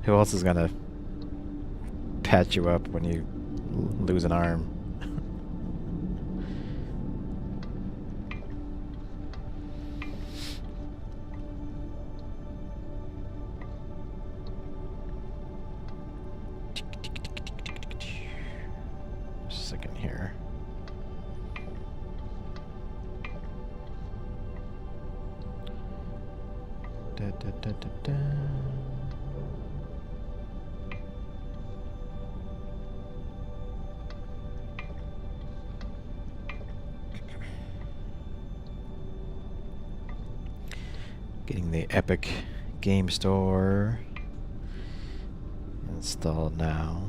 Who else is gonna patch you up when you lose an arm? Just a second here. Da, da, da, da, da. Getting the Epic Game Store installed now.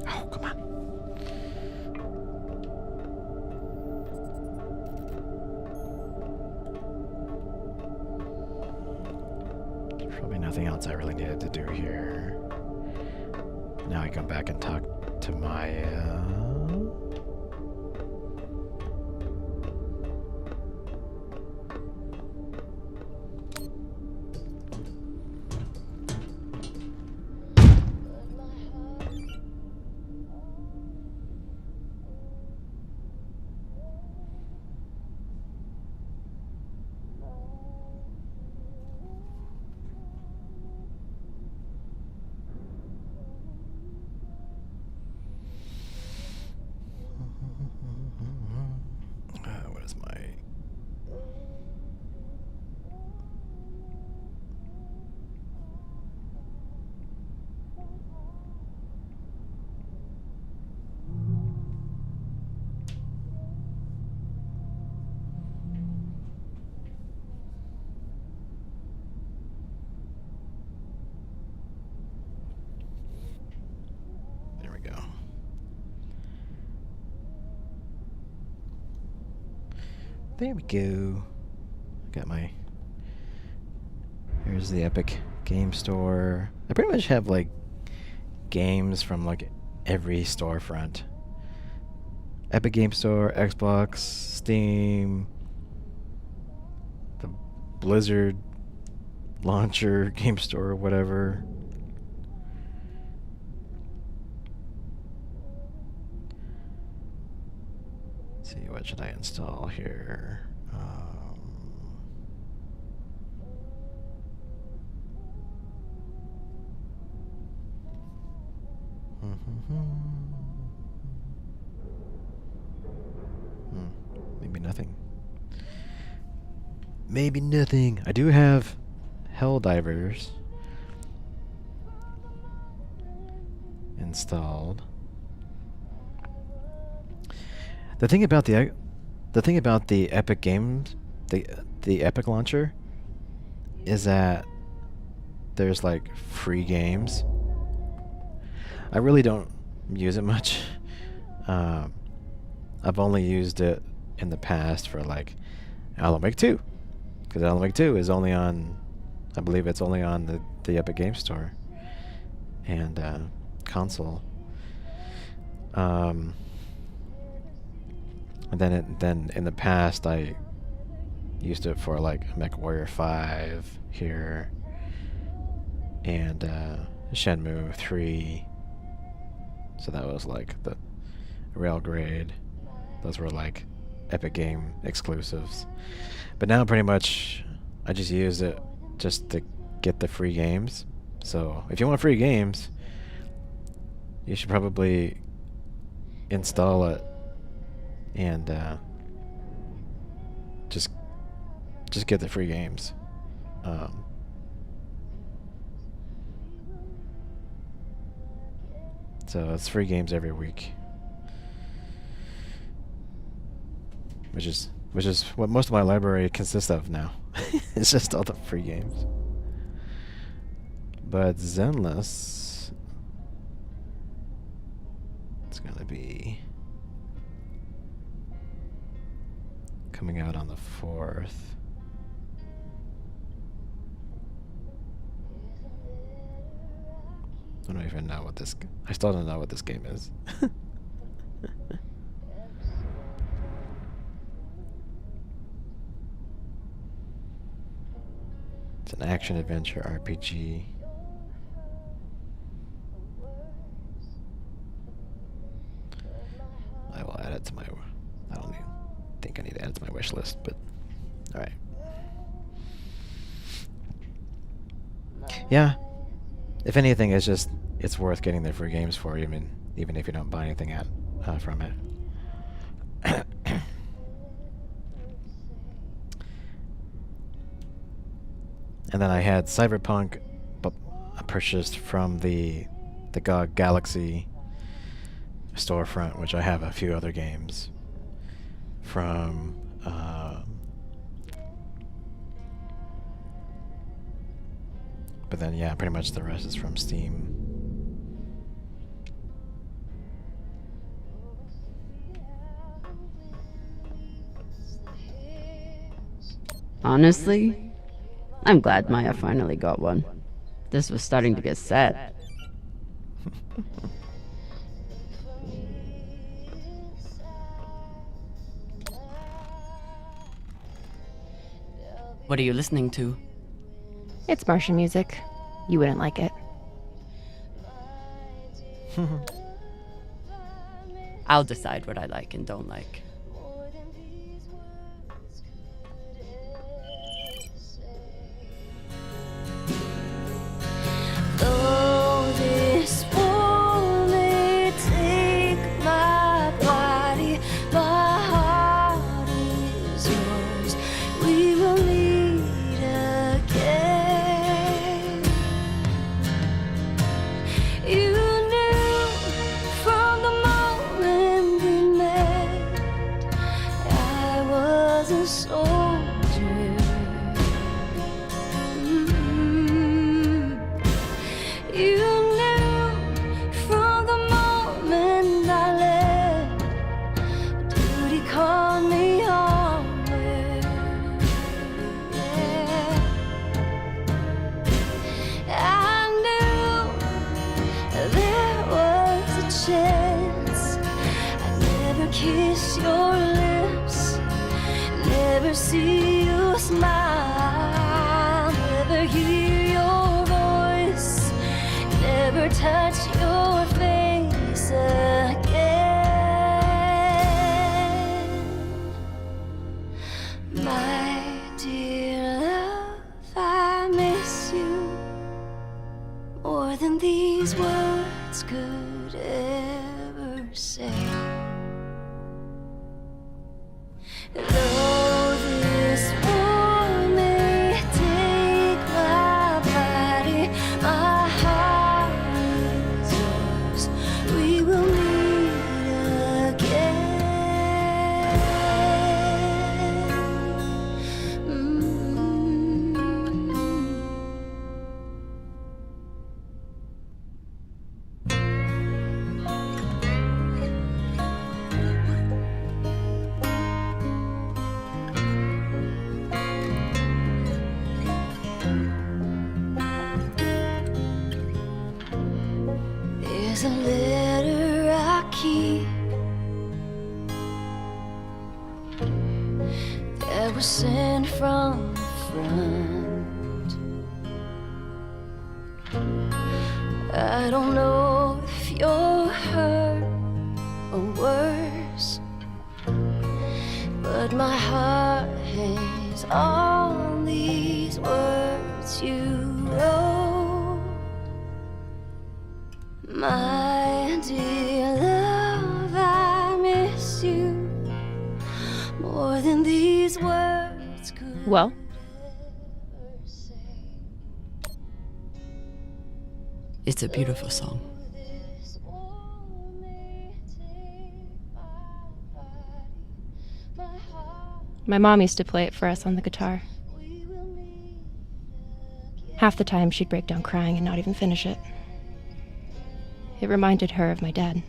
Oh, come on. There's probably nothing else I really needed to do here. Now I go back and talk to my... what is my... There we go. There we go. Got my... Here's the Epic Game Store. I pretty much have, like, games from, like, every storefront. Epic Game Store, Xbox, Steam, the Blizzard launcher game store, whatever. Let's see, what should I install here? Maybe nothing. Maybe nothing. I do have Helldivers installed. The thing about the Epic games, the Epic launcher, is that there's like free games. I really don't use it much. I've only used it in the past for like Alan Wake 2, because Alan Wake 2 is only on, I believe it's only on the Epic Game Store and console. And then in the past I used it for like MechWarrior 5 here and Shenmue 3. So that was like the Railgrade. Those were like Epic Game exclusives. But now pretty much I just use it just to get the free games. So if you want free games, you should probably install it and just get the free games. So it's free games every week, which is what most of my library consists of now. It's just all the free games. But Zenless, it's gonna be coming out on the 4th. I don't even know what this... I still don't know what this game is. It's an action-adventure RPG. I will add it to my... I don't even think I need to add it to my wish list, but... Alright. Yeah. If anything, it's worth getting the free games for you, even if you don't buy anything from it. And then I had Cyberpunk purchased from the GOG Galaxy storefront, which I have a few other games from. But then, yeah, pretty much the rest is from Steam. Honestly, I'm glad Maya finally got one. This was starting to get sad. What are you listening to? It's Martian music. You wouldn't like it. I'll decide what I like and don't like. Though this war may take my body, my heart is yours. We will meet again. You knew from the moment we met I was a soldier. You knew from the moment I left, duty called me onward. Yeah. I knew there was a chance I'd never kiss your lips, never see you smile, never hear your voice, never touch your face again. My dear love, I miss you more than these words could ever say. Though this war may take my body, my heart is yours. We will meet again. There's a letter I keep that was sent from the front. I don't know if you're hurt or worse, but my heart hangs on these words you wrote. My dear love, I miss you more than these words could. Well, It's a beautiful song. my mom used to play it for us on the guitar. Half the time she'd break down crying and not even finish it. It reminded her of my dad.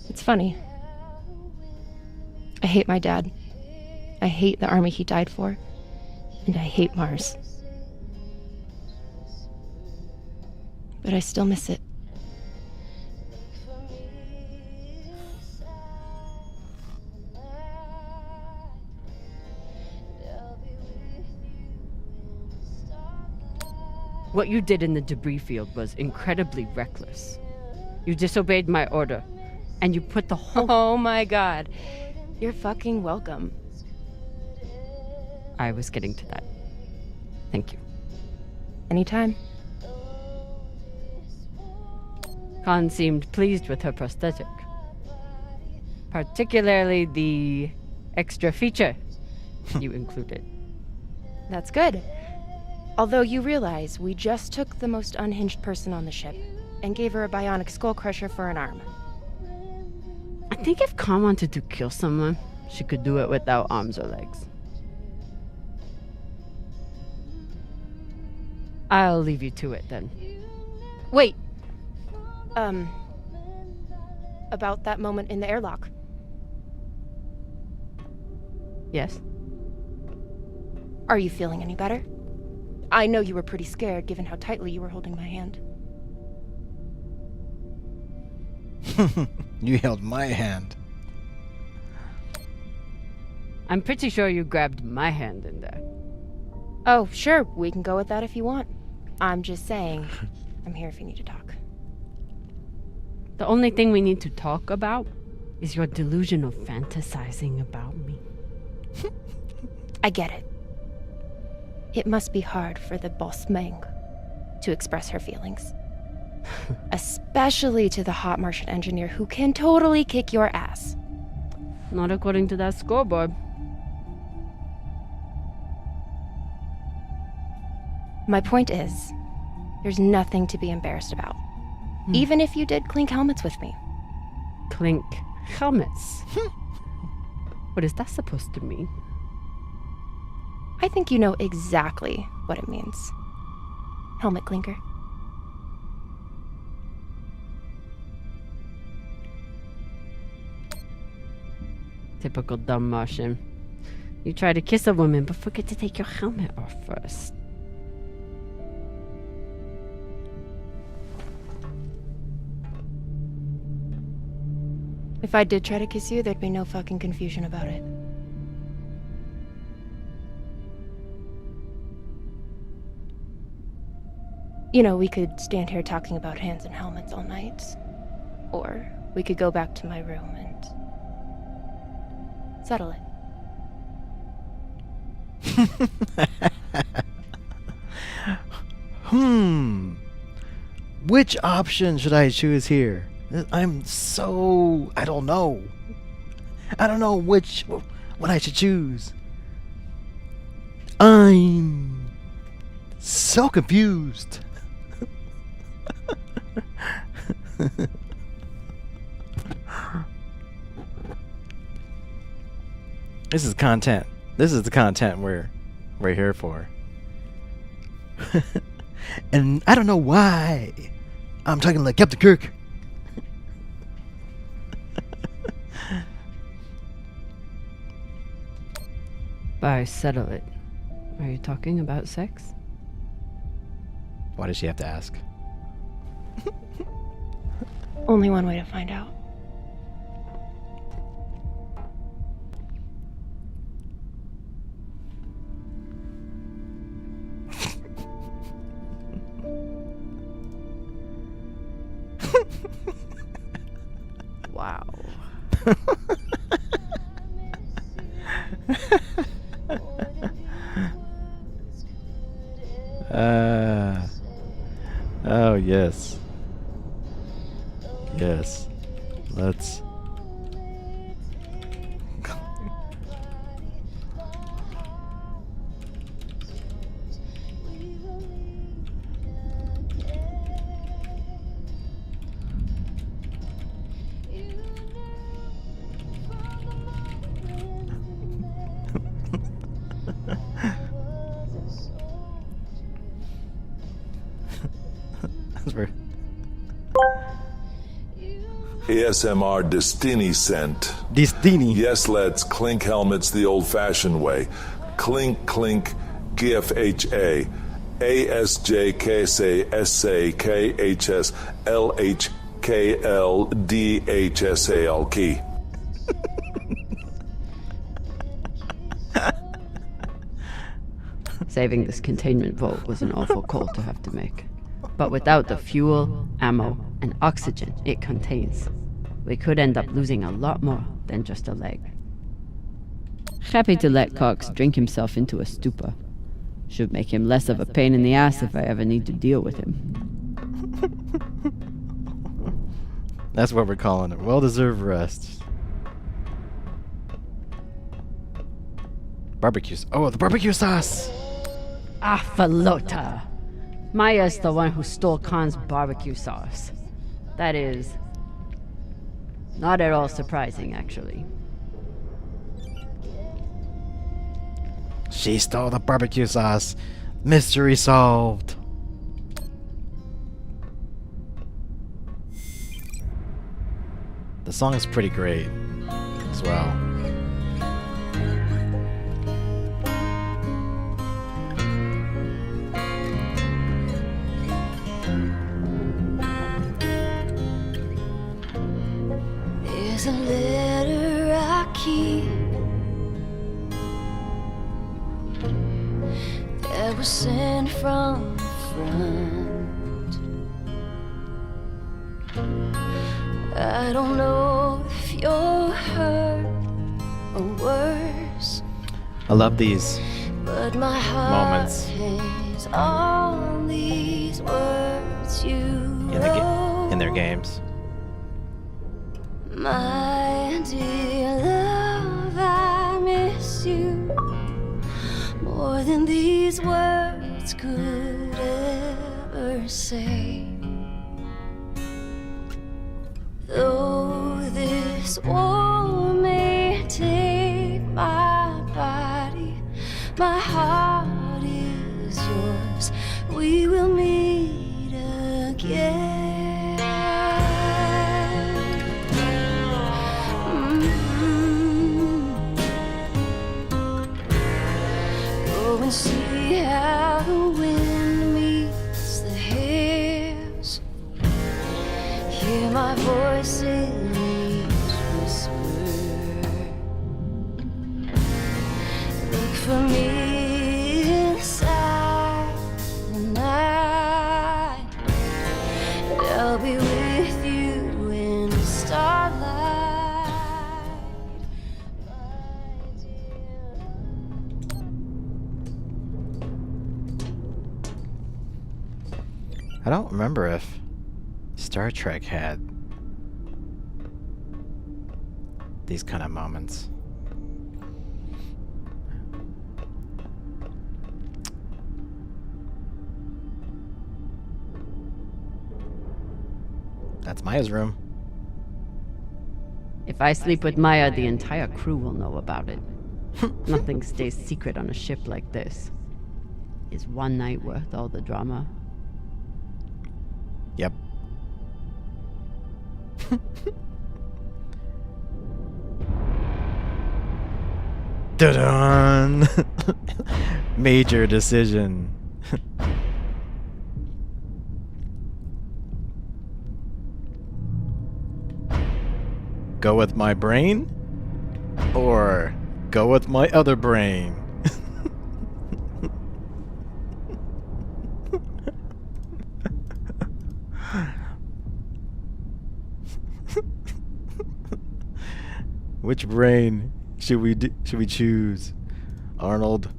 It's funny. I hate my dad. I hate the army he died for. And I hate Mars. But I still miss it. What you did in the debris field was incredibly reckless. You disobeyed my order, and you put the whole... Oh my god. You're fucking welcome. I was getting to that. Thank you. Anytime. Khan seemed pleased with her prosthetic. Particularly the extra feature you included. That's good. Although you realize we just took the most unhinged person on the ship and gave her a bionic skull crusher for an arm. I think if Khan wanted to kill someone, she could do it without arms or legs. I'll leave you to it then. Wait. About that moment in the airlock. Yes? Are you feeling any better? I know you were pretty scared given how tightly you were holding my hand. You held my hand. I'm pretty sure you grabbed my hand in there. Oh, sure, we can go with that if you want. I'm just saying, I'm here if you need to talk. The only thing we need to talk about is your delusional fantasizing about me. I get it. It must be hard for the boss Meng to express her feelings. Especially to the hot Martian engineer who can totally kick your ass. Not according to that scoreboard. My point is, there's nothing to be embarrassed about. Even if you did clink helmets with me. Clink helmets? What is that supposed to mean? I think you know exactly what it means. Helmet clinker. Typical dumb Martian. You try to kiss a woman, but forget to take your helmet off first. If I did try to kiss you, there'd be no fucking confusion about it. You know, we could stand here talking about hands and helmets all night. Or we could go back to my room and settle it. Which option should I choose here? I'm so... I don't know. I don't know what I should choose. I'm so confused. This is content. This is the content we're here for. And I don't know why I'm talking like Captain Kirk. By settle it, are you talking about sex? Why does she have to ask? Only one way to find out. Wow. Oh yes. Yes. Let's ASMR Destiny sent. Destiny. Yes, let's clink helmets the old-fashioned way. Clink, clink, GFHA. ASJKSA key. Saving this containment vault was an awful call to have to make. But without the fuel, ammo, and oxygen it contains, we could end up losing a lot more than just a leg. Happy to let Cox drink himself into a stupor. Should make him less of a pain in the ass if I ever need to deal with him. That's what we're calling it. Well-deserved rest. Barbecues. Oh, the barbecue sauce! Afalota! Maya's the one who stole Khan's barbecue sauce. That is not at all surprising, actually. She stole the barbecue sauce. Mystery solved. The song is pretty great as well. There's a letter I keep that was sent from the front. I don't know if you're hurt or worse, I love these but my heart moments hangs on these words you in their games. My dear love, I miss you more than these words could ever say. Though this war may take my body, my heart is yours. We will meet again. Go and see how the wind meets the hills. Hear my voice in each whisper. Look for me inside the night, and I'll be with you in the starlight. I don't remember if Star Trek had these kind of moments. That's Maya's room. If I sleep with Maya, the entire crew will know about it. Nothing stays secret on a ship like this. Is one night worth all the drama? Yep. Dun-dun! Major decision. Go with my brain? Or go with my other brain? Which brain should we choose? Arnold.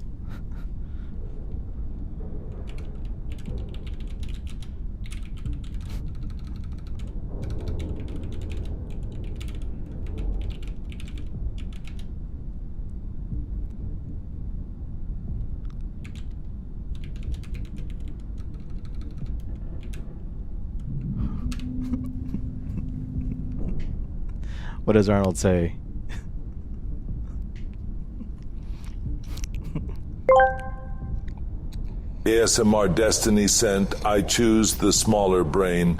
What does Arnold say? ASMR Destiny sent, I choose the smaller brain.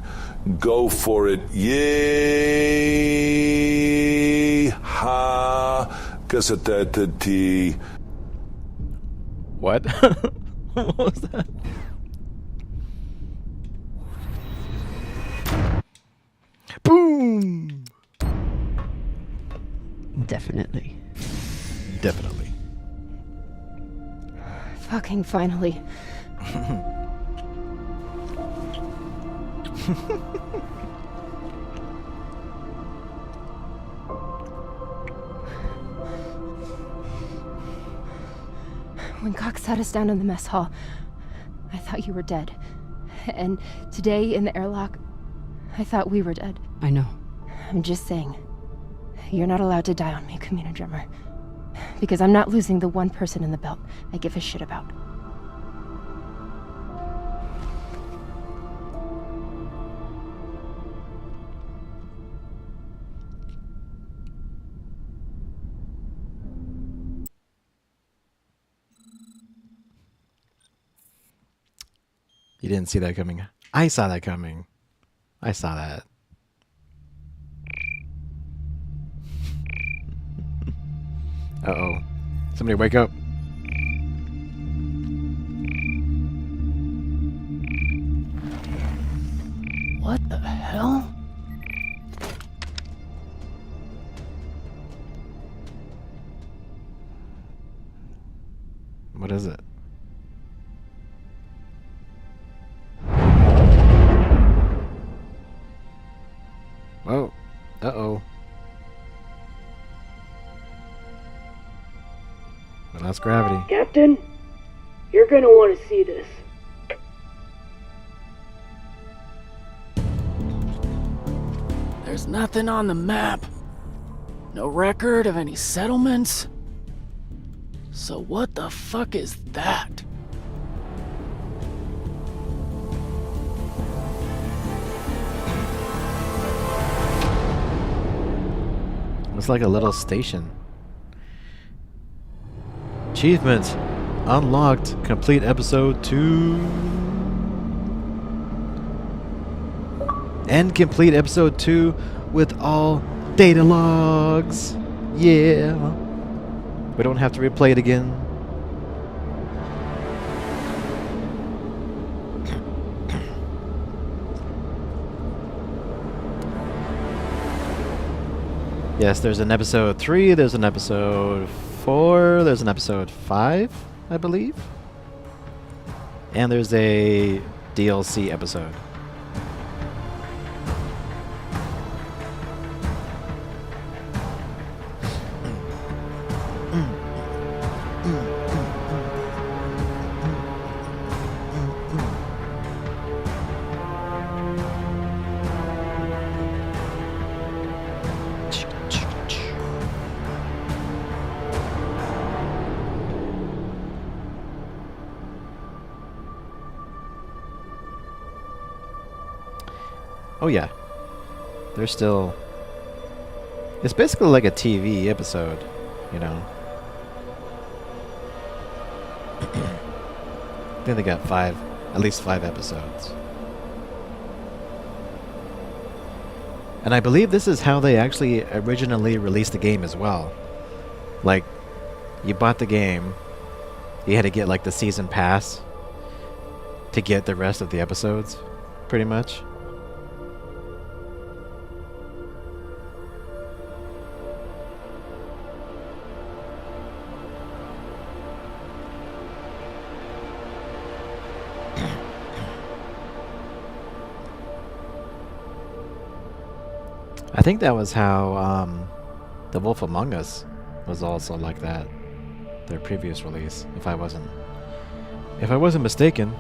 Go for it. Yay! Ha! Gazetati. What? What was that? Boom! Definitely. Definitely. Fucking finally. When Cox sat us down in the mess hall, I thought you were dead. And today in the airlock, I thought we were dead. I know. I'm just saying. You're not allowed to die on me, Kamina Drummer. Because I'm not losing the one person in the belt I give a shit about. You didn't see that coming. I saw that coming. I saw that. Uh-oh. Somebody wake up. What the hell? What is it? Whoa. Uh-oh. Well, that's gravity. Captain, you're gonna want to see this. There's nothing on the map. No record of any settlements. So what the fuck is that? It's like a little station. Achievement unlocked. Complete episode 2. And complete episode 2 with all data logs. Yeah. We don't have to replay it again. Yes, there's an episode 3, there's an episode 4, there's an episode 5, I believe. And there's a DLC episode. Oh yeah, there's still... It's basically like a TV episode, you know. I think they got at least 5 episodes. And I believe this is how they actually originally released the game as well. Like, you bought the game, you had to get like the season pass to get the rest of the episodes, pretty much. I think that was how The Wolf Among Us was also like that. Their previous release, if I wasn't mistaken.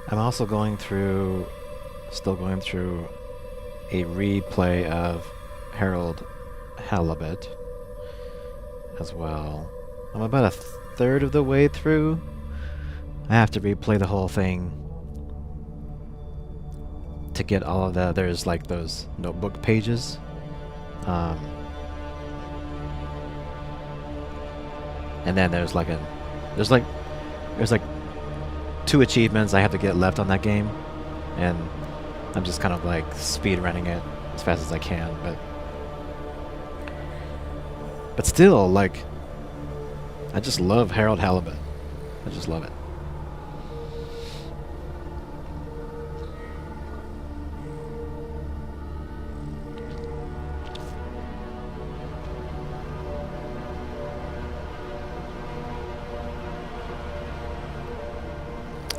I'm also still going through a replay of Harold Halibut as well. I'm about a third of the way through. I have to replay the whole thing to get all of there's like those notebook pages. And then there's like 2 achievements I have to get left on that game, and I'm just kind of like speed running it as fast as I can, but still, like, I just love Harold Halibut. I just love it.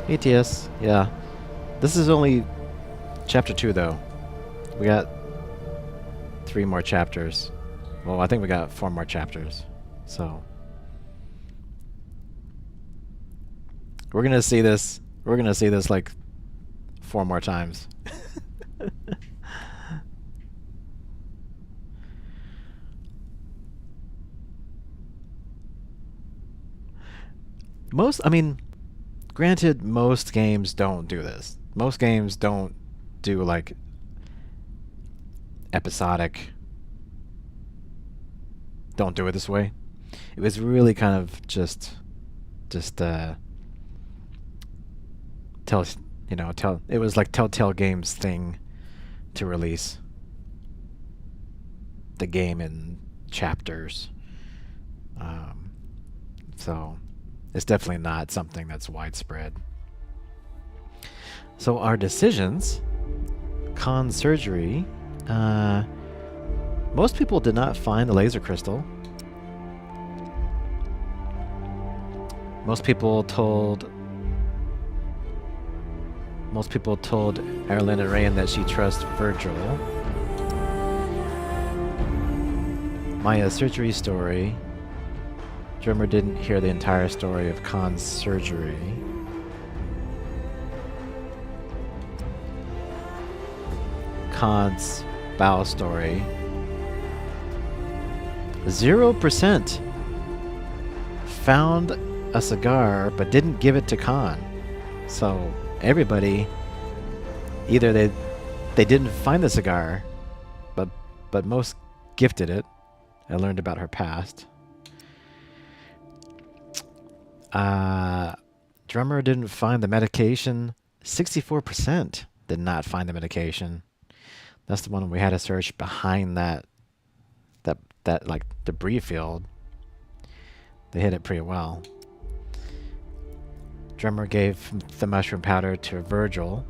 ATS, yeah. This is only chapter 2 though. We got 3 more chapters. Well, I think we got 4 more chapters. So we're gonna see this like 4 more times. I mean, granted, most games don't do this. Most games don't do like episodic. Don't do it this way. It was really kind of just it was like Telltale Games thing to release the game in chapters. So it's definitely not something that's widespread. So our decisions, con surgery, most people did not find the laser crystal. Most people told Erilyn and Rayan that she trusts Virgil. Maya's surgery story. Drummer didn't hear the entire story of Khan's surgery. Khan's bow story. 0% found a cigar but didn't give it to Khan. So everybody, either they didn't find the cigar, but most gifted it. I learned about her past. Drummer didn't find the medication. 64% did not find the medication. That's the one we had to search behind that like debris field. They hit it pretty well. Drummer gave the mushroom powder to Virgil.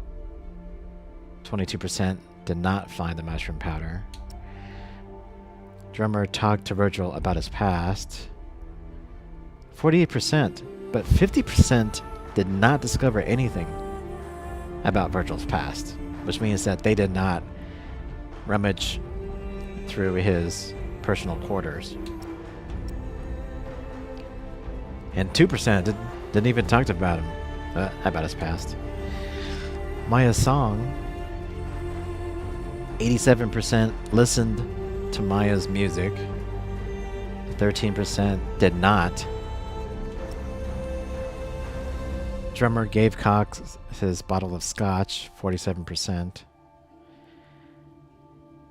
22% did not find the mushroom powder. Drummer talked to Virgil about his past. 48%, but 50% did not discover anything about Virgil's past, which means that they did not rummage through his personal quarters. And 2% didn't even talk about him, about his past. Maya's song, 87% listened to Maya's music. 13% did not. Drummer gave Cox his bottle of scotch, 47%.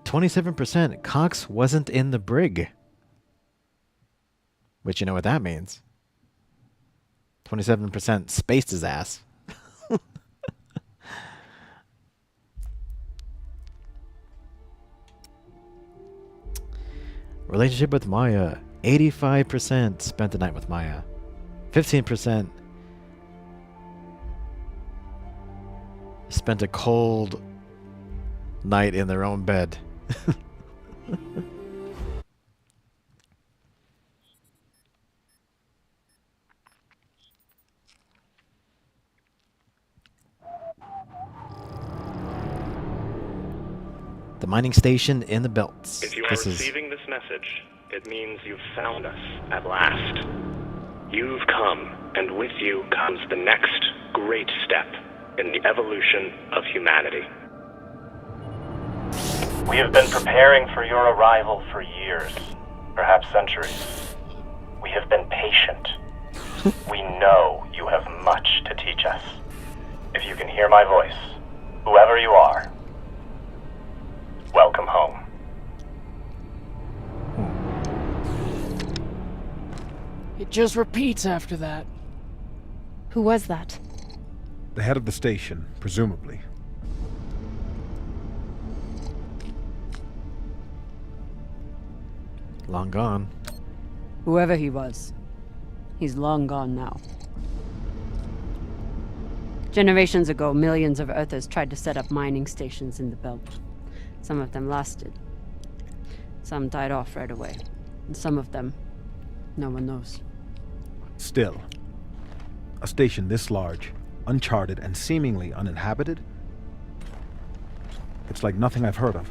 27%, Cox wasn't in the brig. Which you know what that means. 27% spaced his ass. Relationship with Maya. 85% spent the night with Maya. 15% spent a cold night in their own bed. The mining station in the belts. If you are receiving this message, it means you've found us at last. You've come, and with you comes the next great step in the evolution of humanity. We have been preparing for your arrival for years, perhaps centuries. We have been patient. We know you have much to teach us. If you can hear my voice, whoever you are, welcome home. It just repeats after that. Who was that? The head of the station, presumably. Long gone. Whoever he was, he's long gone now. Generations ago, millions of Earthers tried to set up mining stations in the belt. Some of them lasted. Some died off right away. And some of them, no one knows. Still, a station this large, uncharted, and seemingly uninhabited? It's like nothing I've heard of.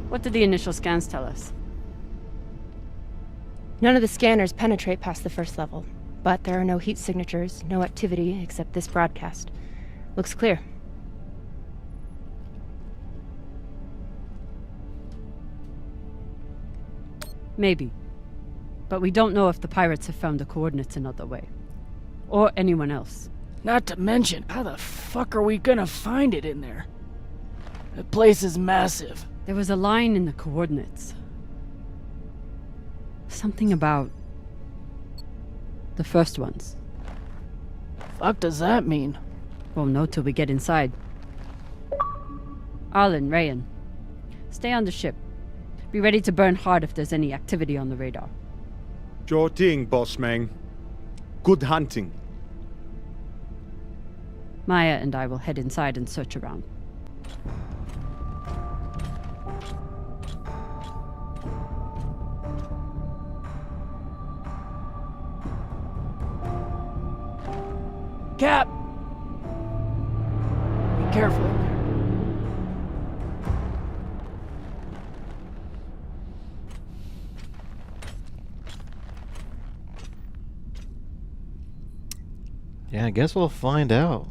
What did the initial scans tell us? None of the scanners penetrate past the first level, but there are no heat signatures, no activity except this broadcast. Looks clear. Maybe. But we don't know if the pirates have found the coordinates another way. Or anyone else. Not to mention, how the fuck are we gonna find it in there? The place is massive. There was a line in the coordinates. Something about the first ones. Fuck does that mean? Won't know till we get inside. Arlen, Rayan, stay on the ship. Be ready to burn hard if there's any activity on the radar. Sure thing, boss man. Good hunting. Maya and I will head inside and search around. Cap! Be careful in there. Yeah, I guess we'll find out.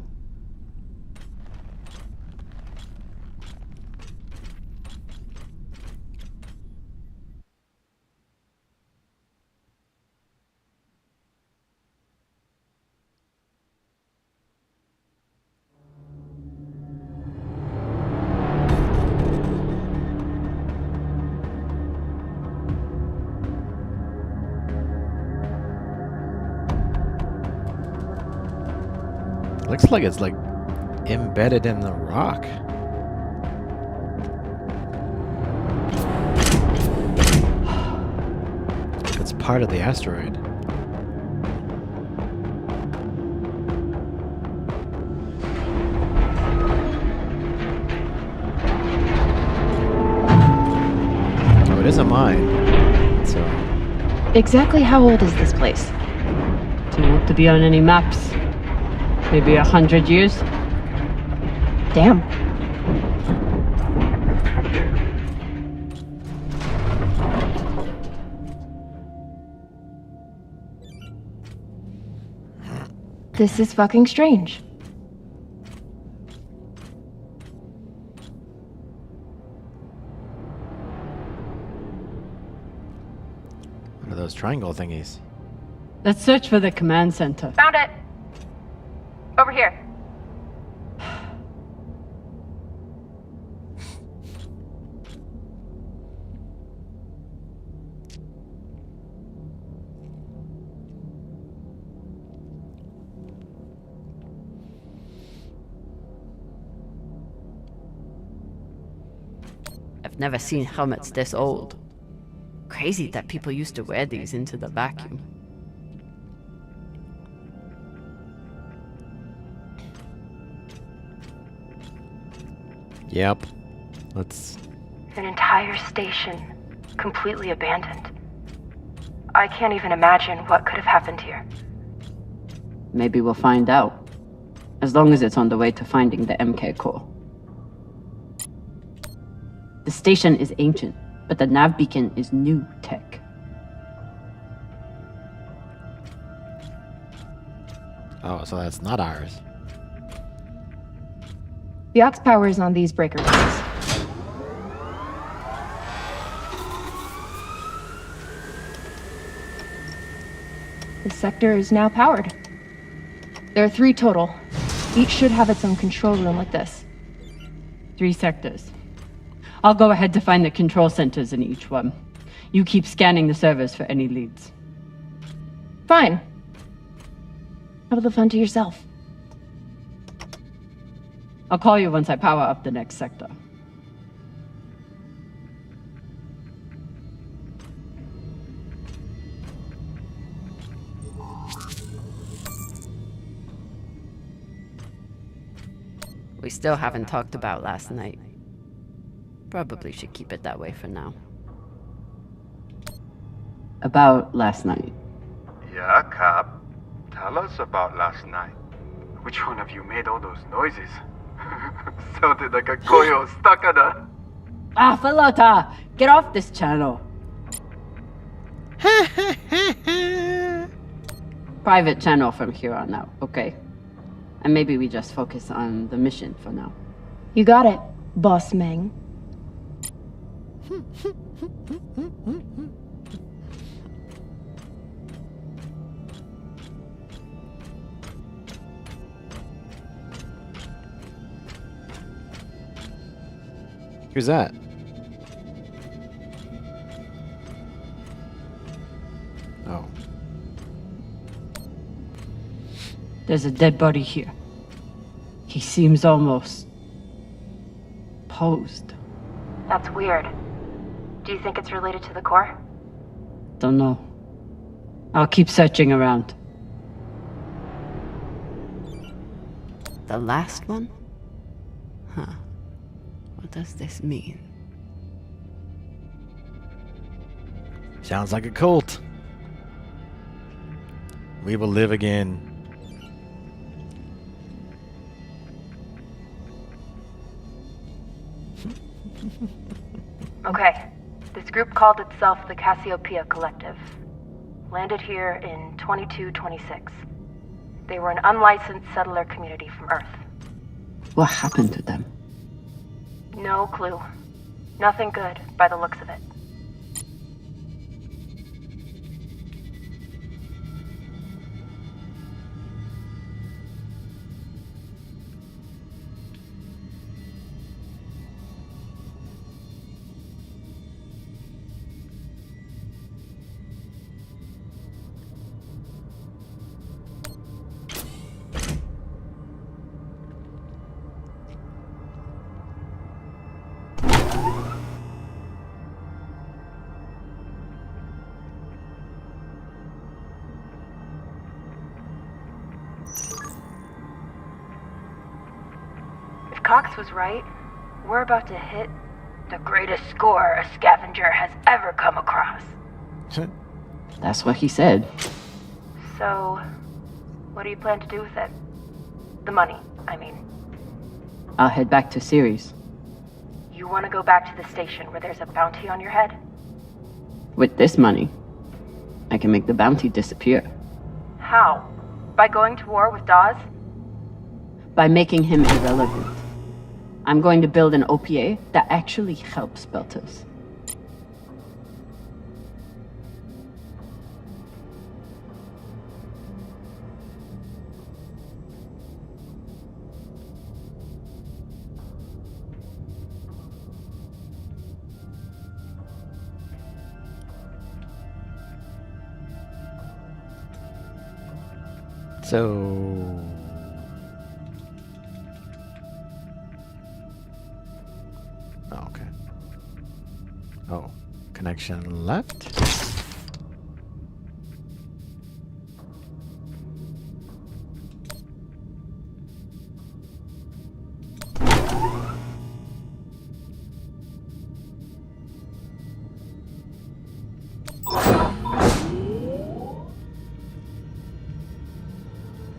Looks like it's like embedded in the rock. It's part of the asteroid. Oh, it is a mine. So. Exactly how old is this place? Too old to be on any maps. Maybe 100 years? Damn. This is fucking strange. What are those triangle thingies? Let's search for the command center. Found it. Over here. I've never seen helmets this old. Crazy that people used to wear these into the vacuum. Yep. Let's... An entire station, completely abandoned. I can't even imagine what could have happened here. Maybe we'll find out. As long as it's on the way to finding the MK core. The station is ancient, but the nav beacon is new tech. Oh, so that's not ours. The aux power is on these breaker boards. This sector is now powered. There are 3 total. Each should have its own control room like this. 3 sectors. I'll go ahead to find the control centers in each one. You keep scanning the servers for any leads. Fine. Have the fun to yourself. I'll call you once I power up the next sector. We still haven't talked about last night. Probably should keep it that way for now. About last night. Yeah, Cap. Tell us about last night. Which one of you made all those noises? Sounded like a koyo stuck on a... Ah, Falota! Get off this channel! Private channel from here on out, okay? And maybe we just focus on the mission for now. You got it, Boss Meng. Who's that? Oh. There's a dead body here. He seems almost posed. That's weird. Do you think it's related to the core? Don't know. I'll keep searching around. The last one? Huh. What does this mean? Sounds like a cult. We will live again. Okay. This group called itself the Cassiopeia Collective. Landed here in 2226. They were an unlicensed settler community from Earth. What happened to them? No clue. Nothing good, by the looks of it. Cox was right. We're about to hit the greatest score a scavenger has ever come across. That's what he said. So, what do you plan to do with it? The money, I mean. I'll head back to Ceres. You want to go back to the station where there's a bounty on your head? With this money, I can make the bounty disappear. How? By going to war with Dawes? By making him irrelevant. I'm going to build an OPA that actually helps Belters. So... Oh, okay. Oh, connection left?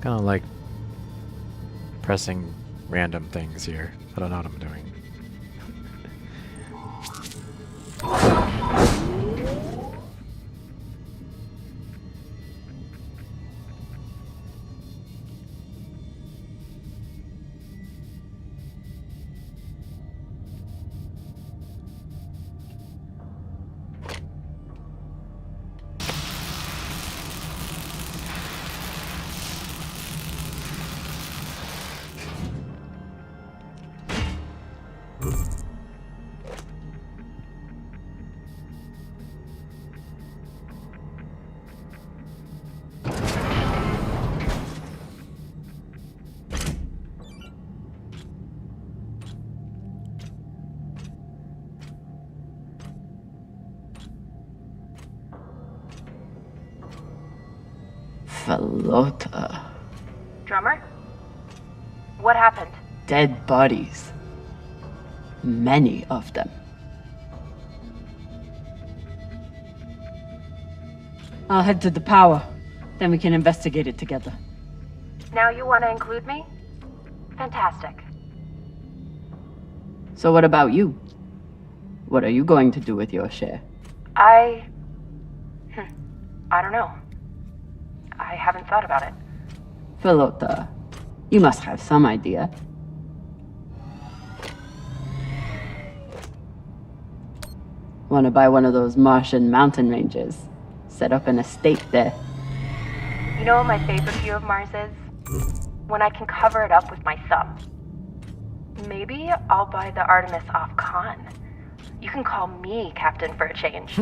Kind of like pressing random things here. I don't know what I'm doing. Falota. Drummer? What happened? Dead bodies. Many of them. I'll head to the power. Then we can investigate it together. Now you want to include me? Fantastic. So what about you? What are you going to do with your share? I don't know. I haven't thought about it. Falota, you must have some idea. Want to buy one of those Martian mountain ranges? Set up an estate there. You know what my favorite view of Mars is? When I can cover it up with my thumb. Maybe I'll buy the Artemis off Khan. You can call me Captain for a change.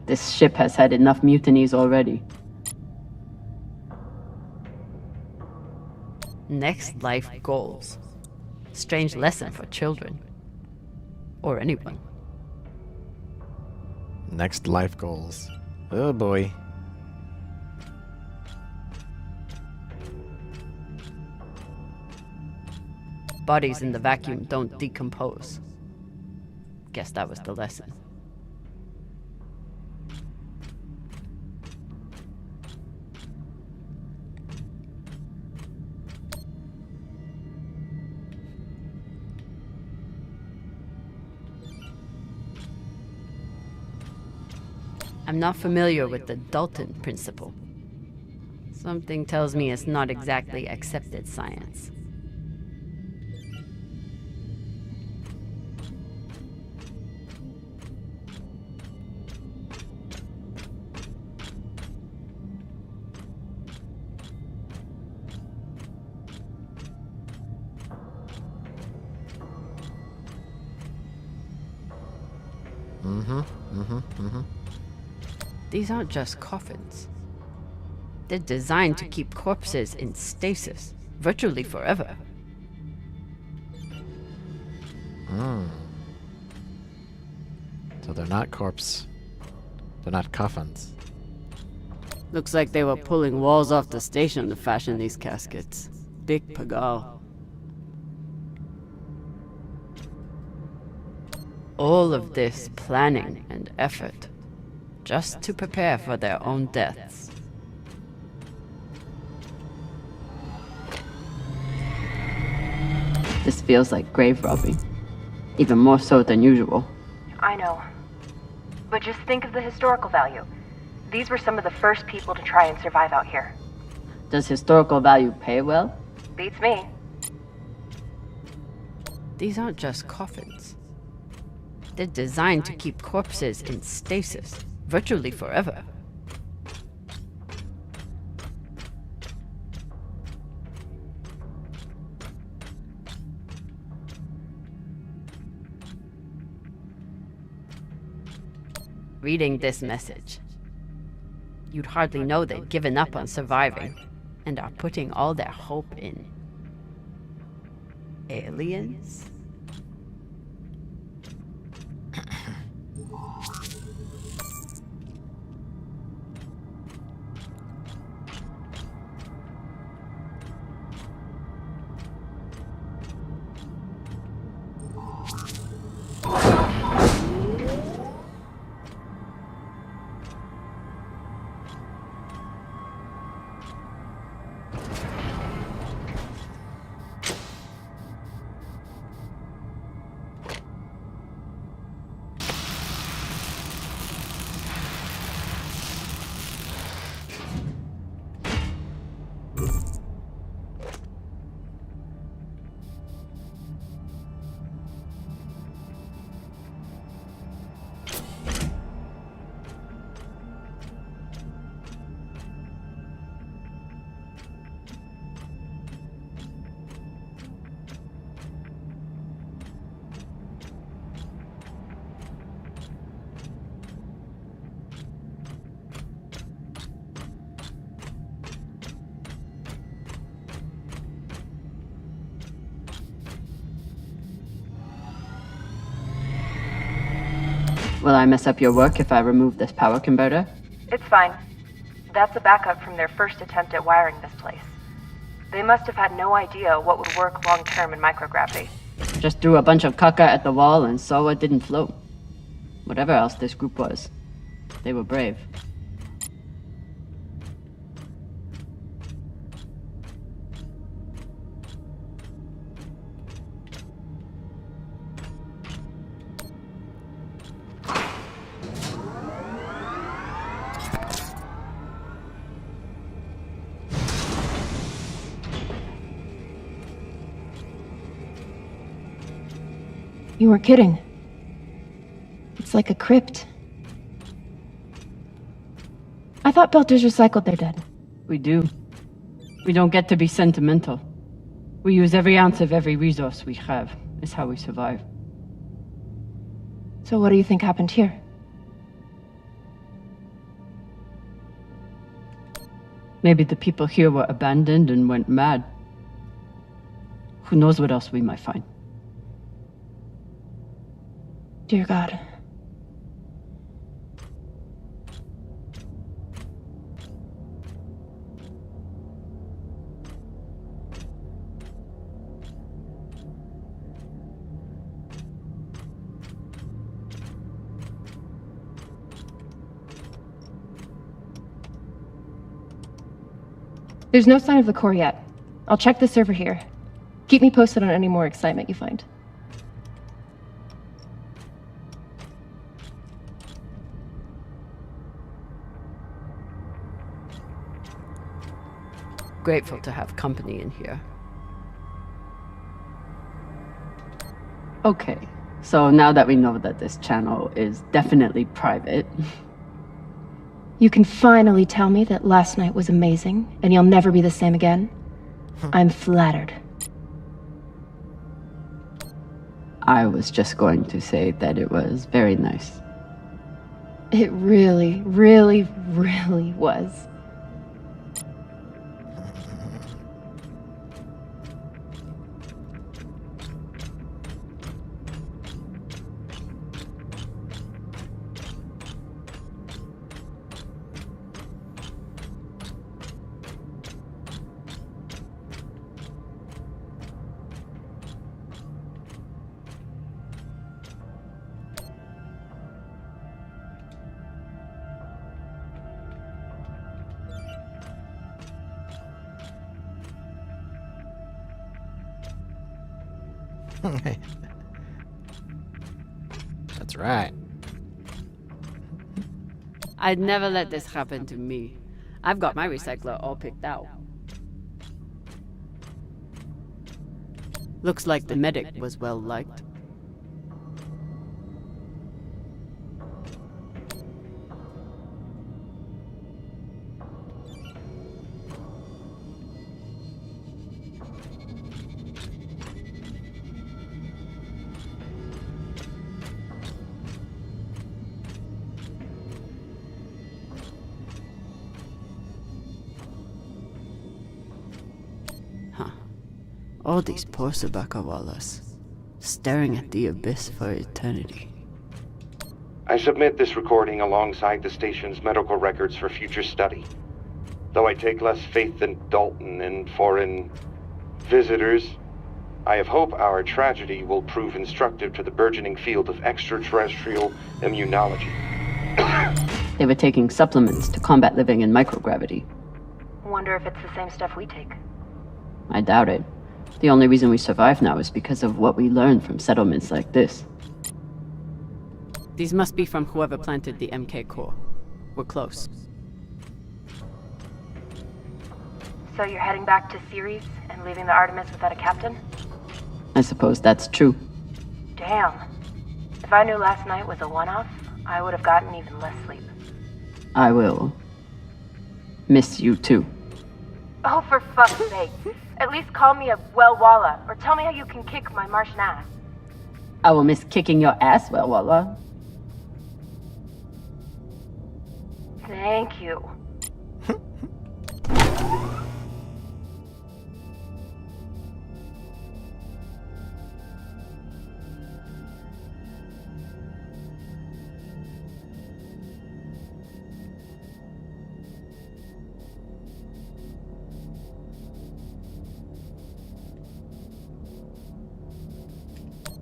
This ship has had enough mutinies already. Next life goals. Strange lesson for children. Or anyone. Next life goals. Oh boy. Bodies in the vacuum don't decompose. Guess that was the lesson. I'm not familiar with the Dalton principle. Something tells me it's not exactly accepted science. These aren't just coffins. They're designed to keep corpses in stasis, virtually forever. So they're not corpse. They're not coffins. Looks like they were pulling walls off the station to fashion these caskets. Big pagal. All of this planning and effort, just to prepare for their own deaths. This feels like grave robbing. Even more so than usual. I know. But just think of the historical value. These were some of the first people to try and survive out here. Does historical value pay well? Beats me. These aren't just coffins. They're designed to keep corpses in stasis, virtually forever. Reading this message, you'd hardly know they'd given up on surviving and are putting all their hope in aliens? Will I mess up your work if I remove this power converter? It's fine. That's a backup from their first attempt at wiring this place. They must have had no idea what would work long-term in microgravity. Just threw a bunch of caca at the wall and saw it didn't float. Whatever else this group was, they were brave. You were kidding. It's like a crypt. I thought Belters recycled their dead. We do. We don't get to be sentimental. We use every ounce of every resource we have. It's how we survive. So what do you think happened here? Maybe the people here were abandoned and went mad. Who knows what else we might find? Dear God. There's no sign of the core yet. I'll check the server here. Keep me posted on any more excitement you find. Grateful to have company in here. Okay, so now that we know that this channel is definitely private... You can finally tell me that last night was amazing, and you'll never be the same again? I'm flattered. I was just going to say that it was very nice. It really, really, really was. That's right. I'd never let this happen to me. I've got my recycler all picked out. Looks like the medic was well liked. All these poor Sabakawalas, staring at the abyss for eternity. I submit this recording alongside the station's medical records for future study. Though I take less faith than Dalton in foreign visitors, I have hope our tragedy will prove instructive to the burgeoning field of extraterrestrial immunology. They were taking supplements to combat living in microgravity. Wonder if it's the same stuff we take. I doubt it. The only reason we survive now is because of what we learned from settlements like this. These must be from whoever planted the MK core. We're close. So you're heading back to Ceres and leaving the Artemis without a captain? I suppose that's true. Damn. If I knew last night was a one-off, I would have gotten even less sleep. I will miss you too. Oh, for fuck's sake. At least call me a well-walla, or tell me how you can kick my Martian ass. I will miss kicking your ass, well, Walla. Thank you.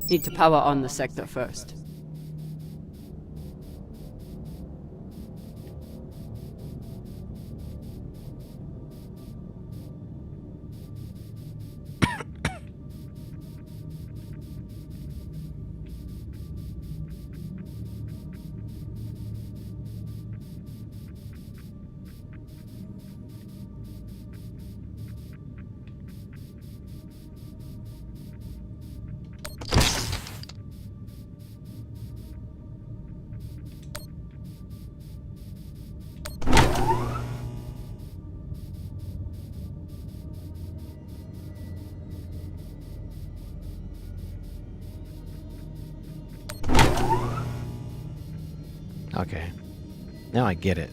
Need to power on the sector first. Okay. Now I get it.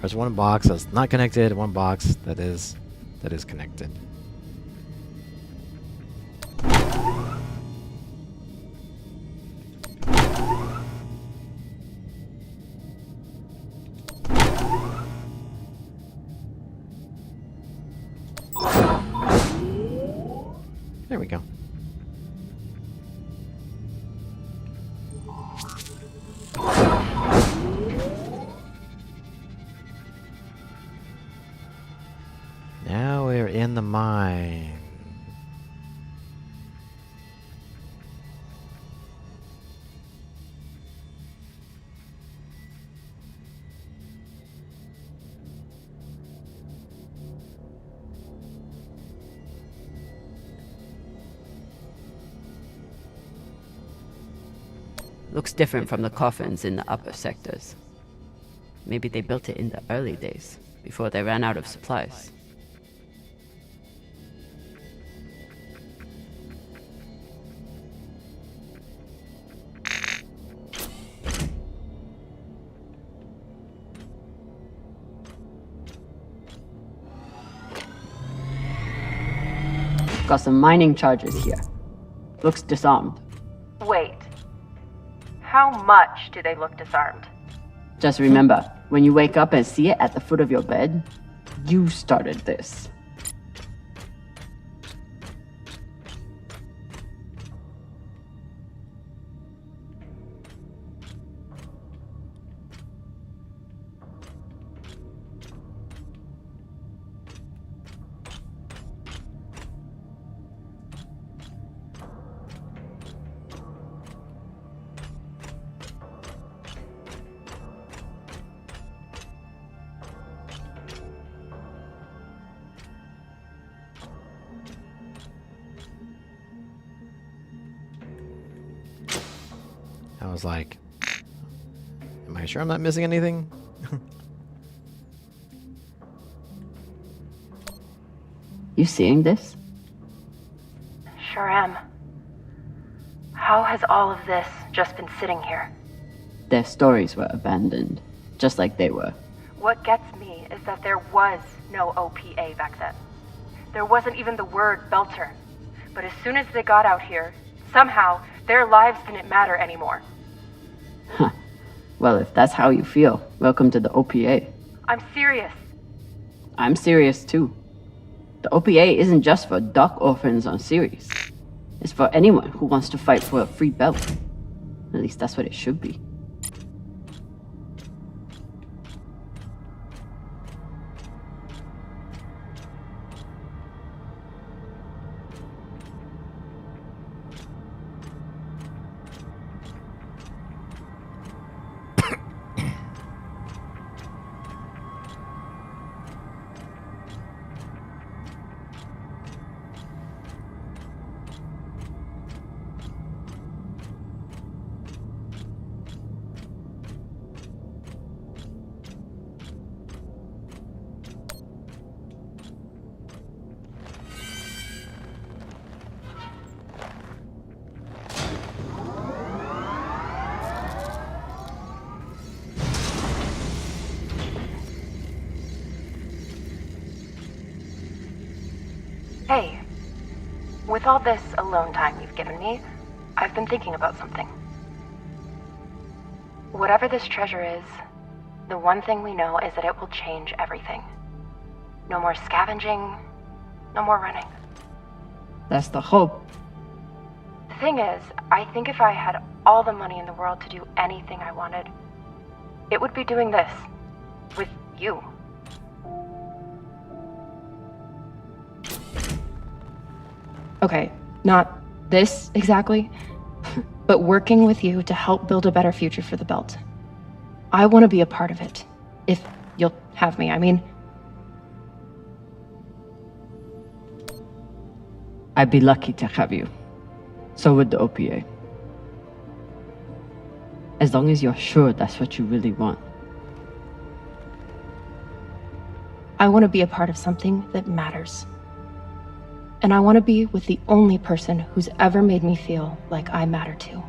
There's one box that's not connected, one box that is connected. There we go. Now we're in the mine. Looks different from the coffins in the upper sectors. Maybe they built it in the early days, before they ran out of supplies. Got some mining charges here. Looks disarmed. Wait. How much do they look disarmed? Just remember, when you wake up and see it at the foot of your bed, you started this. I was like, am I sure I'm not missing anything? You seeing this? Sure am. How has all of this just been sitting here? Their stories were abandoned, just like they were. What gets me is that there was no OPA back then. There wasn't even the word Belter. But as soon as they got out here, somehow their lives didn't matter anymore. Huh. Well, if that's how you feel, welcome to the OPA. I'm serious. I'm serious too. The OPA isn't just for dock orphans on Ceres. It's for anyone who wants to fight for a free belt. At least that's what it should be. Hey, with all this alone time you've given me, I've been thinking about something. Whatever this treasure is, the one thing we know is that it will change everything. No more scavenging, no more running. That's the hope. The thing is, I think if I had all the money in the world to do anything I wanted, it would be doing this. With you. Okay, not this exactly, but working with you to help build a better future for the Belt. I want to be a part of it. If you'll have me, I mean. I'd be lucky to have you. So would the OPA. As long as you're sure that's what you really want. I want to be a part of something that matters. And I want to be with the only person who's ever made me feel like I matter too.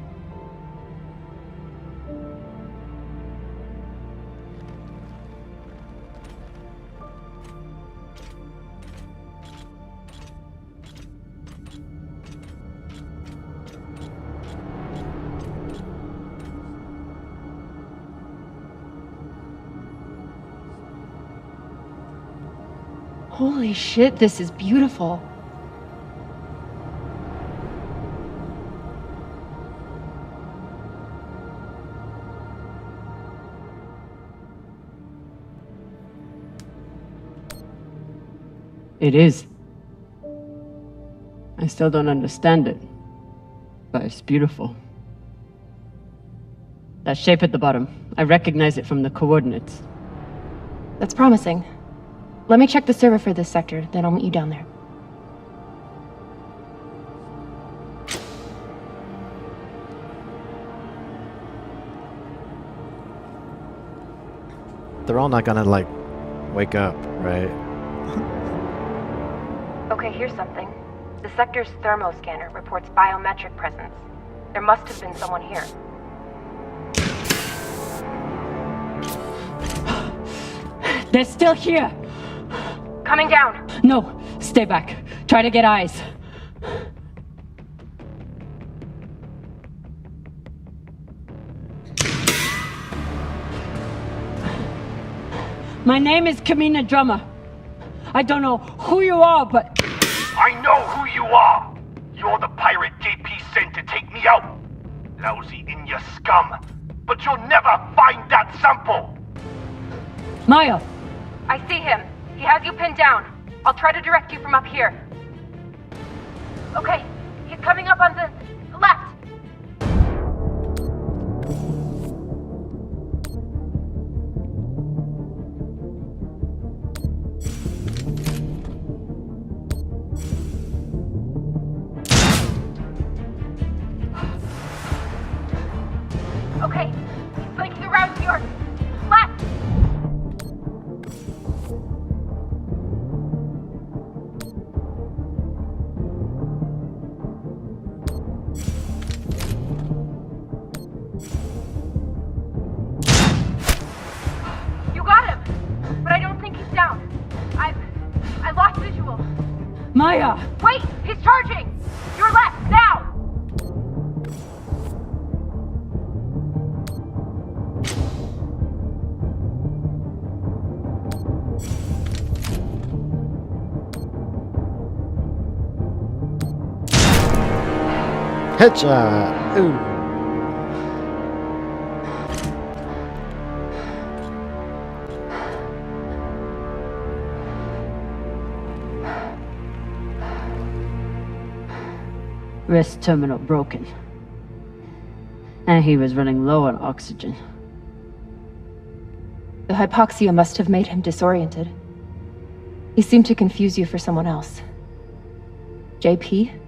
Holy shit, this is beautiful. It is. I still don't understand it, but it's beautiful. That shape at the bottom, I recognize it from the coordinates. That's promising. Let me check the server for this sector, then I'll meet you down there. They're all not gonna, like, wake up, right? Okay, here's something. The sector's thermoscanner reports biometric presence. There must have been someone here. They're still here! Coming down! No, stay back. Try to get eyes. My name is Kamina Drummer. I don't know who you are, but... I know who you are! You're the pirate JP sent to take me out! Lousy in your scum! But you'll never find that sample! Maya! I see him. He has you pinned down. I'll try to direct you from up here. Okay, he's coming up on the left. Okay, he's flanking around to your left. You got him, but I don't think he's down. I lost visual. Maya! Wait, he's charging. Your left, now. Headshot! Ooh. Wrist terminal broken. And he was running low on oxygen. The hypoxia must have made him disoriented. He seemed to confuse you for someone else. JP?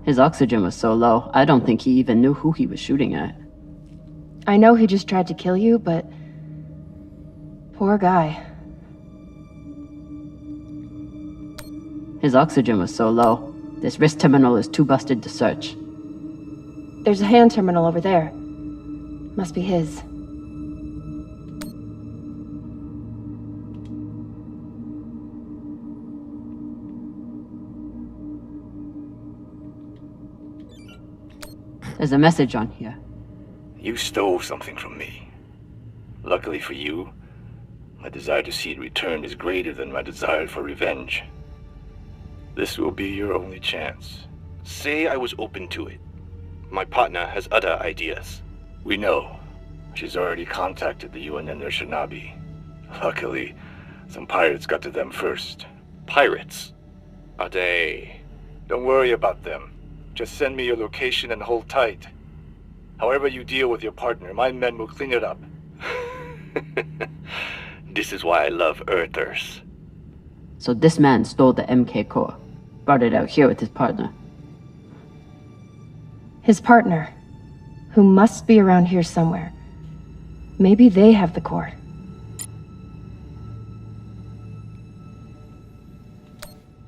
His oxygen was so low, I don't think he even knew who he was shooting at. I know he just tried to kill you, but... poor guy. His oxygen was so low, this wrist terminal is too busted to search. There's a hand terminal over there. Must be his. There's a message on here. You stole something from me. Luckily for you, my desire to see it returned is greater than my desire for revenge. This will be your only chance. Say I was open to it. My partner has other ideas. We know. She's already contacted the UN and their Shinabi. Luckily, some pirates got to them first. Pirates? Are they? Don't worry about them. Just send me your location and hold tight. However you deal with your partner, my men will clean it up. This is why I love Earthers. So this man stole the MK core, brought it out here with his partner. His partner? who must be around here somewhere. Maybe they have the core.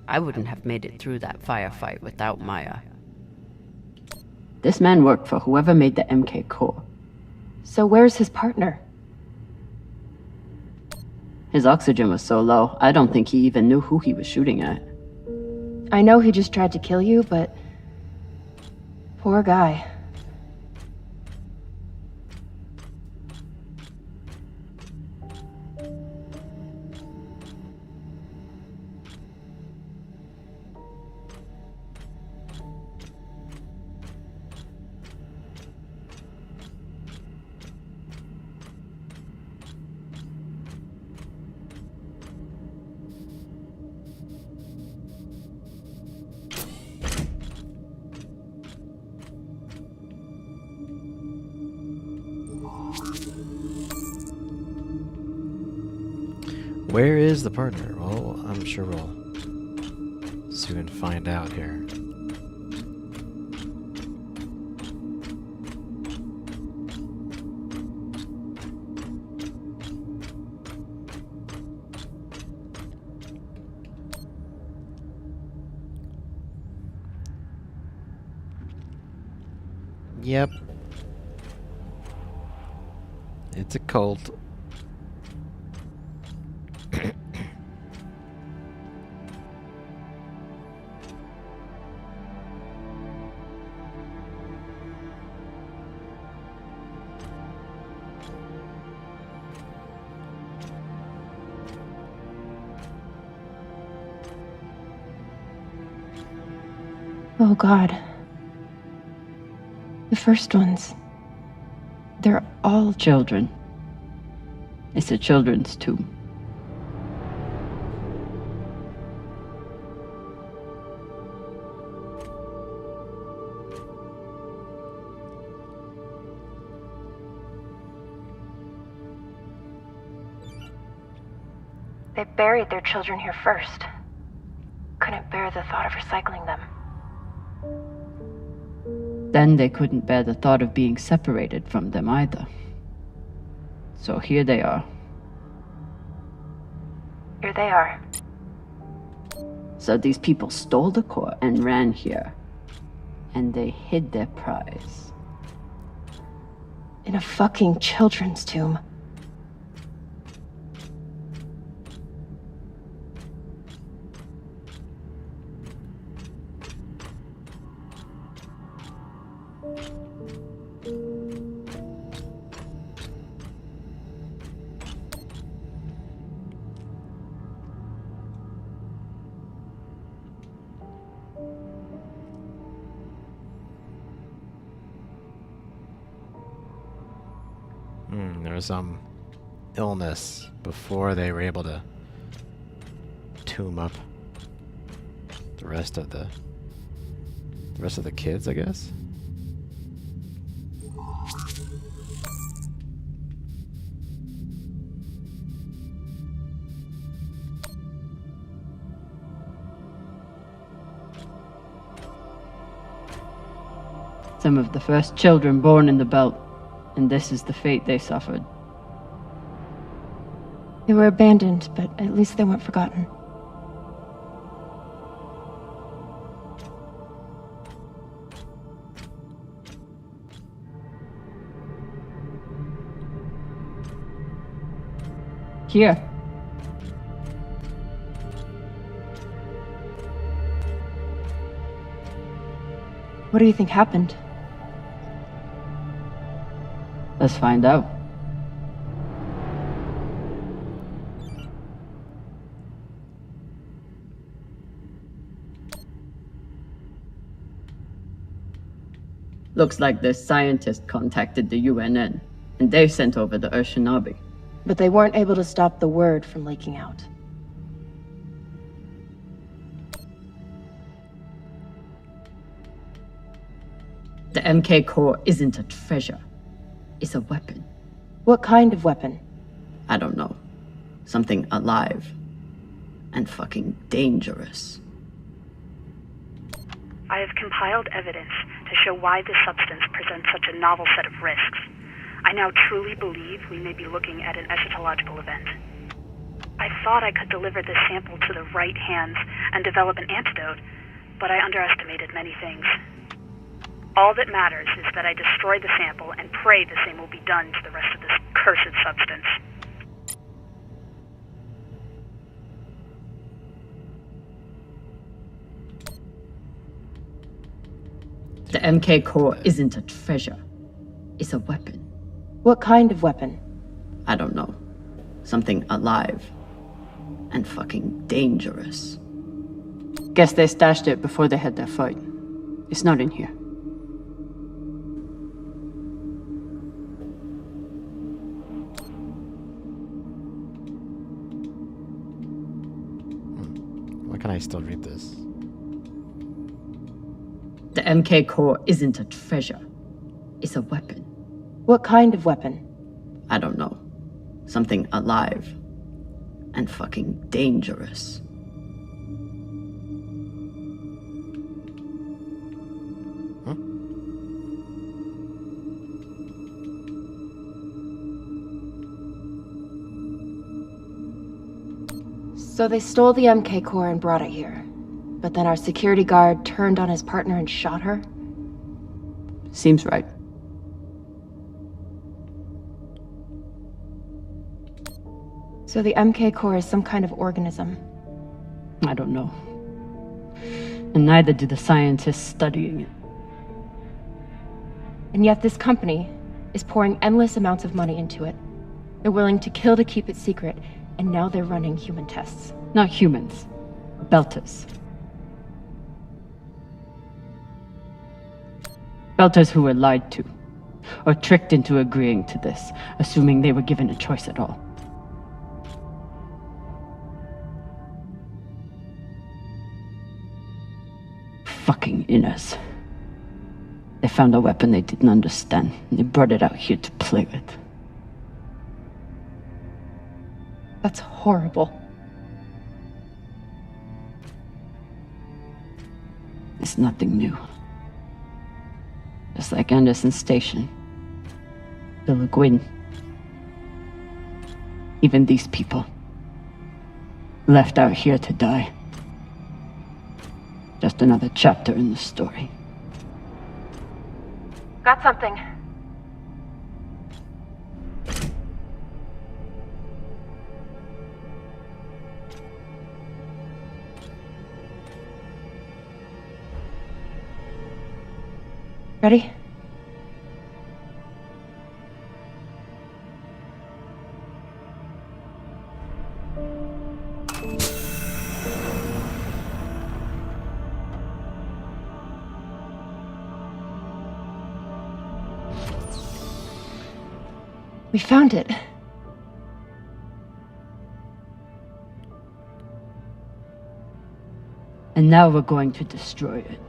I wouldn't have made it through that firefight without Maya. This man worked for whoever made the MK core. So where's his partner? His oxygen was so low, I don't think he even knew who he was shooting at. I know he just tried to kill you, but... poor guy. Where is the partner? Well, I'm sure we'll soon find out here. Yep. It's a cult. Oh God. The first ones. They're all children. It's a children's tomb. They buried their children here first. Couldn't bear the thought of recycling them. Then they couldn't bear the thought of being separated from them either. So here they are. Here they are. So these people stole the core and ran here. And they hid their prize. In a fucking children's tomb. There was some illness before they were able to tomb up the rest of the kids, I guess. Some of the first children born in the belt, and this is the fate they suffered. They were abandoned, but at least they weren't forgotten. Here. What do you think happened? Let's find out. Looks like this scientist contacted the UNN, and they sent over the Urshinabi. But they weren't able to stop the word from leaking out. The MK core isn't a treasure. It's a weapon. What kind of weapon? I don't know. Something alive. And fucking dangerous. I have compiled evidence to show why this substance presents such a novel set of risks. I now truly believe we may be looking at an eschatological event. I thought I could deliver this sample to the right hands and develop an antidote, but I underestimated many things. All that matters is that I destroy the sample and pray the same will be done to the rest of this cursed substance. The MK core isn't a treasure. It's a weapon. What kind of weapon? I don't know. Something alive. And fucking dangerous. Guess they stashed it before they had their fight. It's not in here. Why can't I still read this? The MK core isn't a treasure. It's a weapon. What kind of weapon? I don't know. Something alive. And fucking dangerous. So they stole the MK core and brought it here. But then our security guard turned on his partner and shot her? Seems right. So the MK core is some kind of organism. I don't know. And neither do the scientists studying it. And yet this company is pouring endless amounts of money into it. They're willing to kill to keep it secret, and now they're running human tests. Not humans. Belters. Belters who were lied to, or tricked into agreeing to this, assuming they were given a choice at all. Fucking inners. They found a weapon they didn't understand, and they brought it out here to play with. That's horrible. It's nothing new. Just like Anderson Station. The Le Guin. Even these people. Left out here to die. Just another chapter in the story. Got something. Ready? We found it. And now we're going to destroy it.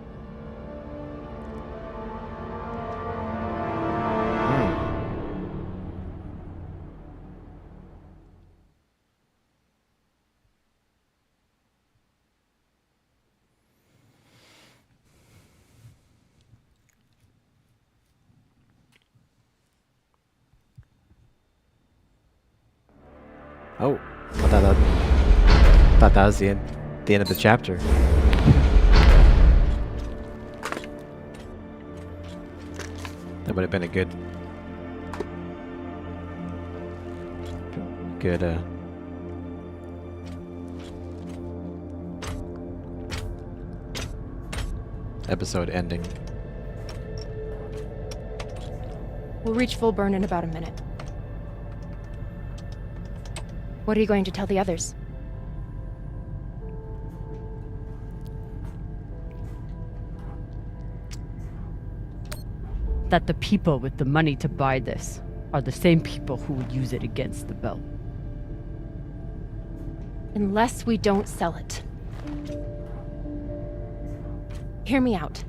Oh, thought that was the end of the chapter. That would have been a good episode ending. We'll reach full burn in about a minute. What are you going to tell the others? That the people with the money to buy this are the same people who would use it against the belt. Unless we don't sell it. Hear me out.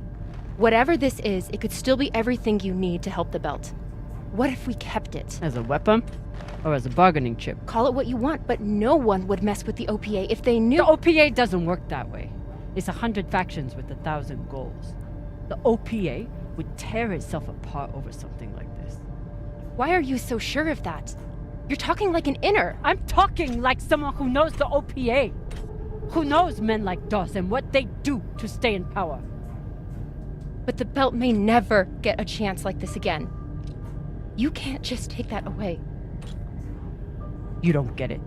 Whatever this is, it could still be everything you need to help the belt. What if we kept it? As a weapon? Or as a bargaining chip? Call it what you want, but no one would mess with the OPA if they knew— The OPA doesn't work that way. It's 100 factions with 1,000 goals. The OPA would tear itself apart over something like this. Why are you so sure of that? You're talking like an inner. I'm talking like someone who knows the OPA. Who knows men like Doss and what they do to stay in power. But the belt may never get a chance like this again. You can't just take that away. You don't get it.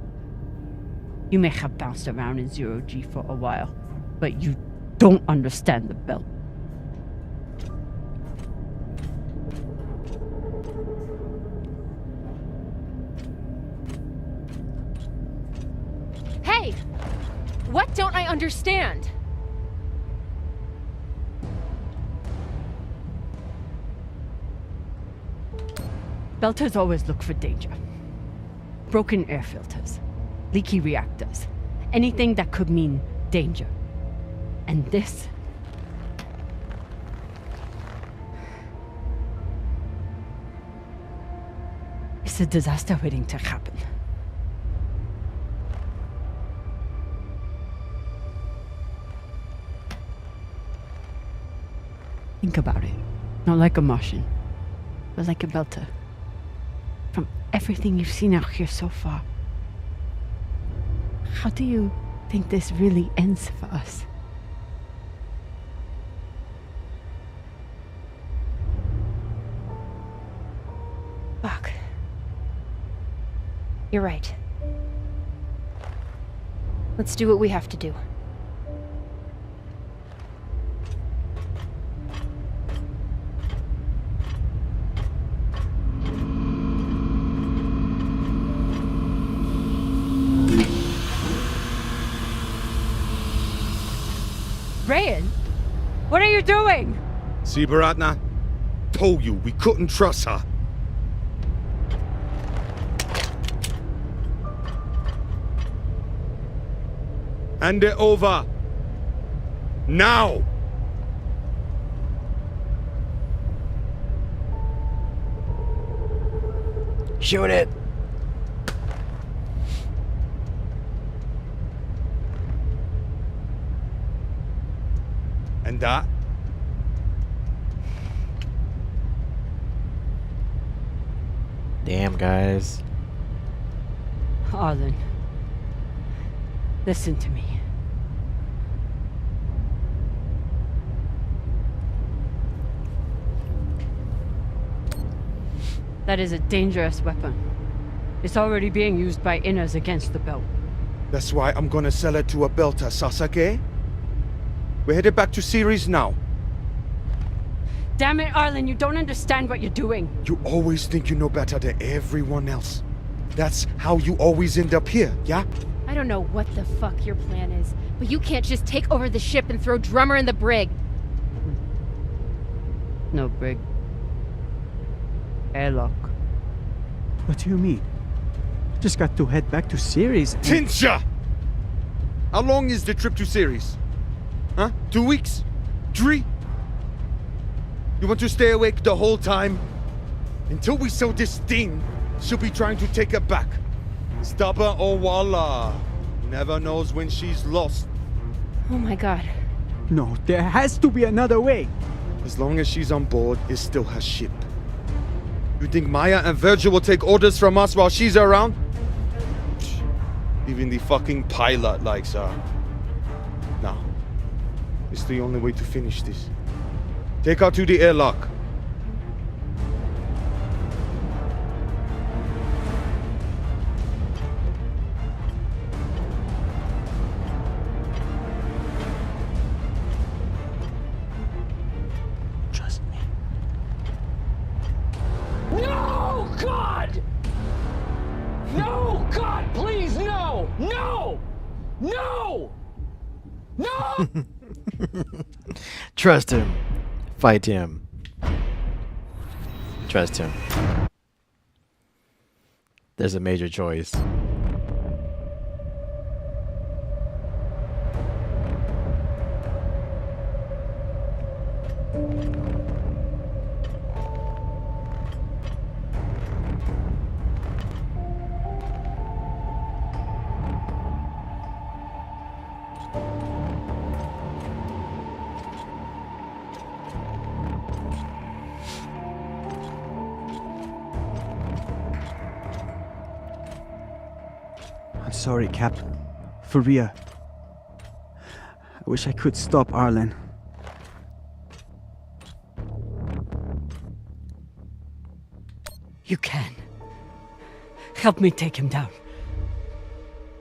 You may have bounced around in zero G for a while, but you don't understand the belt. Hey! What don't I understand? Belters always look for danger. Broken air filters, leaky reactors, anything that could mean danger. And this... it's a disaster waiting to happen. Think about it. Not like a Martian, but like a Belter. From everything you've seen out here so far, how do you think this really ends for us? Fuck. You're right. Let's do what we have to do. Rayan, what are you doing? See, Baratna? Told you we couldn't trust her. Hand it over. Now! Shoot it! And that? Damn, guys. Arlen, listen to me. That is a dangerous weapon. It's already being used by inners against the belt. That's why I'm gonna sell it to a Belter, Sasake. We're headed back to Ceres now. Damn it, Arlen, you don't understand what you're doing. You always think you know better than everyone else. That's how you always end up here, yeah? I don't know what the fuck your plan is, but you can't just take over the ship and throw Drummer in the brig. No brig. Airlock. What do you mean? Just got to head back to Ceres and... Tinsha! How long is the trip to Ceres? Huh? 2 weeks? 3? You want to stay awake the whole time? Until we sell this thing, she'll be trying to take it back. Stubborn Owala. Never knows when she's lost. Oh my god. No, there has to be another way. As long as she's on board, it's still her ship. You think Maya and Virgil will take orders from us while she's around? Even the fucking pilot likes her. No. It's the only way to finish this. Take her to the airlock. Trust me. No, God! No, God, please, no! No! No! No! Trust him. Fight him. Trust him. There's a major choice. sorry, Cap. For real. I wish I could stop Arlen. You can. Help me take him down.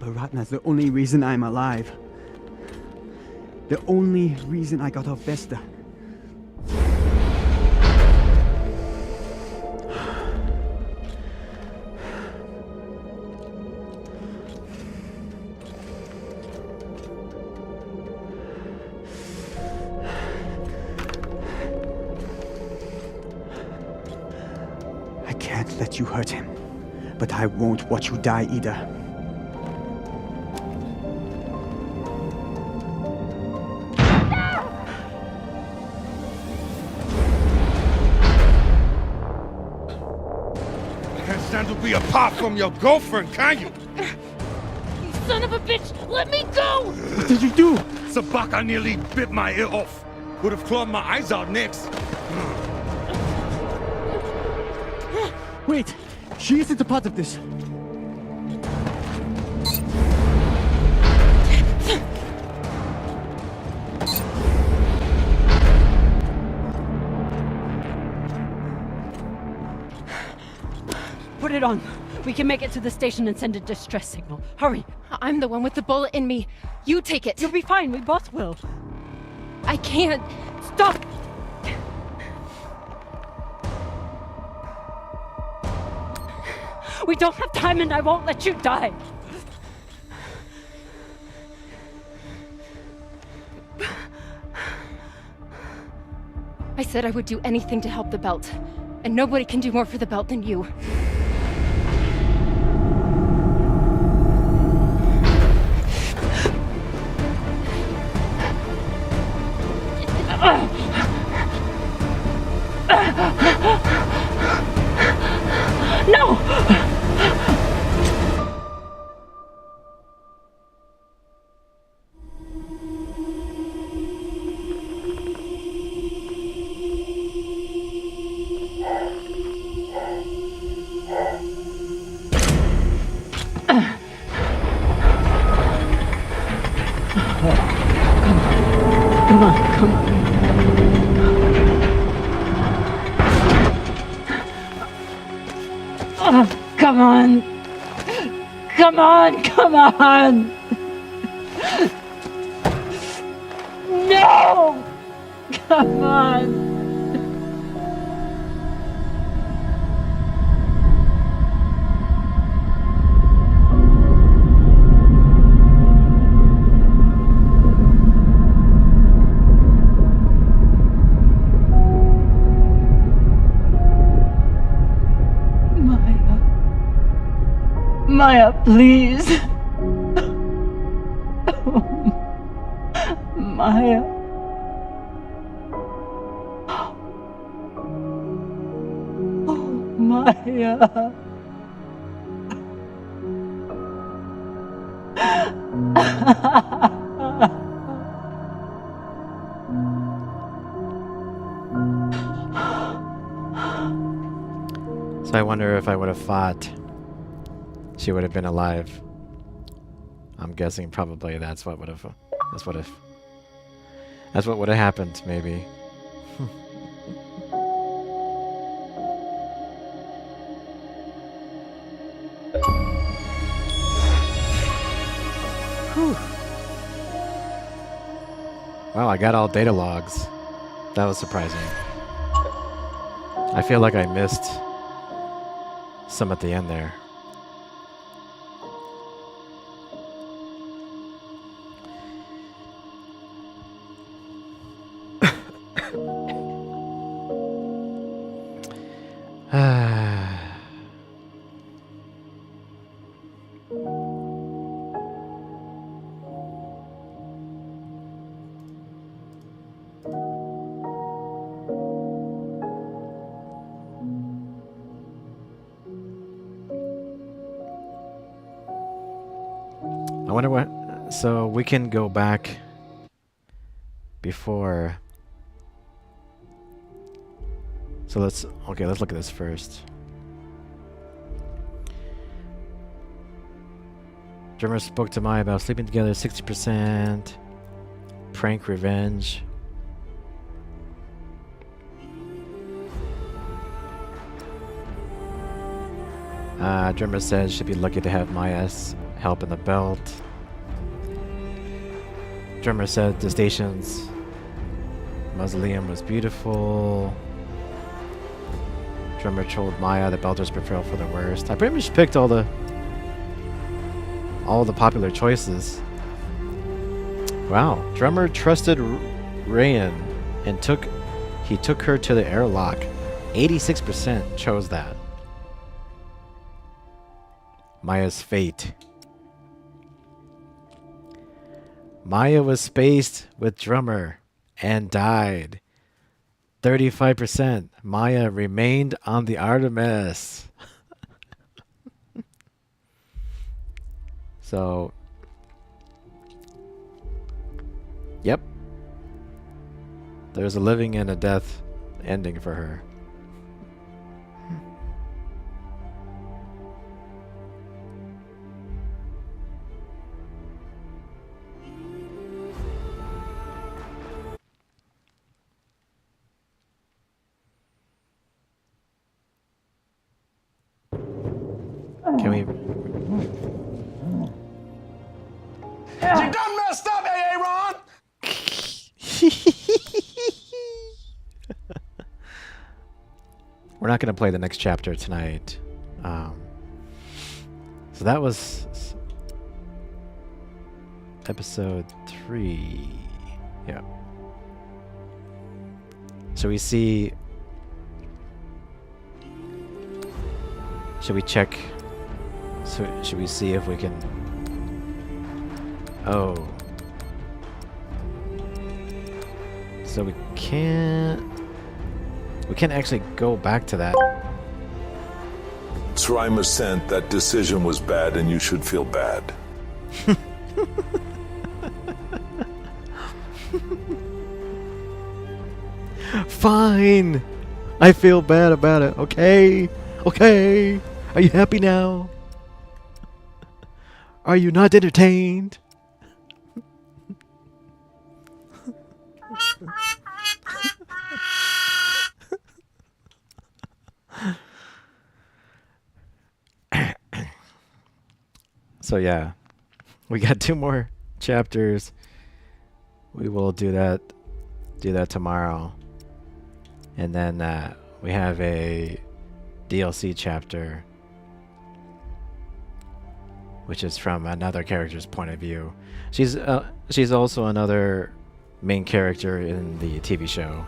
But Ratna's the only reason I'm alive. The only reason I got off Vesta. I can't let you hurt him, but I won't watch you die either. Can't stand to be apart from your girlfriend, can you? You son of a bitch! Let me go! What did you do? Sabaka nearly bit my ear off. Would have clawed my eyes out next. Wait! She isn't a part of this! Put it on. We can make it to the station and send a distress signal. Hurry. I'm the one with the bullet in me. You take it. You'll be fine. We both will. I can't. Stop! We don't have time and I won't let you die. I said I would do anything to help the Belt. And nobody can do more for the Belt than you. No! Come on, come on. Oh, come on. Come on, come on. No! Come on. Maya, please. Maya. Oh, Maya. So I wonder if I would have fought, she would have been alive. I'm guessing probably that's what would have happened, maybe. Whew. Wow, I got all data logs. That was surprising. I feel like I missed some at the end there. I wonder what... So we can go back before... So let's look at this first. Drummer spoke to Maya about sleeping together 60%. Prank revenge. Drummer says she'd be lucky to have Maya's help in the belt. Drummer said the station's mausoleum was beautiful. Drummer told Maya the Belters prepared for the worst. I pretty much picked all the popular choices. Wow. Drummer trusted Rayan and he took her to the airlock. 86% chose that. Maya's fate. Maya was spaced with Drummer and died. 35%. Maya remained on the Artemis. So, yep. There's a living and a death ending for her. Can we? You done messed up, Aaron! We're not going to play the next chapter tonight. So that was episode 3. Yeah. So we see... Should we check? So should we see if we can... Oh. So we can't actually go back to that. Srimer sent that decision was bad and you should feel bad. Fine. I feel bad about it. Okay. Okay. Are you happy now? Are you not entertained? So yeah, we got 2 more chapters. We will do that tomorrow. And then we have a DLC chapter, which is from another character's point of view. She's also another main character in the TV show,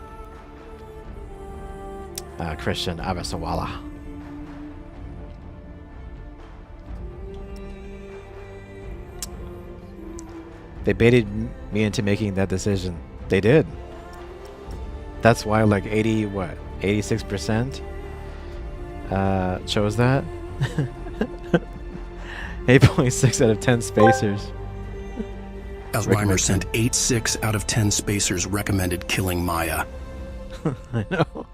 Christian Abasawala. They baited me into making that decision. They did. That's why like 86% chose that. 8.6 out of 10 spacers. Alzheimer's sent 8.6 out of 10 spacers recommended killing Maya. I know.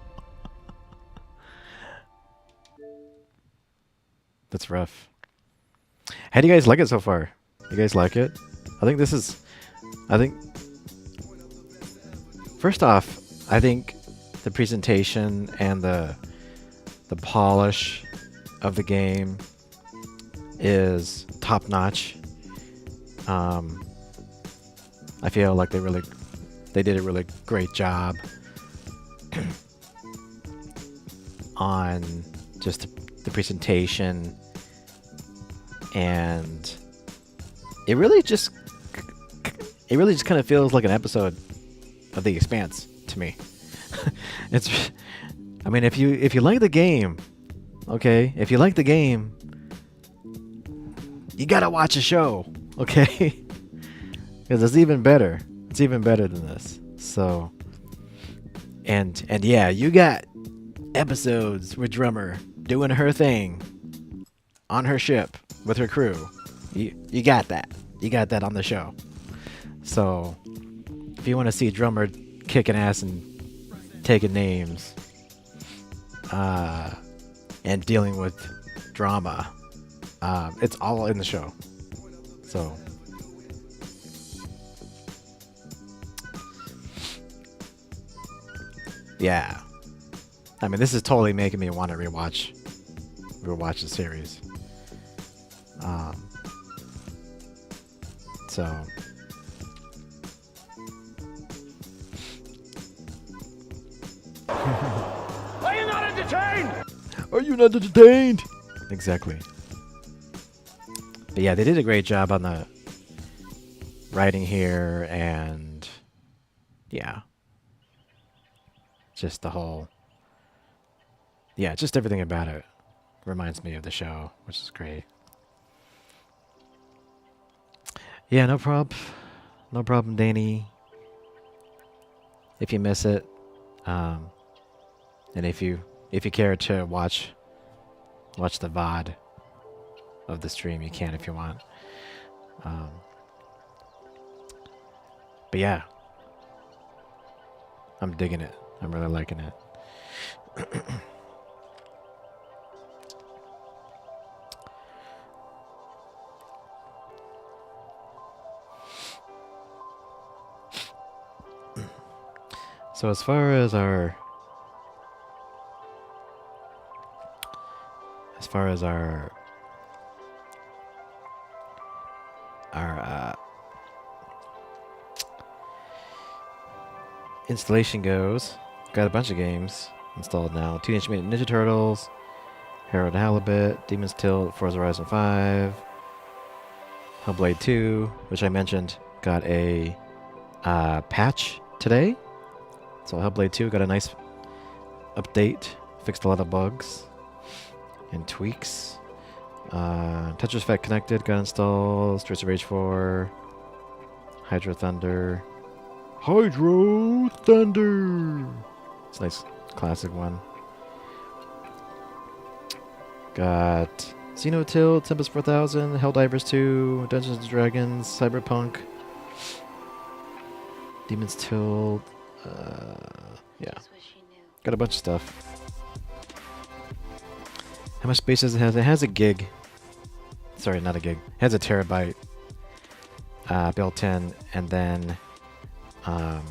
That's rough. How do you guys like it so far? You guys like it? First off, I think the presentation and the polish of the game is top notch. I feel like they did a really great job on just the presentation, and it really just kind of feels like an episode of The Expanse to me. I mean, if you like the game, okay, if you like the game, you gotta watch the show, okay? Because it's even better. It's even better than this. So, and yeah, you got episodes with Drummer doing her thing on her ship with her crew. You got that. You got that on the show. So, if you want to see Drummer kicking ass and taking names, and dealing with drama, it's all in the show. So yeah, I mean, this is totally making me want to rewatch the series. So Are you not entertained? Are you not entertained? Exactly. But yeah, they did a great job on the writing here, and yeah, just the whole, yeah, just everything about it reminds me of the show, which is great. Yeah, no problem, Danny. If you miss it, and if you care to watch the VOD of the stream, you can if you want. But yeah, I'm digging it. I'm really liking it. So as far as our installation goes, got a bunch of games installed now. Teenage Mutant Ninja Turtles, Harold Halibut, Demon's Tilt, Forza Horizon 5, Hellblade 2, which I mentioned got a patch today. So Hellblade 2 got a nice update, fixed a lot of bugs and tweaks. Tetris Effect Connected got installed, Streets of Rage 4, Hydro Thunder. Hydro Thunder! It's a nice classic one. Got Xenotilt, Tempest 4000, Helldivers 2, Dungeons and Dragons, Cyberpunk, Demon's Tilt. Yeah. Got a bunch of stuff. How much space does it have? It has a gig. Sorry, not a gig. It has a terabyte built in, and then has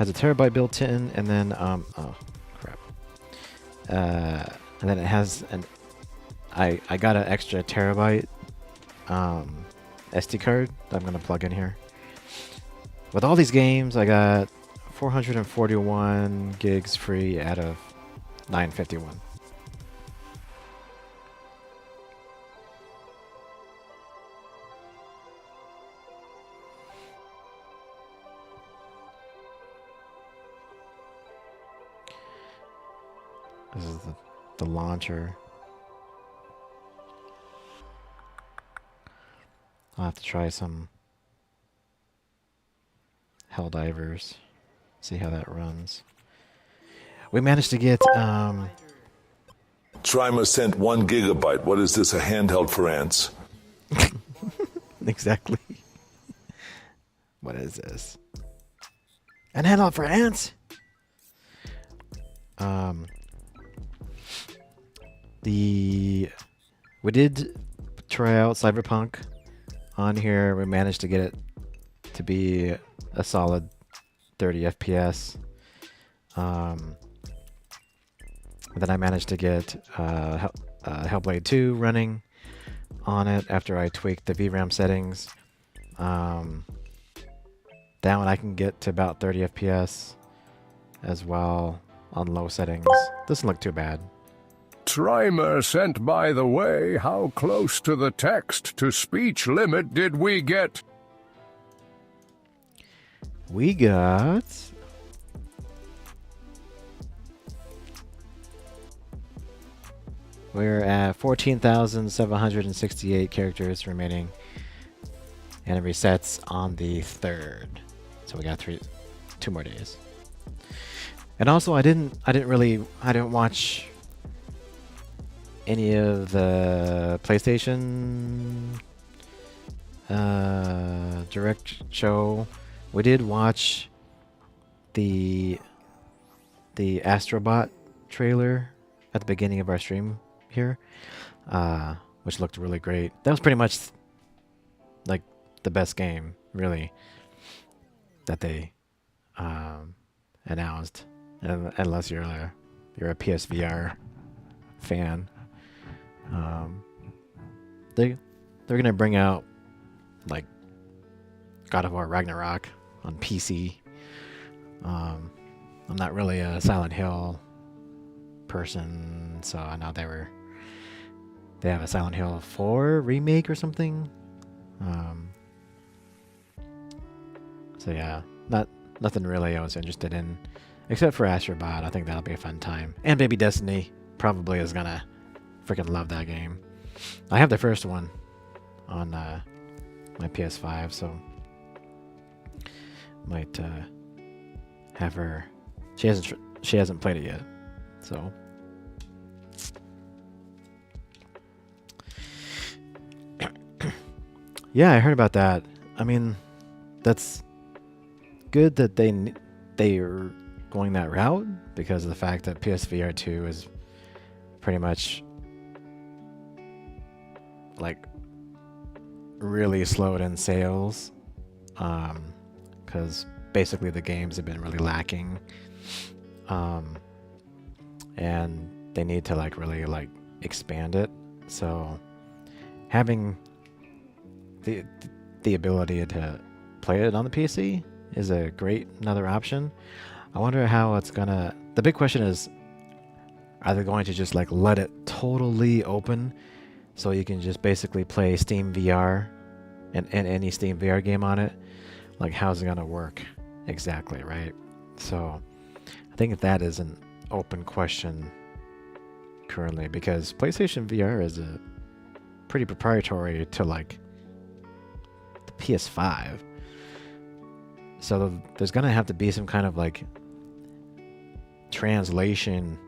a terabyte built in, and then oh crap. And then it has an I got an extra terabyte SD card that I'm gonna plug in here. With all these games, I got 441 gigs free out of 951. This is the launcher. I'll have to try some Helldivers. See how that runs. We managed to get Trimer sent 1 gigabyte. What is this, a handheld for ants? Exactly. What is this? An handheld for ants? We did try out Cyberpunk on here. We managed to get it to be a solid 30 FPS. Then I managed to get Hellblade 2 running on it after I tweaked the VRAM settings. That one I can get to about 30 FPS as well on low settings. Doesn't look too bad. Trimer sent, by the way, how close to the text-to-speech limit did we get? We got... We're at 14,768 characters remaining, and it resets on the 3rd. So we got 2 more days. And also, I didn't watch any of the PlayStation Direct show. We did watch the Astrobot trailer at the beginning of our stream here. which looked really great. That was pretty much like the best game, really, that they announced, unless you're a PSVR fan. They're gonna bring out like God of War Ragnarok on PC. I'm not really a Silent Hill person, so I know they have a Silent Hill 4 remake or something. So yeah, nothing really I was interested in, except for Astrobot. I think that'll be a fun time. And Baby Destiny probably is gonna freaking love that game. I have the first one on my PS5, so might have her. She hasn't played it yet, so. Yeah, I heard about that. I mean, that's good that they are going that route, because of the fact that PSVR 2 is pretty much like really slowed in sales, because basically the games have been really lacking, and they need to like really like expand it. So having the ability to play it on the PC is another option. I wonder how it's gonna. The big question is, are they going to just like let it totally open, so you can just basically play Steam VR and any Steam VR game on it? Like, how's it gonna work exactly, right? So I think that is an open question currently, because PlayStation VR is a pretty proprietary to like the PS5. So there's gonna have to be some kind of like translation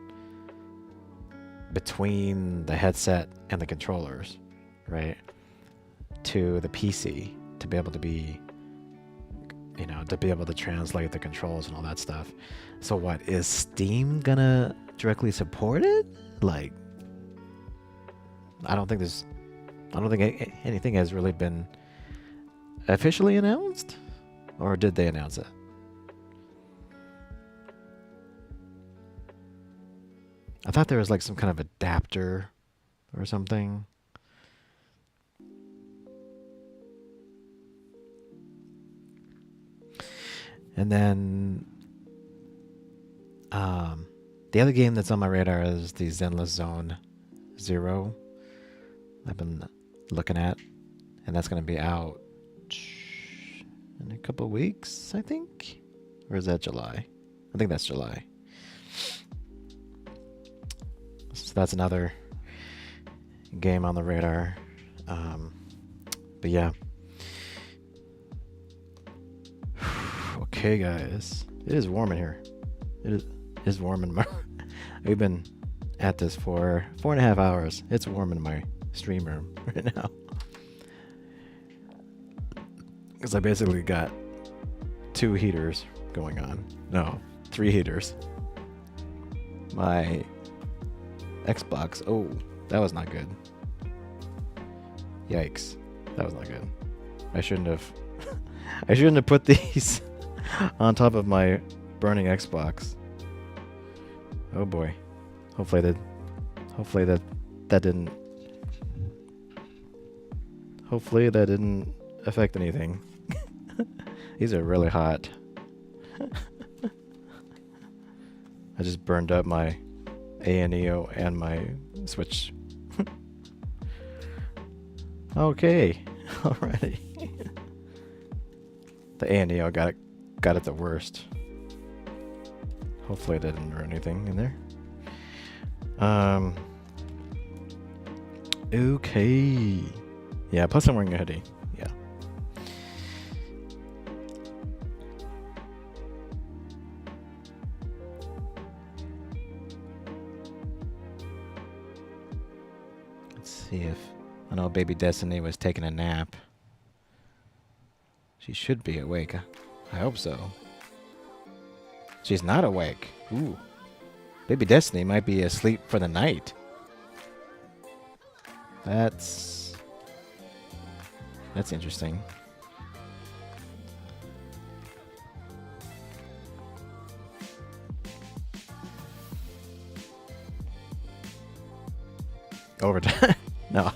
between the headset and the controllers, right, to the PC to be able to be, to be able to translate the controls and all that stuff. So what, is Steam gonna directly support it? Like, I don't think anything has really been officially announced, or did they announce it? I thought there was like some kind of adapter or something. And then the other game that's on my radar is the Zenless Zone Zero. I've been looking at, and that's going to be out in a couple weeks, I think. Or is that July? I think that's July. So that's another game on the radar. But yeah. Okay, guys. It is warm in here. It is warm in my... We've been at this for 4.5 hours. It's warm in my stream room right now. Because I basically got 2 heaters going on. No, 3 heaters. My Xbox. Oh, that was not good. Yikes. That was not good. I shouldn't have put these on top of my burning Xbox. Oh boy. Hopefully that didn't affect anything. These are really hot. I just burned up my ANEO and my Switch. Okay. Alrighty. The ANEO got it the worst. Hopefully I didn't ruin anything in there. Okay. Yeah, plus I'm wearing a hoodie. Yeah. Let's see if... I know Baby Destiny was taking a nap. She should be awake. I hope so. She's not awake. Ooh. Baby Destiny might be asleep for the night. That's interesting. Overtime? No.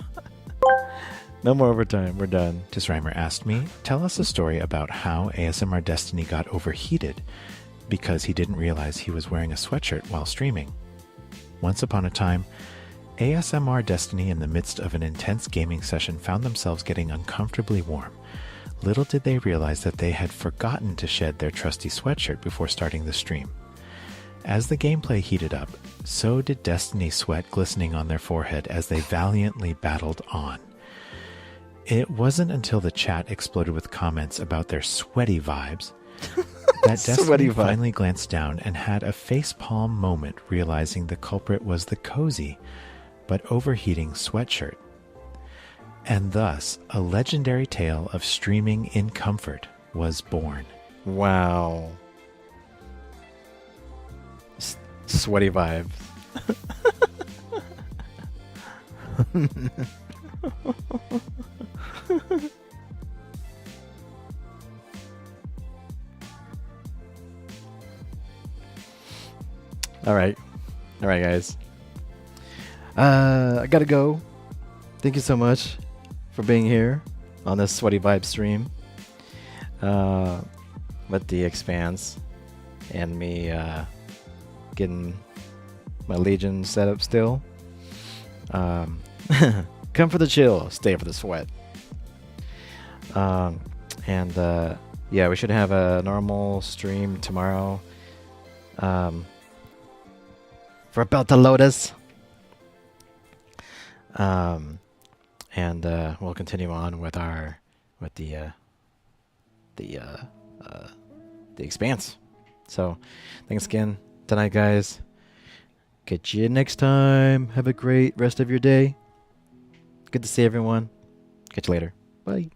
No more overtime. We're done. Tisrimer asked me, tell us a story about how ASMR Destiny got overheated because he didn't realize he was wearing a sweatshirt while streaming. Once upon a time, ASMR Destiny in the midst of an intense gaming session found themselves getting uncomfortably warm. Little did they realize that they had forgotten to shed their trusty sweatshirt before starting the stream. As the gameplay heated up, so did Destiny sweat glistening on their forehead as they valiantly battled on. It wasn't until the chat exploded with comments about their sweaty vibes that Destiny finally glanced down and had a facepalm moment, realizing the culprit was the cozy but overheating sweatshirt. And thus, a legendary tale of streaming in comfort was born. Wow. Sweaty vibes. All right, guys. I gotta go. Thank you so much for being here on this Sweaty Vibe stream. With the Expanse and me getting my Legion set up still. Come for the chill, stay for the sweat. Yeah, we should have a normal stream tomorrow. For Belta Lotus. And we'll continue on with the Expanse. So, thanks again tonight, guys. Catch you next time. Have a great rest of your day. Good to see everyone. Catch you later. Bye.